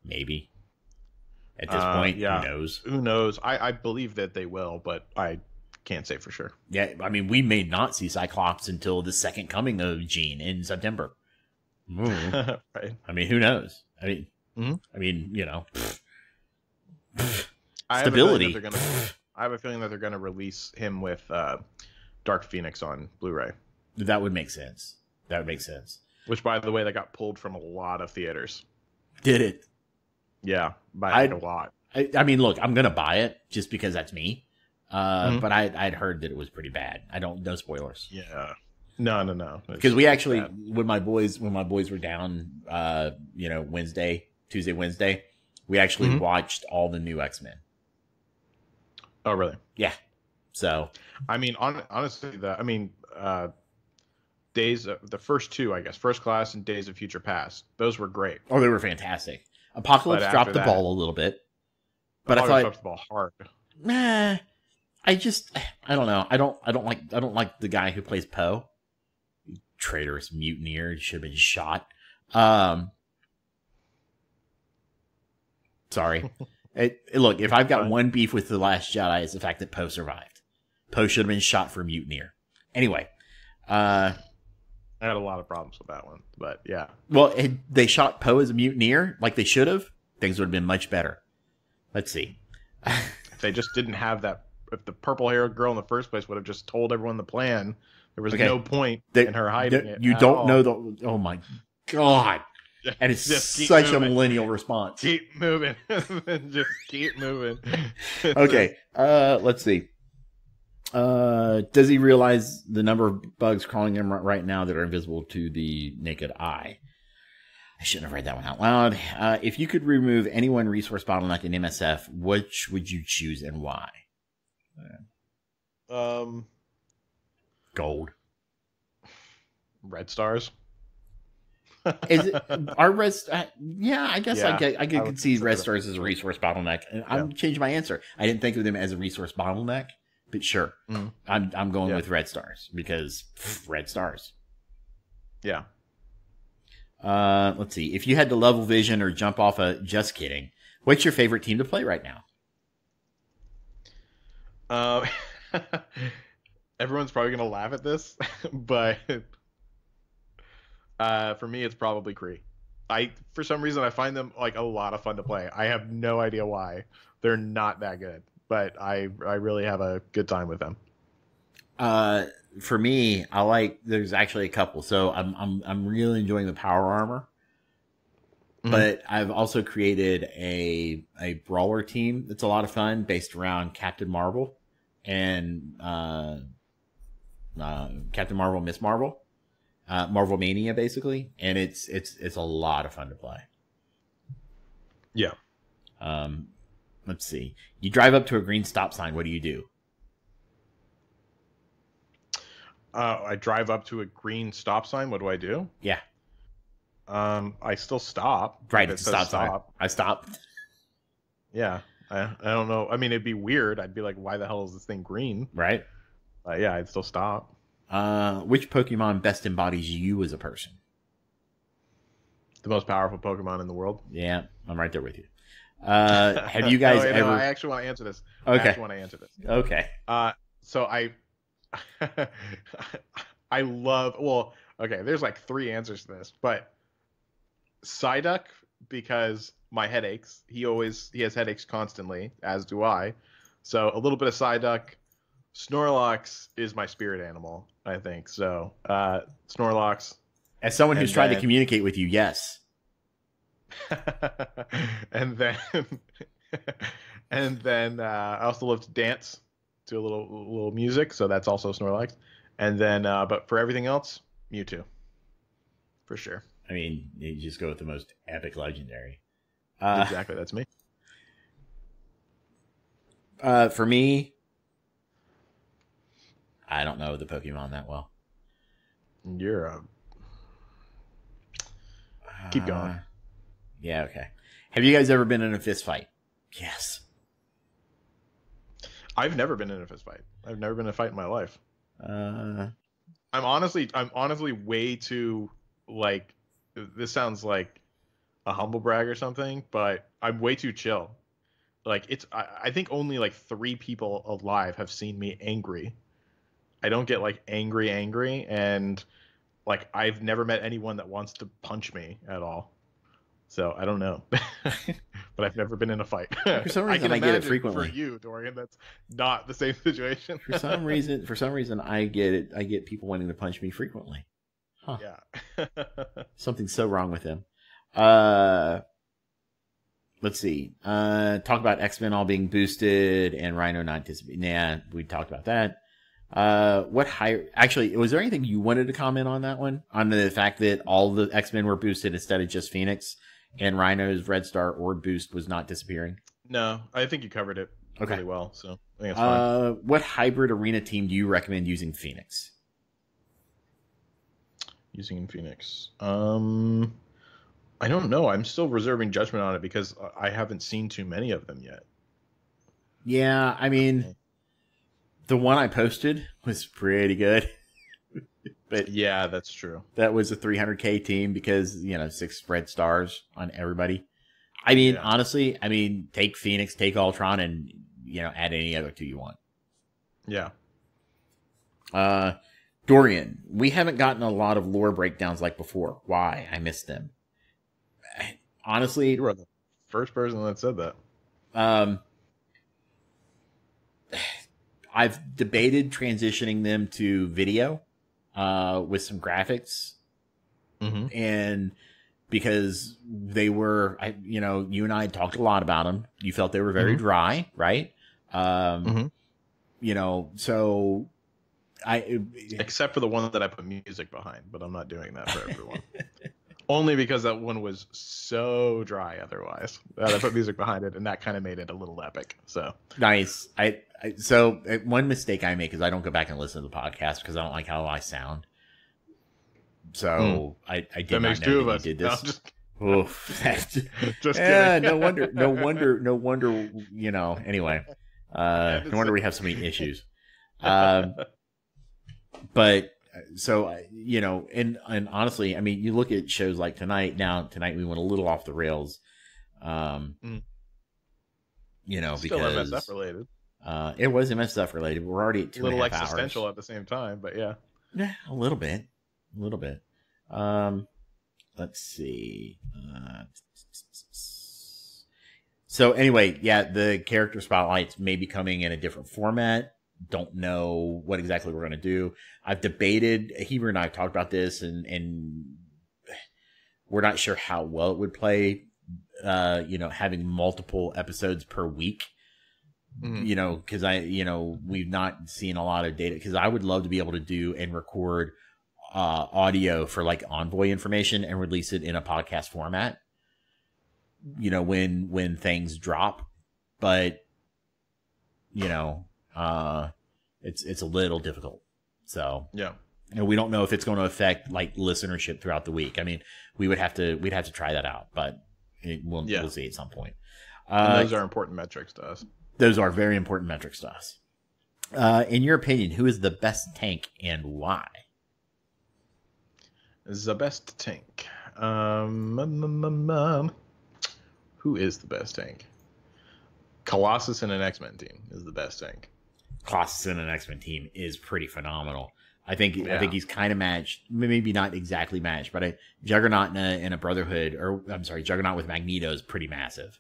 Maybe. At this point, yeah. Who knows? Who knows? I believe that they will, but I can't say for sure. Yeah, I mean, we may not see Cyclops until the second coming of Jean in September. Right. I mean, who knows? I mean, stability. I have a feeling that they're going to release him with Dark Phoenix on Blu-ray. That would make sense. Which, by the way, that got pulled from a lot of theaters. Did it? Yeah, by a lot. I mean, look, I'm gonna buy it just because that's me. But I'd heard that it was pretty bad. No spoilers. Yeah, no. Because we actually, when my boys were down, Tuesday, Wednesday, we actually watched all the new X-Men. Oh, really? Yeah. So, I mean, honestly, Days of the first two, I guess, First Class and Days of Future Past, those were great. Oh, they were fantastic. Apocalypse dropped the ball a little bit, but I thought dropped the ball hard. Nah, I don't know. I don't like the guy who plays Poe. Traitorous mutineer. He should have been shot. Sorry. Look, if I've got one beef with The Last Jedi, it's the fact that Poe survived. Poe should have been shot for mutineer. Anyway, I had a lot of problems with that one, but yeah. Well, they shot Poe as a mutineer like they should have. Things would have been much better. Let's see. If they just didn't have that, if the purple-haired girl in the first place would have just told everyone the plan, there was no point in her hiding it. You don't know the. Oh my god! And it's Just such moving. a millennial response. Keep moving. Just keep moving. Okay. Let's see. Does he realize the number of bugs crawling him right now that are invisible to the naked eye? I shouldn't have read that one out loud. If you could remove any one resource bottleneck in MSF, which would you choose and why? Gold. Red stars. Is it our red? Yeah, I guess Yeah, I could see red stars as a that. resource bottleneck. I'm changing my answer. I didn't think of them as a resource bottleneck, but sure, I'm going with red stars because red stars. Yeah. Let's see. If you had to level vision or jump off a, just kidding. What's your favorite team to play right now? Everyone's probably gonna laugh at this, but for me, it's probably Kree. For some reason, I find them like a lot of fun to play. I have no idea why. They're not that good, but I really have a good time with them. For me, there's actually a couple. So I'm really enjoying the power armor, but I've also created a brawler team that's a lot of fun based around Captain Marvel and Captain Marvel, Miss Marvel. Marvel Mania, basically, and it's a lot of fun to play. Yeah. Let's see. You drive up to a green stop sign. What do you do? I drive up to a green stop sign. What do I do? Yeah. I still stop. Right, it's a stop sign. I stopped. Yeah. I don't know. I mean, it'd be weird. I'd be like, why the hell is this thing green? Right. Yeah, I'd still stop. Which Pokemon best embodies you as a person? The most powerful Pokemon in the world. Yeah, I'm right there with you. Have you guys ever? No, I actually want to answer this. Okay. I actually want to answer this. Okay. So I love. Well, okay. There's like 3 answers to this, but Psyduck, because my headaches. He has headaches constantly, as do I. So a little bit of Psyduck. Snorlax is my spirit animal, I think. So, Snorlax. As someone who's trying to communicate with you, yes. and then I also love to dance to a little music, so that's also Snorlax. And then, but for everything else, Mewtwo, for sure. I mean, you just go with the most epic legendary. Exactly, that's me. For me, I don't know the Pokemon that well. You're a... Keep going. Yeah, okay. Have you guys ever been in a fist fight? Yes. I've never been in a fist fight. I've never been in a fight in my life. I'm honestly way too, like, this sounds like a humble brag or something, but I'm way too chill. Like, I think only like 3 people alive have seen me angry. I don't get like angry, and like I've never met anyone that wants to punch me at all. So I don't know, but I've never been in a fight. For some reason, I get it frequently. For you, Dorian, that's not the same situation. For some reason, I get it. I get people wanting to punch me frequently. Huh. Yeah. Something's so wrong with them. Let's see. Talk about X-Men all being boosted and Rhino not anticipating. Nah, we talked about that. Actually, was there anything you wanted to comment on that one? On the fact that all the X-Men were boosted instead of just Phoenix and Rhino's Red Star Orb boost was not disappearing? No, I think you covered it really well. So I think it's fine. What hybrid arena team do you recommend using Phoenix? Using in Phoenix. I don't know. I'm still reserving judgment on it because I haven't seen too many of them yet. Yeah, I mean, the one I posted was pretty good. But yeah, that's true. That was a 300k team because, 6 Red Stars on everybody. I mean, honestly, take Phoenix, take Ultron, and, add any other 2 you want. Yeah. Dorian, we haven't gotten a lot of lore breakdowns like before. Why? I missed them. Honestly, you were the first person that said that. I've debated transitioning them to video with some graphics. And because they were, you and I had talked a lot about them. You felt they were very dry, right? So except for the one that I put music behind, but I'm not doing that for everyone. Only because that one was so dry otherwise. I put music behind it, and that kind of made it a little epic. So nice. So one mistake I make is I don't go back and listen to the podcast because I don't like how I sound. So I did that not makes know two of that us. you did No, this. just Just kidding. No wonder. Anyway, no wonder we have so many issues. But so and honestly, I mean, you look at shows like tonight. Now tonight we went a little off the rails. Still Because MSF related. It was MSF related. We're already at 2.5 hours. A little existential at the same time, but yeah. Yeah, a little bit. Let's see. So anyway, yeah, the character spotlights may be coming in a different format. Don't know what exactly we're going to do. I've debated, Heber and I have talked about this, and we're not sure how well it would play, having multiple episodes per week. Because we've not seen a lot of data, because I would love to be able to do and record audio for like Envoy information and release it in a podcast format, when things drop, but it's a little difficult. So yeah, we don't know if it's going to affect like listenership throughout the week. I mean, we'd have to try that out, but we'll see at some point. And those are important metrics to us. Those are very important metrics to us. In your opinion, who is the best tank and why? The best tank. Who is the best tank? Colossus in an X-Men team is the best tank. Colossus in an X-Men team is pretty phenomenal. I think he's kind of matched, maybe not exactly matched, but Juggernaut in a Brotherhood, or I'm sorry, Juggernaut with Magneto is pretty massive.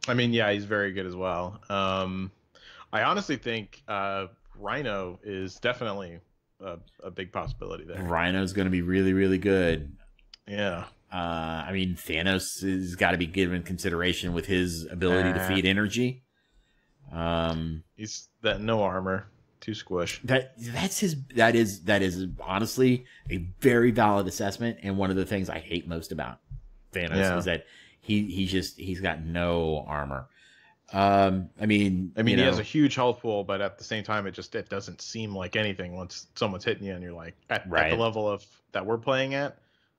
I mean, yeah, he's very good as well. I honestly think Rhino is definitely a big possibility there. Rhino's going to be really, really good. Yeah. I mean, Thanos has got to be given consideration with his ability to feed energy. He's that no armor, too squish. That is honestly a very valid assessment, and one of the things I hate most about Thanos is that he's got no armor. I mean, he has a huge health pool, but at the same time, it doesn't seem like anything once someone's hitting you, and you're like at the level of that we're playing at,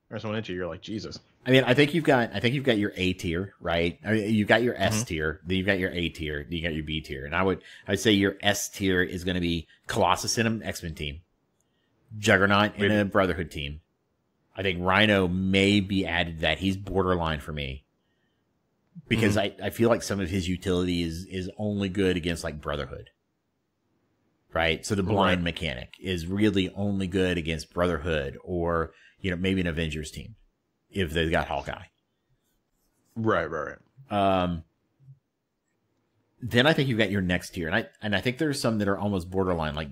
or someone hits you, you're like Jesus. I mean, I think you've got your A tier, right? I mean, you've got your S tier, then you've got your A tier, then you got your B tier, and I'd say your S tier is going to be Colossus in an X-Men team, Juggernaut in a Brotherhood team. I think Rhino may be added to that. He's borderline for me. Because I feel like some of his utility is only good against like Brotherhood. Right? So the blind mechanic is really only good against Brotherhood or, maybe an Avengers team if they've got Hawkeye. Right. Then I think you've got your next tier. And I think there's some that are almost borderline, like,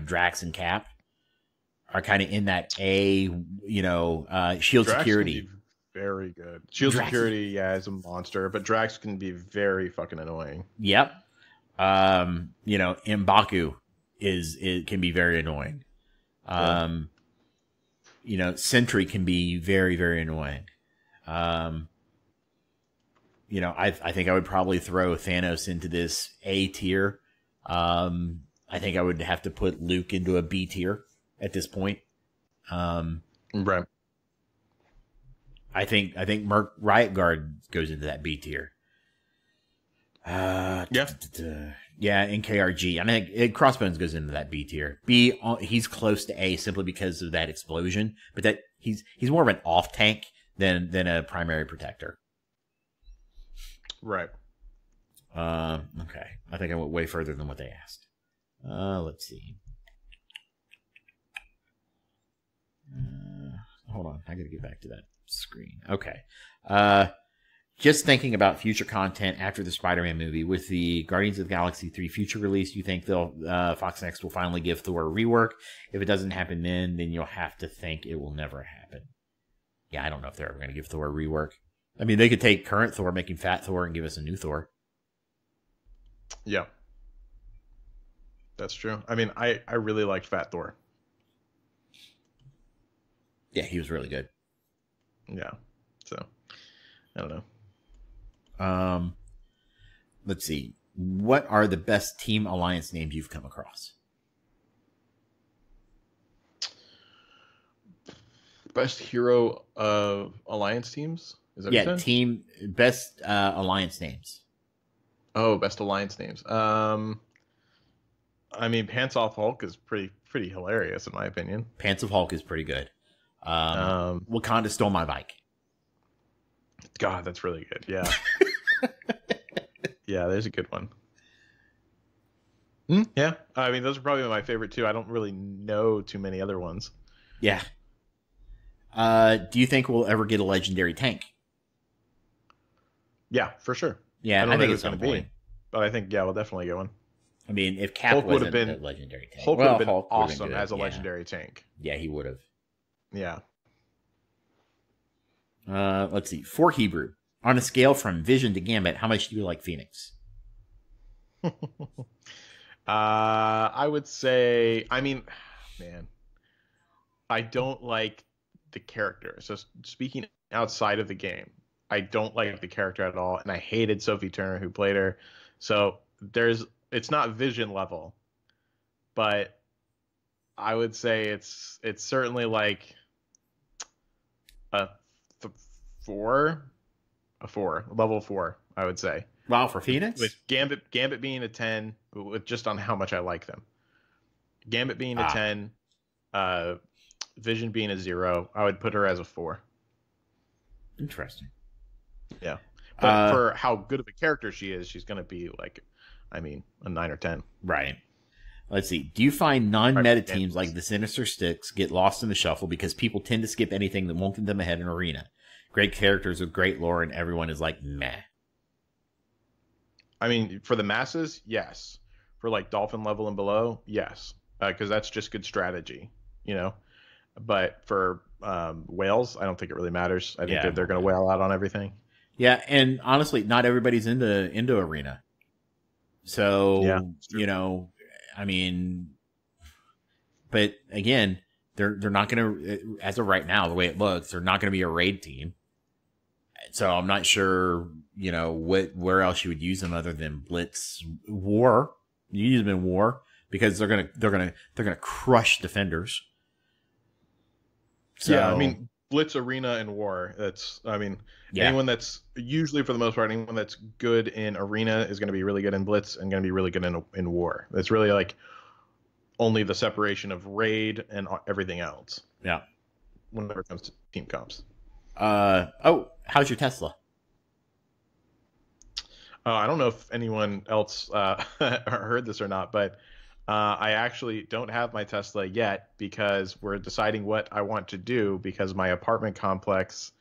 Drax and Cap are kind of in that A, Shield Drax Security. Very good. Shield Security, is a monster, but Drax can be very fucking annoying. Yep. M'Baku can be very annoying. Sentry can be very, very annoying. I think I would probably throw Thanos into this A tier. I think I would have to put Luke into a B tier at this point. Right. I think Riot Guard goes into that B tier. Yeah, and KRG. I think Crossbones goes into that B tier. B, he's close to A simply because of that explosion, but that he's more of an off tank than a primary protector. Right. Okay. I think I went way further than what they asked. Let's see. Hold on. I got to get back to that screen. Okay. just thinking about future content after the Spider-Man movie with the Guardians of the Galaxy 3 future release, do you think Fox Next will finally give Thor a rework? If it doesn't happen then you'll have to think it will never happen. Yeah, I don't know if they're ever going to give Thor a rework. I mean, they could take current Thor, make him Fat Thor, and give us a new Thor. Yeah. That's true. I mean, I really liked Fat Thor. Yeah, he was really good. Yeah. So, I don't know. Let's see. What are the best team alliance names you've come across? Best hero alliance teams? Is that what you said? Team best alliance names. Oh, best alliance names. I mean, Pants Off Hulk is pretty hilarious in my opinion. Pants of Hulk is pretty good. Wakanda Stole My Bike. God, that's really good. Yeah. Yeah, there's a good one. Yeah. I mean, those are probably my favorite too. I don't really know too many other ones. Yeah. Do you think we'll ever get a legendary tank? Yeah, for sure. Yeah, I think it's going to be. But I think, yeah, we'll definitely get one. I mean, if Cap Hulk wasn't a legendary tank. Hulk would have been awesome as a legendary tank. Yeah, he would have. Yeah. Let's see. For Hebrew, on a scale from Vision to Gambit, how much do you like Phoenix? I would say, I mean, man, I don't like the character. So speaking outside of the game, I don't like the character at all, and I hated Sophie Turner who played her. So it's not Vision level, but I would say it's certainly like a level 4, I would say. Wow, for Phoenix? With Gambit being a 10, with just on how much I like them. Gambit being a 10, Vision being a 0, I would put her as a 4. Interesting. Yeah. But for how good of a character she is, she's going to be like, I mean, a 9 or 10. Right. Let's see. Do you find non-meta teams like the Sinister Six get lost in the shuffle because people tend to skip anything that won't get them ahead in Arena? Great characters with great lore, and everyone is like, meh. I mean, for the masses, yes. For like Dolphin level and below, yes. Because that's just good strategy, you know? But for whales, I don't think it really matters. I think they're going to whale out on everything. Yeah, and honestly, not everybody's into Arena. So, you know, I mean, but again, they're not going to, as of right now, the way it looks, they're not going to be a raid team. So I'm not sure, you know, where else you would use them other than Blitz War. You use them in War because they're gonna crush defenders. So, yeah, I mean, Blitz, Arena, and War. Anyone that's usually, for the most part, anyone that's good in Arena is going to be really good in Blitz and going to be really good in War. It's really like only the separation of raid and everything else. Yeah. Whenever it comes to team comps. How's your Tesla? I don't know if anyone else heard this or not, but I actually don't have my Tesla yet because we're deciding what I want to do because my apartment complex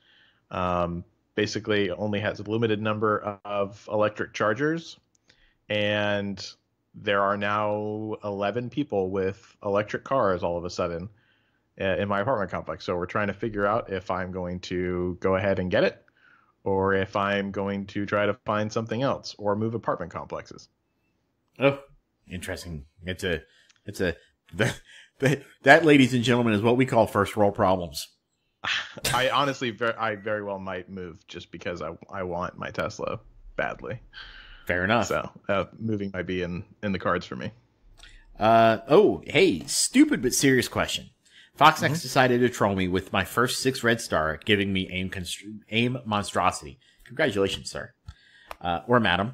basically only has a limited number of electric chargers, and there are now 11 people with electric cars all of a sudden in my apartment complex. So we're trying to figure out if I'm going to go ahead and get it or if I'm going to try to find something else or move apartment complexes. Oh, interesting. That, ladies and gentlemen, is what we call first world problems. I honestly, I very well might move just because I want my Tesla badly. Fair enough. So moving might be in the cards for me. Hey, stupid but serious question. Fox Next decided to troll me with my first 6 red star, giving me aim monstrosity. Congratulations, sir. Or madam.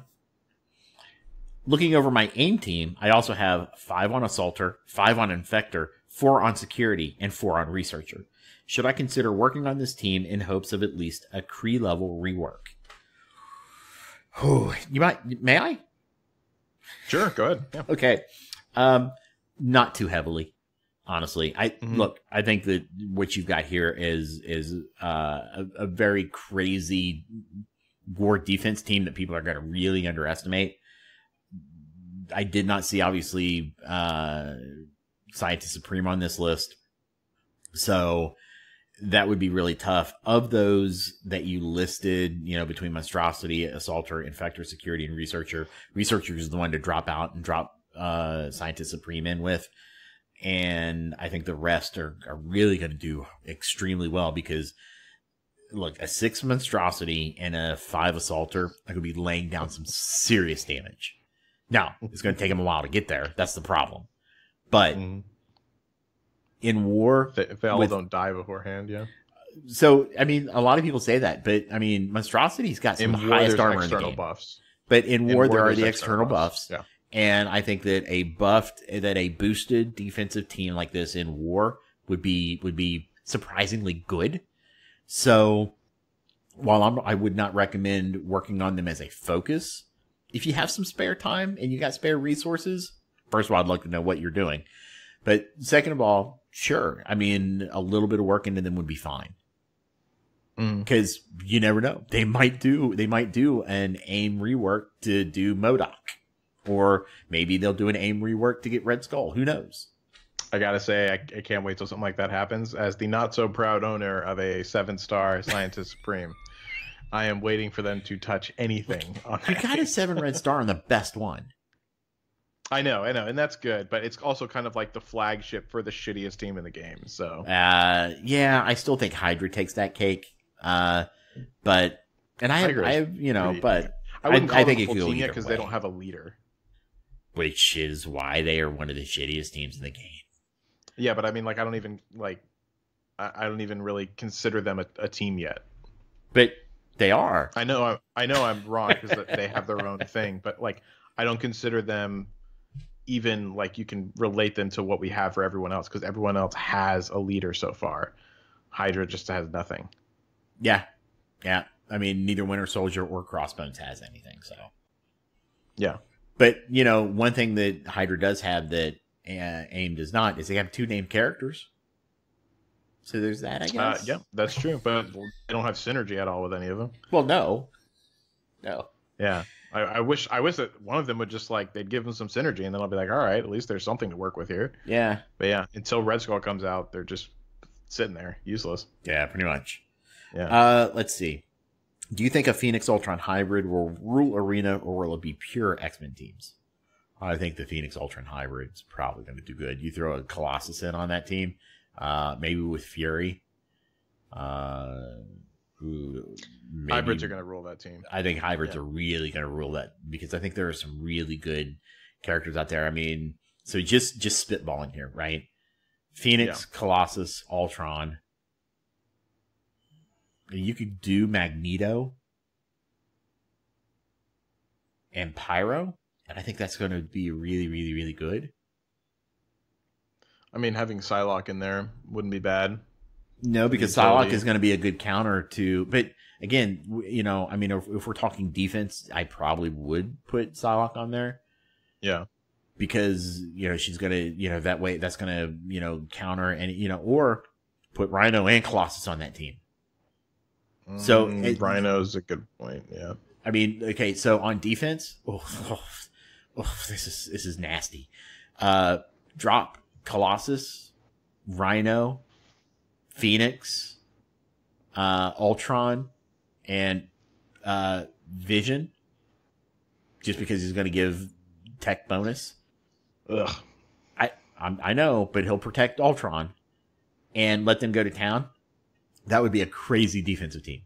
Looking over my aim team, I also have 5 on Assaulter, 5 on Infector, 4 on Security, and 4 on Researcher. Should I consider working on this team in hopes of at least a Kree level rework? Oh, may I? Sure, go ahead. Yeah. Okay. Not too heavily. Honestly, look, I think that what you've got here is a very crazy war defense team that people are going to really underestimate. I did not see, obviously, Scientist Supreme on this list. So that would be really tough. Of those that you listed, you know, between Monstrosity, Assaulter, Infector, Security, and Researcher, Researcher is the one to drop out and drop Scientist Supreme in with. And I think the rest are really going to do extremely well because, look, a 6 Monstrosity and a 5 Assaulter are going to be laying down some serious damage. Now, it's going to take them a while to get there. That's the problem. But in war... If they all don't die beforehand, yeah. So, I mean, a lot of people say that, but, I mean, Monstrosity's got some highest armor in the game. Buffs. But in war, there are the external buffs. Yeah. And I think that a boosted defensive team like this in war would be surprisingly good. So while I would not recommend working on them as a focus, if you have some spare time and you got spare resources, first of all, I'd like to know what you're doing. But second of all, sure. I mean, a little bit of work into them would be fine. Because you never know. They might do an aim rework to do MODOK. Or maybe they'll do an aim rework to get Red Skull. Who knows? I gotta say, I can't wait till something like that happens. As the not so proud owner of a 7-star Scientist Supreme, I am waiting for them to touch anything. You got a 7 red star on the best one. I know, and that's good. But it's also kind of like the flagship for the shittiest team in the game. So, yeah, I still think Hydra takes that cake. I think it could go either because they don't have a leader. Which is why they are one of the shittiest teams in the game. Yeah, but I mean, like, I don't even really consider them a team yet. But they are. I know I'm wrong because they have their own thing, but like, I don't consider them even like you can relate them to what we have for everyone else because everyone else has a leader so far. Hydra just has nothing. Yeah. I mean, neither Winter Soldier or Crossbones has anything. So. Yeah. But, you know, one thing that Hydra does have that AIM does not is they have 2 named characters. So there's that, I guess. Yeah, that's true. But they don't have synergy at all with any of them. Well, no. Yeah. I wish that one of them would just like, they'd give them some synergy and then I'll be like, all right, at least there's something to work with here. Yeah. But yeah, until Red Skull comes out, they're just sitting there, useless. Yeah, pretty much. Yeah. Let's see. Do you think a Phoenix Ultron hybrid will rule Arena or will it be pure X-Men teams? I think the Phoenix Ultron hybrid is probably going to do good. You throw a Colossus in on that team, maybe with Fury. Hybrids are going to rule that team. I think hybrids are really going to rule that because I think there are some really good characters out there. I mean, so just spitballing here, right? Phoenix, Colossus, Ultron. You could do Magneto and Pyro, and I think that's going to be really, really, really good. I mean, having Psylocke in there wouldn't be bad. No, because Psylocke is going to be a good counter to... But again, you know, I mean, if we're talking defense, I probably would put Psylocke on there. Yeah. Because, you know, she's going to, you know, that way, that's going to, you know, counter and, you know, or put Rhino and Colossus on that team. So Rhino's a good point. Yeah. I mean, okay. So on defense, this is nasty. Drop Colossus, Rhino, Phoenix, Ultron, and Vision, just because he's going to give tech bonus. Ugh. I know, but he'll protect Ultron and let them go to town. That would be a crazy defensive team.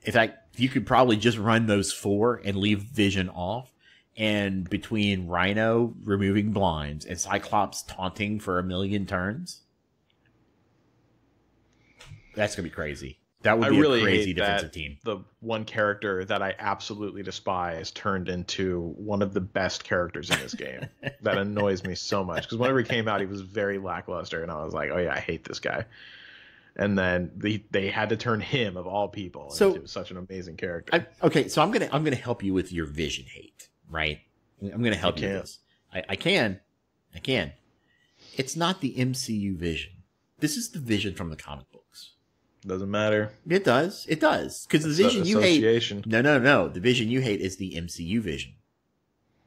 In fact, you could probably just run those 4 and leave Vision off. And between Rhino removing blinds and Cyclops taunting for 1,000,000 turns, that's going to be crazy. That would be a crazy defensive team. The one character that I absolutely despise turned into one of the best characters in this game. That annoys me so much. Because whenever he came out, he was very lackluster. And I was like, oh yeah, I hate this guy. And then they had to turn him, of all people, into such an amazing character. So I'm gonna help you with your Vision hate, right? I'm gonna help you with this. I can. It's not the MCU Vision. This is the Vision from the comic books. Doesn't matter. It does. It does. Because the vision you hate. No. The vision you hate is the MCU vision.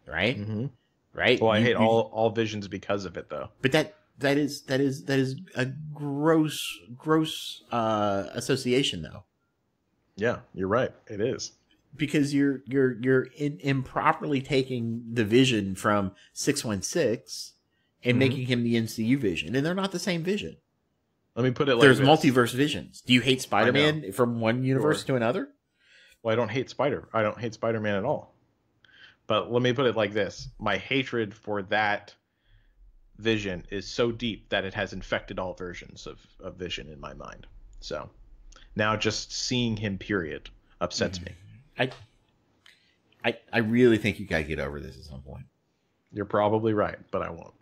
Right? Mm-hmm. Right? Well, I hate all visions because of it, though. But that is a gross association, though. Yeah, you're right. It is. Because you're improperly taking the vision from 616 and making him the MCU vision, and they're not the same vision. Let me put it like there's this. Multiverse visions. Do you hate Spider-Man from one universe to another? Well, I don't hate Spider-Man at all. But let me put it like this: my hatred for that vision is so deep that it has infected all versions of Vision in my mind. So now just seeing him, period, upsets me. I really think you gotta get over this at some point. You're probably right, but I won't.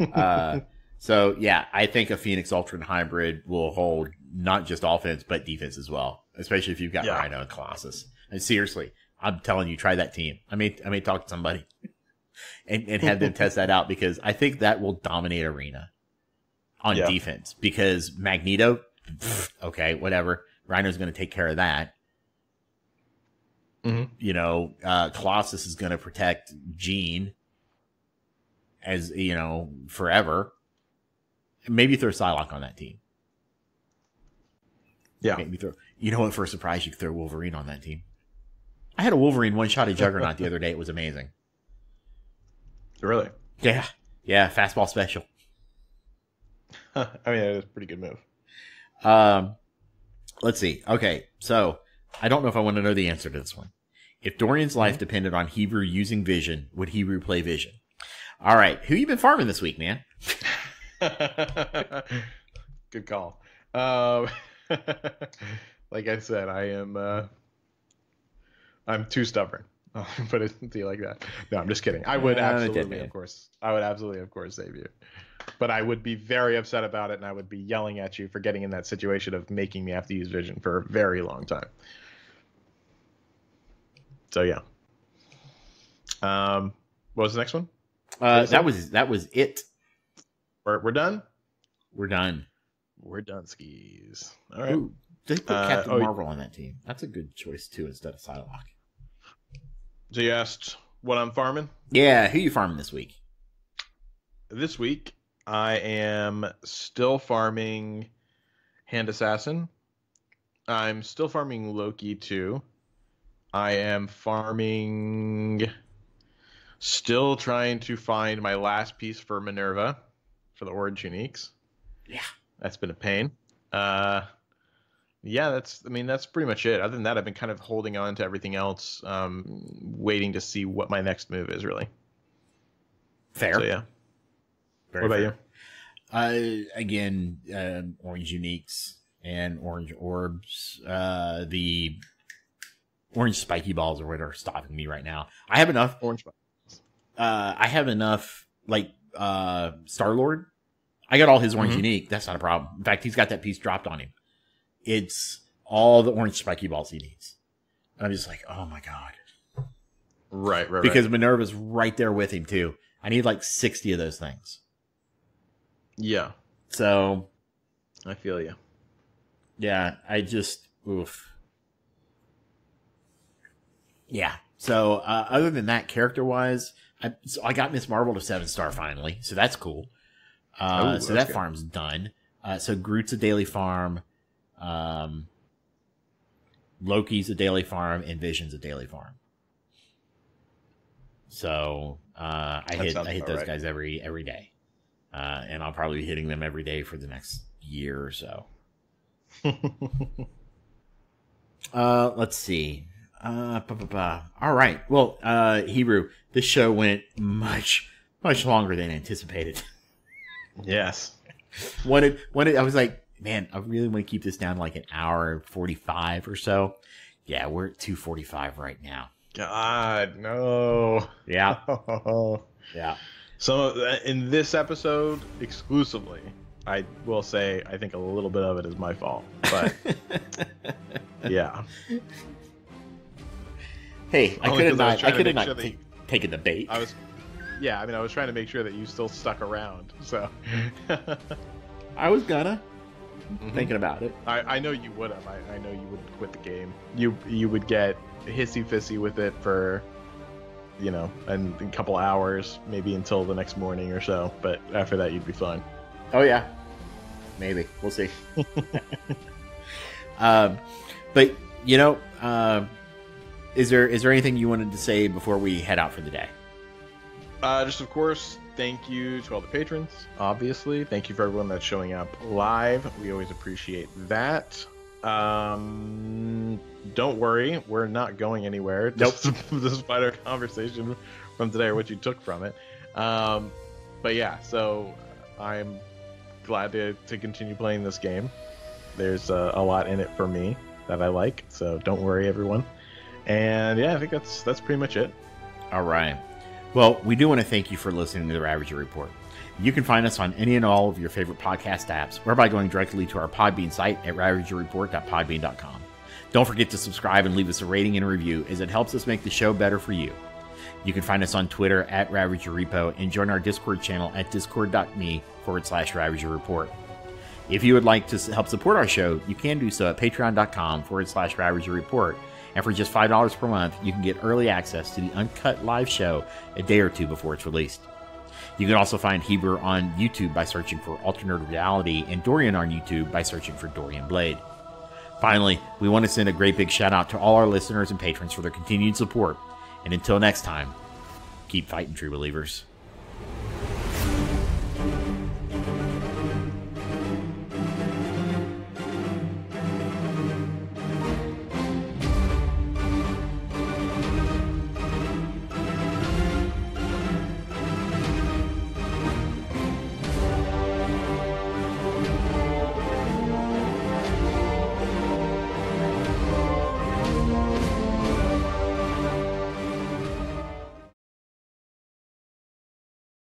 Okay. So yeah, I think a Phoenix Ultron hybrid will hold not just offense but defense as well, especially if you've got Rhino and Colossus. And seriously, I'm telling you, try that team. I may talk to somebody and have them test that out, because I think that will dominate Arena on defense. Because Magneto, okay, whatever. Rhino's going to take care of that. Mm-hmm. You know, Colossus is going to protect Jean as, you know, forever. Maybe throw Psylocke on that team. Yeah. Maybe throw. You know what? For a surprise, you could throw Wolverine on that team. I had a Wolverine one-shot at Juggernaut the other day. It was amazing. Really? Yeah. Yeah. Fastball special. I mean, it is a pretty good move. Let's see. Okay. So I don't know if I want to know the answer to this one. If Dorian's life depended on Hebrew using Vision, would Hebrew play Vision? All right. Who you been farming this week, man? Good call. Like I said, I'm too stubborn. I'll put it to you like that. No, I'm just kidding. I would absolutely, of course, save you. But I would be very upset about it, and I would be yelling at you for getting in that situation of making me have to use Vision for a very long time. So yeah. What was the next one? That was it. We're done. We're done. We're done, skis. All right. Ooh, they put Captain Marvel on that team. That's a good choice too, instead of Psylocke. So you asked what I'm farming? Yeah, who you farming this week? This week, I am still farming Hand Assassin. I'm still farming Loki too. I am farming... Still trying to find my last piece for Minerva for the Orange Uniques. Yeah. That's been a pain. Yeah, that's pretty much it. Other than that, I've been kind of holding on to everything else, waiting to see what my next move is, really. Fair. So, yeah. What about you? Again, Orange Uniques and Orange Orbs. The Orange Spiky Balls are what are stopping me right now. I have enough. Orange. I have enough, like, Star-Lord. I got all his Orange Unique. That's not a problem. In fact, he's got that piece dropped on him. It's all the Orange Spiky Balls he needs. And I'm just like, oh my God. Right. Because Minerva's right there with him, too. I need like 60 of those things. Yeah. So. I feel you. Yeah, oof. Yeah. So, other than that, character-wise, I got Miss Marvel to 7-star finally, so that's cool. So that farm's done. So Groot's a daily farm, Loki's a daily farm, and Vision's a daily farm. So I hit those guys every day, and I'll probably be hitting them every day for the next year or so. Let's see. All right. Well, Hebrew, this show went much longer than anticipated. Yes. I was like, man, I really want to keep this down to like an hour 45 or so. Yeah, we're at 2:45 right now. God, no. Yeah. Yeah. So in this episode exclusively, I will say I think a little bit of it is my fault, but yeah. Hey, I could have not taken the bait. I was trying to make sure that you still stuck around. So I was gonna. thinking about it. I know you would have. I know you would quit the game. You would get hissy fissy with it for, you know, a couple hours, maybe until the next morning or so. But after that, you'd be fine. Oh yeah, maybe we'll see. But you know, is there anything you wanted to say before we head out for the day? Just of course, thank you to all the patrons. Obviously, thank you for everyone that's showing up live. We always appreciate that. Don't worry, we're not going anywhere. Nope. Despite our conversation from today or what you took from it. But yeah, so I'm glad to continue playing this game. There's a lot in it for me that I like, so don't worry, everyone. And yeah, I think that's pretty much it. All right. Well, we do want to thank you for listening to the Ravager Report. You can find us on any and all of your favorite podcast apps, or by going directly to our Podbean site at ravagerreport.podbean.com. Don't forget to subscribe and leave us a rating and a review, as it helps us make the show better for you. You can find us on Twitter at RavagerRepo and join our Discord channel at discord.me/Ravager Report. If you would like to help support our show, you can do so at patreon.com/Ravager Report. And for just $5 per month, you can get early access to the uncut live show a day or two before it's released. You can also find Heber on YouTube by searching for Alternate Reality, and Dorian on YouTube by searching for Dorian Blade. Finally, we want to send a great big shout out to all our listeners and patrons for their continued support. And until next time, keep fighting, true believers.